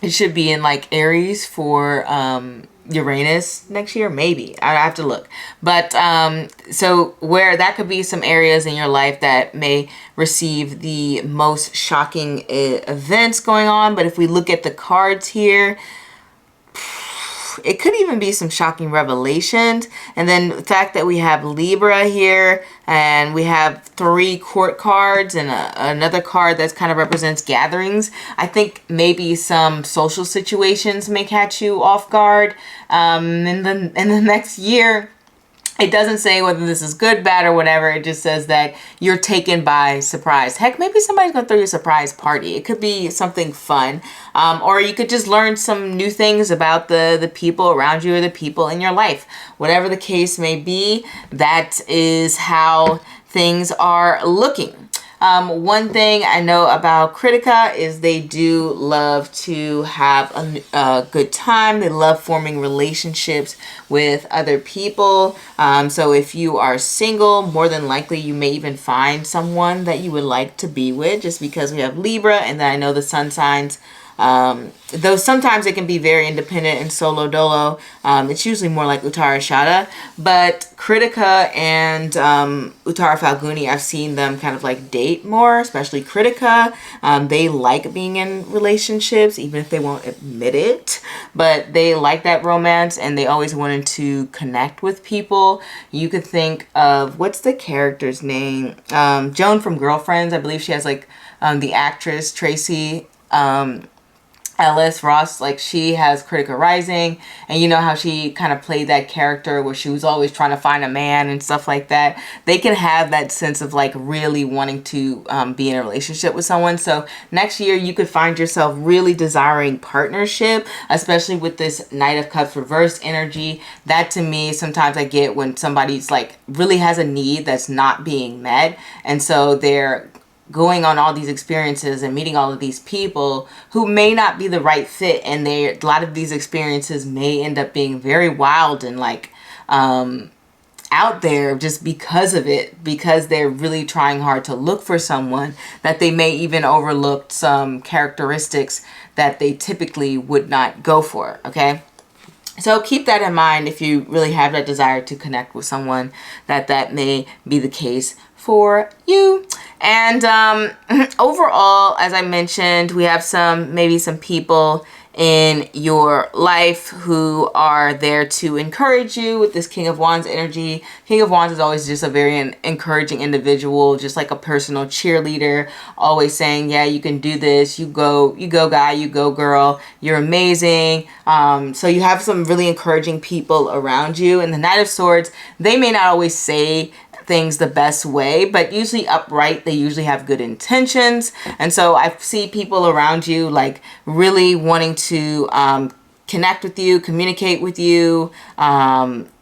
it should be in like Aries for Uranus next year, maybe. I have to look. But so where that could be some areas in your life that may receive the most shocking events going on. But if we look at the cards here, it could even be some shocking revelations. And then the fact that we have Libra here, and we have 3 court cards and another card that kind of represents gatherings. I think maybe some social situations may catch you off guard in the next year. It doesn't say whether this is good, bad, or whatever. It just says that you're taken by surprise. Heck, maybe somebody's going to throw you a surprise party. It could be something fun. Or you could just learn some new things about the people around you or the people in your life. Whatever the case may be, that is how things are looking. One thing I know about Critica is they do love to have a good time. They love forming relationships with other people. So if you are single, more than likely you may even find someone that you would like to be with, just because we have Libra, and then I know the sun signs. Though sometimes it can be very independent and solo dolo. It's usually more like Uttara Shada, but Kritika and Uttara Falguni, I've seen them kind of like date more, especially Kritika. They like being in relationships, even if they won't admit it, but they like that romance and they always wanted to connect with people. You could think of, what's the character's name? Joan from Girlfriends. I believe she has like the actress Tracy Ellis Ross, like she has Critica rising, and you know how she kind of played that character where she was always trying to find a man and stuff like that. They can have that sense of like really wanting to be in a relationship with someone. So next year you could find yourself really desiring partnership, especially with this Knight of Cups reverse energy. That to me, sometimes I get when somebody's like really has a need that's not being met, and so they're going on all these experiences and meeting all of these people who may not be the right fit, and a lot of these experiences may end up being very wild and like out there just because of it, because they're really trying hard to look for someone that they may even overlook some characteristics that they typically would not go for. Okay, so keep that in mind if you really have that desire to connect with someone, that may be the case for you. And overall, as I mentioned, we have maybe some people in your life who are there to encourage you with this King of Wands energy. King of Wands is always just a very encouraging individual, just like a personal cheerleader, always saying, yeah, you can do this. You go guy, you go girl, you're amazing. So you have some really encouraging people around you. And the Knight of Swords, they may not always say things the best way, but usually upright, they usually have good intentions. And so I see people around you like really wanting to connect with you, communicate with you,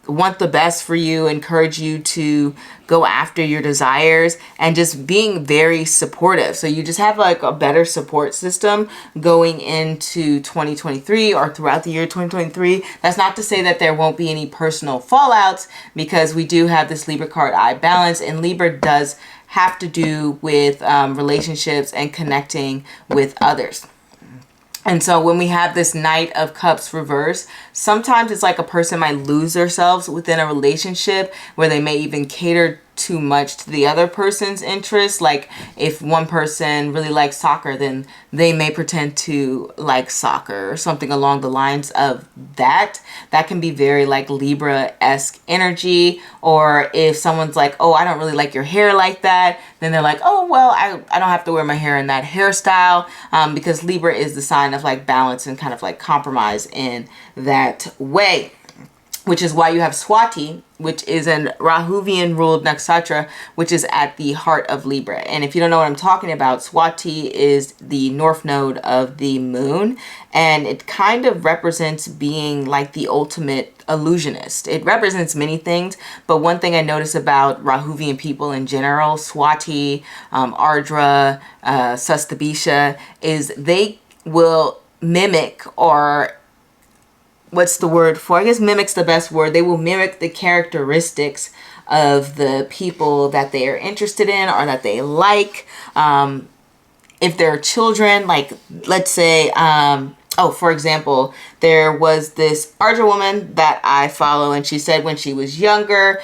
want the best for you, encourage you to go after your desires, and just being very supportive. So you just have like a better support system going into 2023 or throughout the year 2023. That's not to say that there won't be any personal fallouts, because we do have this Libra card, I balance, and Libra does have to do with relationships and connecting with others. And so when we have this Knight of Cups reverse, sometimes it's like a person might lose themselves within a relationship where they may even cater too much to the other person's interests. Like if one person really likes soccer, then they may pretend to like soccer or something along the lines of that. That can be very like Libra-esque energy. Or if someone's like, oh, I don't really like your hair like that, then they're like, oh, well, I don't have to wear my hair in that hairstyle, because Libra is the sign of like balance and kind of like compromise in that way. Which is why you have Swati, which is an Rahuvian ruled nakshatra, which is at the heart of Libra. And if you don't know what I'm talking about, Swati is the north node of the moon, and it kind of represents being like the ultimate illusionist. It represents many things, but one thing I notice about Rahuvian people in general, Swati, Ardra, Sustabisha, is they will mimic, or what's the word for? I guess mimic's the best word. They will mimic the characteristics of the people that they are interested in or that they like. If they're children, like let's say, for example, there was this Ardra woman that I follow, and she said when she was younger,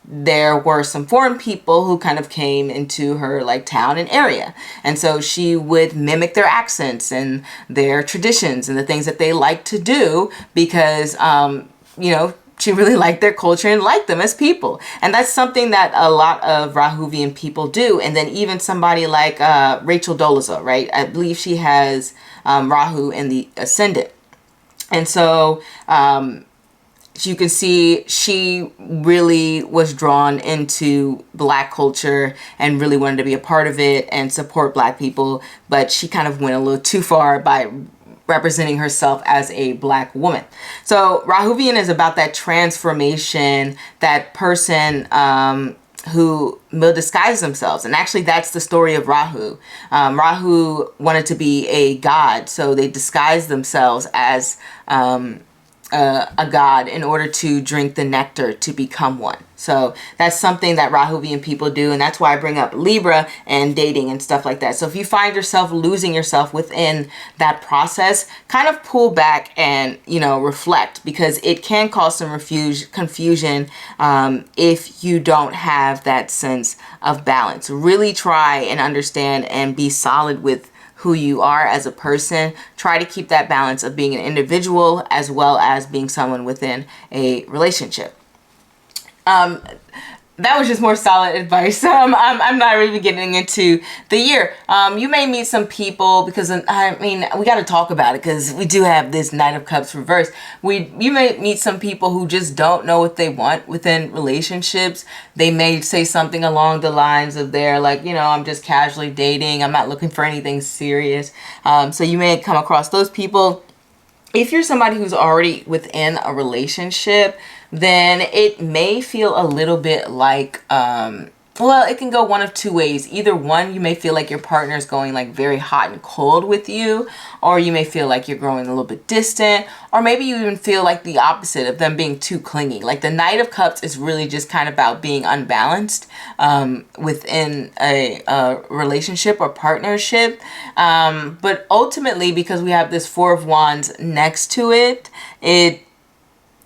there were some foreign people who kind of came into her like town and area. And so she would mimic their accents and their traditions and the things that they like to do because, she really liked their culture and liked them as people. And that's something that a lot of Rahuvian people do. And then even somebody like Rachel Dolezal, right? I believe she has Rahu in the ascendant. And so you can see she really was drawn into Black culture and really wanted to be a part of it and support Black people, but she kind of went a little too far by representing herself as a Black woman. So Rahuvian is about that transformation, that person who will disguise themselves. And actually that's the story of Rahu. Rahu wanted to be a god, so they disguised themselves as a god in order to drink the nectar to become one. So that's something that Rahuvian people do, and that's why I bring up Libra and dating and stuff like that. So if you find yourself losing yourself within that process, kind of pull back and, you know, reflect, because it can cause some confusion if you don't have that sense of balance. Really try and understand and be solid with who you are as a person. Try to keep that balance of being an individual as well as being someone within a relationship. That was just more solid advice. I'm not really getting into the year. You may meet some people, because I mean, we got to talk about it because we do have this Knight of Cups reversed. You may meet some people who just don't know what they want within relationships. They may say something along the lines of they're like, you know, I'm just casually dating. I'm not looking for anything serious. So you may come across those people. If you're somebody who's already within a relationship, then it may feel a little bit like, well, it can go one of two ways. Either one, you may feel like your partner is going like very hot and cold with you, or you may feel like you're growing a little bit distant, or maybe you even feel like the opposite of them being too clingy. Like the Knight of Cups is really just kind of about being unbalanced within a relationship or partnership. But ultimately, because we have this Four of Wands next to it, it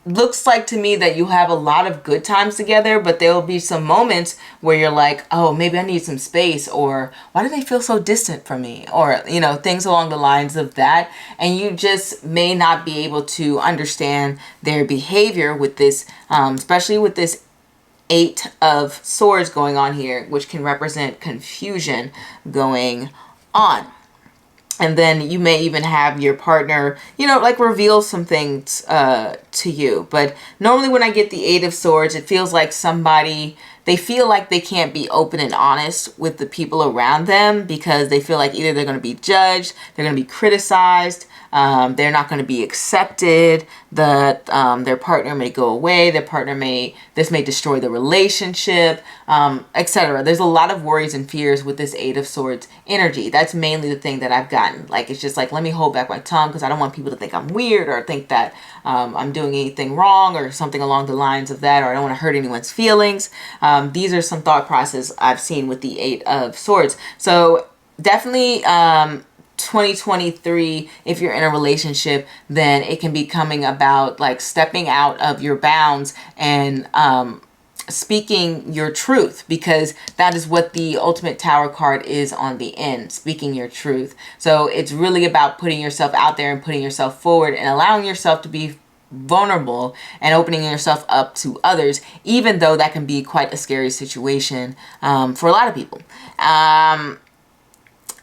looks like to me that you have a lot of good times together, but there will be some moments where you're like, oh, maybe I need some space, or why do they feel so distant from me, or, you know, things along the lines of that. And you just may not be able to understand their behavior with this, especially with this Eight of Swords going on here, which can represent confusion going on. And then you may even have your partner, you know, like reveal some things to you. But normally when I get the Eight of Swords, it feels like somebody, they feel like they can't be open and honest with the people around them, because they feel like either they're going to be judged, they're going to be criticized, they're not going to be accepted, their partner may go away, this may destroy the relationship, etc. There's a lot of worries and fears with this Eight of Swords energy. That's mainly the thing that I've gotten. Like, it's just like, let me hold back my tongue because I don't want people to think I'm weird, or think that I'm doing anything wrong, or something along the lines of that, or I don't want to hurt anyone's feelings. These are some thought process I've seen with the Eight of Swords. So definitely 2023, if you're in a relationship, then it can be coming about like stepping out of your bounds and speaking your truth, because that is what the ultimate Tower card is on the end, speaking your truth. So it's really about putting yourself out there and putting yourself forward and allowing yourself to be vulnerable and opening yourself up to others, even though that can be quite a scary situation for a lot of people.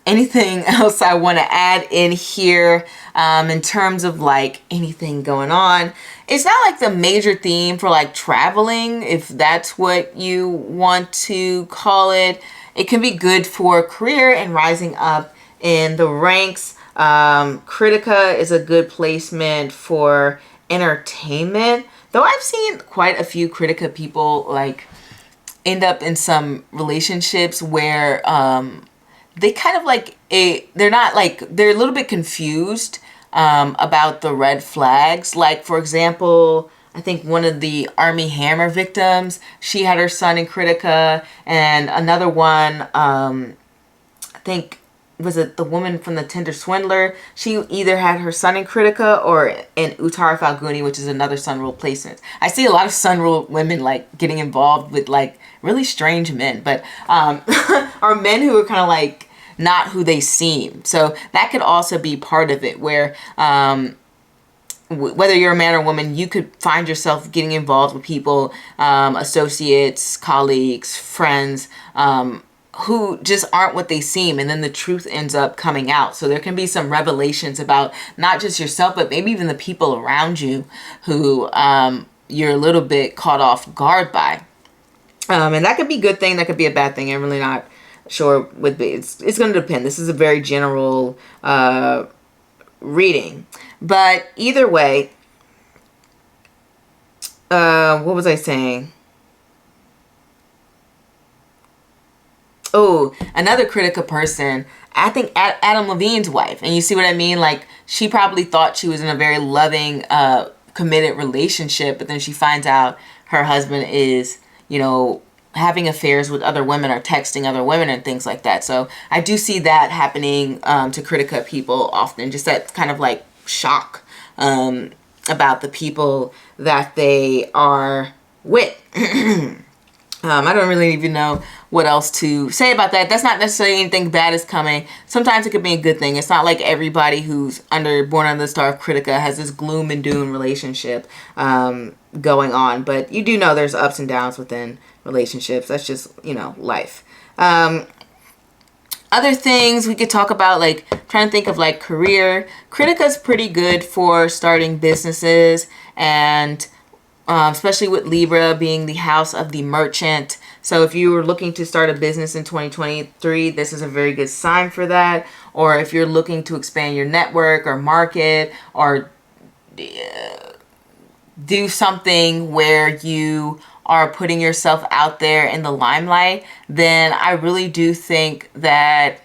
Anything else I want to add in here in terms of like anything going on? It's not like the major theme for like traveling, if that's what you want to call it. It can be good for career and rising up in the ranks. Critica is a good placement for entertainment, though I've seen quite a few Critica people like end up in some relationships where they kind of like they're a little bit confused about the red flags. Like, for example, I think one of the Army Hammer victims, she had her son in Critica, and another one, I think, was it the woman from the Tinder Swindler? She either had her son in Critica or in Uttara Falguni, which is another sun rule placement. I see a lot of sun rule women like getting involved with like really strange men, but are men who are kind of like not who they seem. So that could also be part of it, where whether you're a man or woman, you could find yourself getting involved with people, associates, colleagues, friends, who just aren't what they seem, and then the truth ends up coming out. So there can be some revelations about not just yourself, but maybe even the people around you who you're a little bit caught off guard by. And that could be a good thing, that could be a bad thing. I'm really not sure with it's going to depend. This is a very general reading. But either way, what was I saying? Oh, another critical person, I think Adam Levine's wife. And you see what I mean? Like, she probably thought she was in a very loving, committed relationship, but then she finds out her husband is, you know, having affairs with other women or texting other women and things like that. So I do see that happening to Critica people often. Just that kind of like shock about the people that they are with. I don't really even know what else to say about that. That's not necessarily anything bad is coming. Sometimes it could be a good thing. It's not like everybody who's born under the star of Critica has this gloom and doom relationship going on. But you do know there's ups and downs within relationships. That's just, you know, life. Other things we could talk about, like trying to think of like career. Critica's pretty good for starting businesses, and especially with Libra being the house of the merchant. So if you were looking to start a business in 2023, this is a very good sign for that. Or if you're looking to expand your network or market, or do something where you are putting yourself out there in the limelight, then I really do think that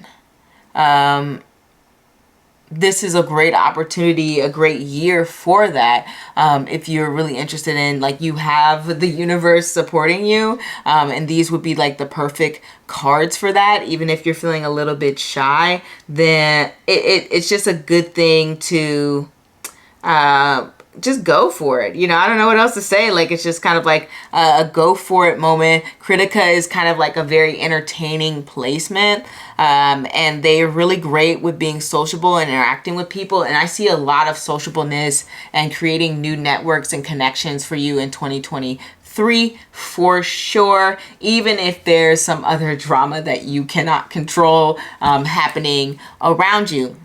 this is a great opportunity, a great year for that. If you're really interested in, like, you have the universe supporting you, and these would be like the perfect cards for that. Even if you're feeling a little bit shy, then it's just a good thing to just go for it. You know, I don't know what else to say. Like, it's just kind of like a go for it moment. Critica is kind of like a very entertaining placement. And they are really great with being sociable and interacting with people. And I see a lot of sociableness and creating new networks and connections for you in 2023 for sure. Even if there's some other drama that you cannot control happening around you.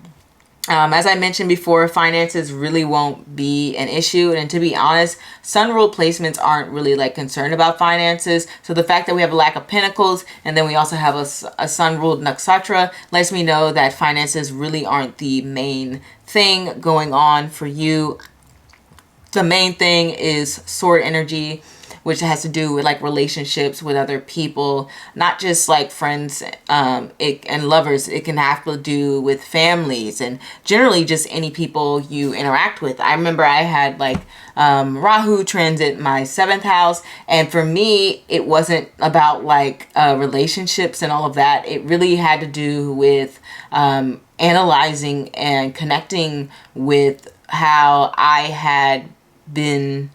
As I mentioned before, finances really won't be an issue. And to be honest, sun ruled placements aren't really like concerned about finances. So the fact that we have a lack of pentacles, and then we also have a sun ruled nakshatra, lets me know that finances really aren't the main thing going on for you. The main thing is sword energy, which has to do with like relationships with other people, not just like friends and lovers. It can have to do with families and generally just any people you interact with. I remember I had like Rahu transit my 7th house, and for me it wasn't about like relationships and all of that. It really had to do with analyzing and connecting with how I had been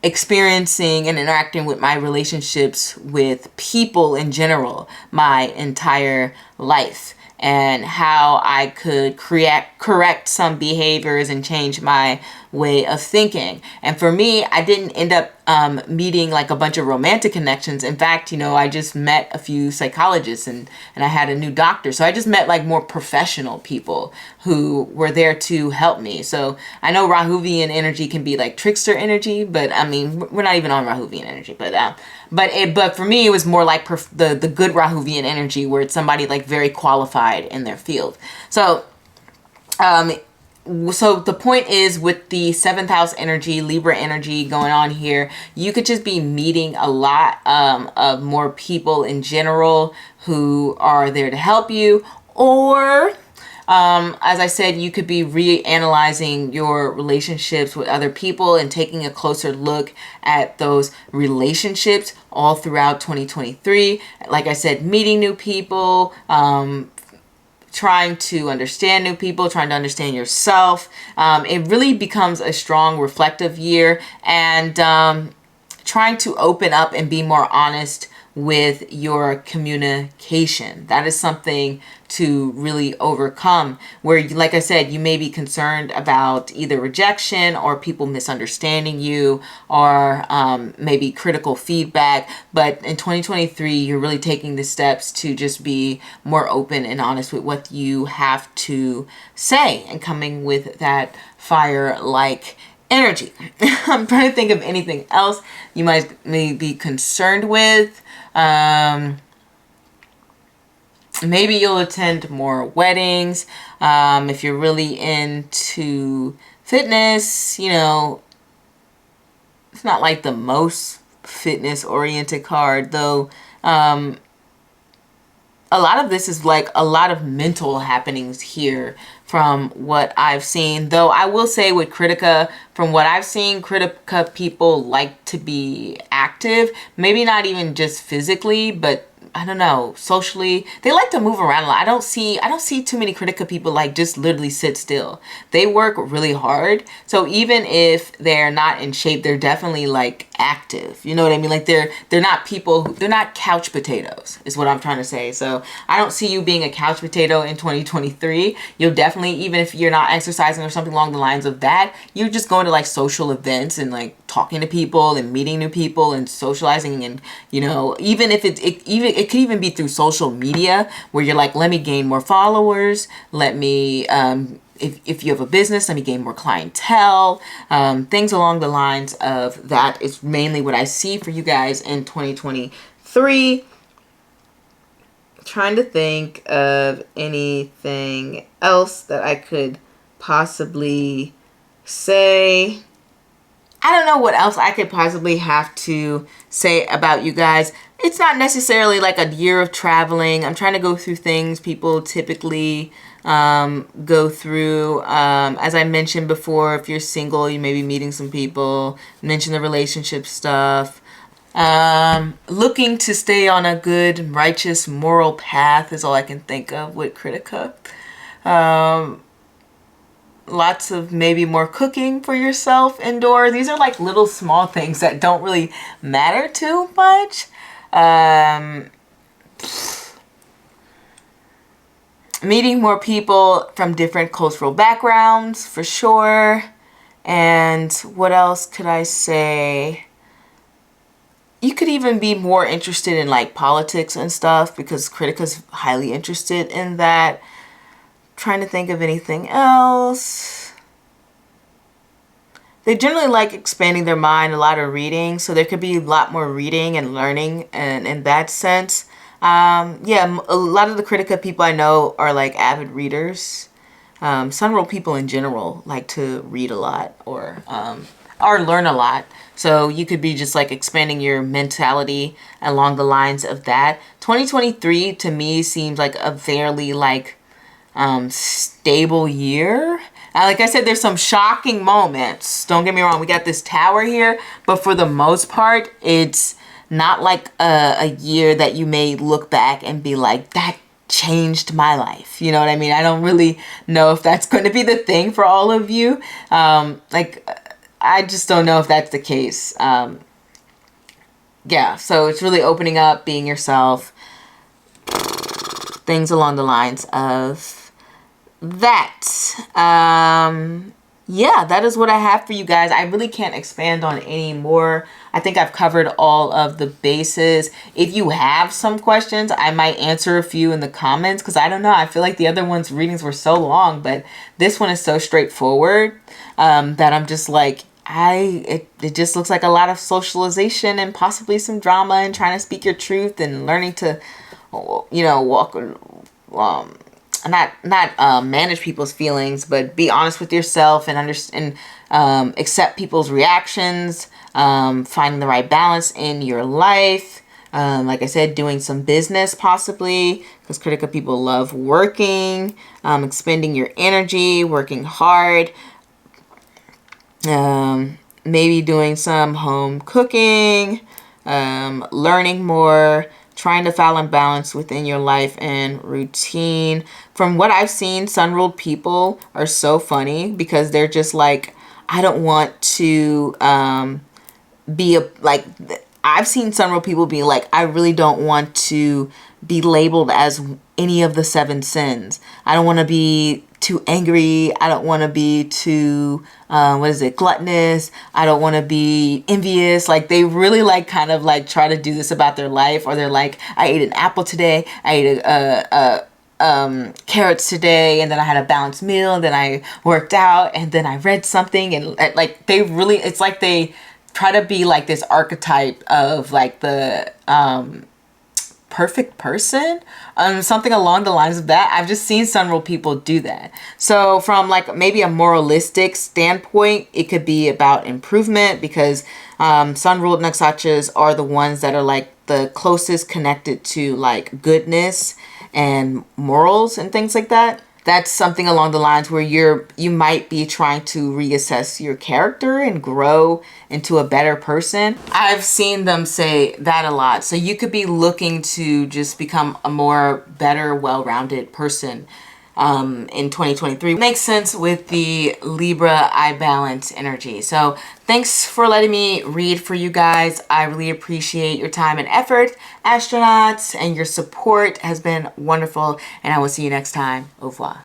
experiencing and interacting with my relationships with people in general my entire life, and how I could correct some behaviors and change my way of thinking. And for me, I didn't end up meeting like a bunch of romantic connections. In fact, you know, I just met a few psychologists and I had a new doctor. So I just met like more professional people who were there to help me. So I know Rahuvian energy can be like trickster energy, but I mean, we're not even on Rahuvian energy, but for me, it was more like the good Rahuvian energy, where it's somebody like very qualified in their field. So the point is, with the 7th house energy, Libra energy going on here, you could just be meeting a lot of more people in general who are there to help you. Or, as I said, you could be reanalyzing your relationships with other people and taking a closer look at those relationships all throughout 2023. Like I said, meeting new people, trying to understand new people, trying to understand yourself. It really becomes a strong reflective year, and trying to open up and be more honest with your communication. That is something to really overcome, where, like I said, you may be concerned about either rejection or people misunderstanding you, or maybe critical feedback. But in 2023, you're really taking the steps to just be more open and honest with what you have to say, and coming with that fire-like energy. I'm trying to think of anything else you may be concerned with. Maybe you'll attend more weddings. If you're really into fitness, you know, it's not like the most fitness oriented card, though. A lot of this is like a lot of mental happenings here from what I've seen. Though I will say with Critica, from what I've seen, Critica people like to be active. Maybe not even just physically, but I don't know, socially. They like to move around a lot. I don't see too many Critica people like just literally sit still. They work really hard. So even if they're not in shape, they're definitely like active. You know what I mean? Like they're not people, they're not couch potatoes is what I'm trying to say. So I don't see you being a couch potato in 2023. You'll definitely, even if you're not exercising or something along the lines of that, you're just going to like social events and like talking to people and meeting new people and socializing. And, you know, even if it could even be through social media where you're like, let me gain more followers. Let me, if you have a business, let me gain more clientele. Things along the lines of that is mainly what I see for you guys in 2023. Trying to think of anything else that I could possibly say. I don't know what else I could possibly have to say about you guys. It's not necessarily like a year of traveling. I'm trying to go through things people typically go through. As I mentioned before, if you're single, you may be meeting some people. Mention the relationship stuff. Looking to stay on a good, righteous, moral path is all I can think of with Critica. Lots of maybe more cooking for yourself indoor. These are like little small things that don't really matter too much. Meeting more people from different cultural backgrounds for sure. And what else could I say? You could even be more interested in like politics and stuff because Critica's highly interested in that. Trying to think of anything else. They generally like expanding their mind, a lot of reading, so there could be a lot more reading and learning, and in that sense, yeah, a lot of the Critica people I know are like avid readers. Sun World people in general like to read a lot or learn a lot. So you could be just like expanding your mentality along the lines of that. 2023 to me seems like a fairly like stable year. Like I said, there's some shocking moments. Don't get me wrong. We got this tower here, but for the most part, it's not like a year that you may look back and be like, that changed my life. You know what I mean? I don't really know if that's going to be the thing for all of you. I just don't know if that's the case. Yeah, so it's really opening up, being yourself, things along the lines of that. Yeah, that is what I have for you guys. I really can't expand on any more. I think I've covered all of the bases. If you have some questions, I might answer a few in the comments because I don't know. I feel like the other ones readings were so long, but this one is so straightforward that I'm just like, it just looks like a lot of socialization and possibly some drama and trying to speak your truth and learning to, you know, not manage people's feelings, but be honest with yourself and understand, accept people's reactions, finding the right balance in your life. Like I said, doing some business possibly, because Critica people love working, expending your energy, working hard, maybe doing some home cooking, learning more, trying to find balance within your life and routine. From what I've seen, sun ruled people are so funny because they're just like, I don't want to I've seen sun ruled people be like, I really don't want to be labeled as any of the 7 sins. I don't want to be too angry. I don't want to be too, gluttonous. I don't want to be envious. Like they really like kind of like try to do this about their life, or they're like, I ate an apple today. I ate carrots today, and then I had a balanced meal, and then I worked out, and then I read something, and like they really, it's like they try to be like this archetype of like the perfect person, something along the lines of that. I've just seen sun ruled people do that. So from like maybe a moralistic standpoint, it could be about improvement, because sun ruled nakshatras are the ones that are like the closest connected to like goodness and morals and things like that. That's something along the lines where you might be trying to reassess your character and grow into a better person. I've seen them say that a lot. So you could be looking to just become a more better, well-rounded person in 2023. Makes sense with the Libra I balance energy. So thanks for letting me read for you guys. I really appreciate your time and effort, astronauts, and your support has been wonderful. And I will see you next time. Au revoir.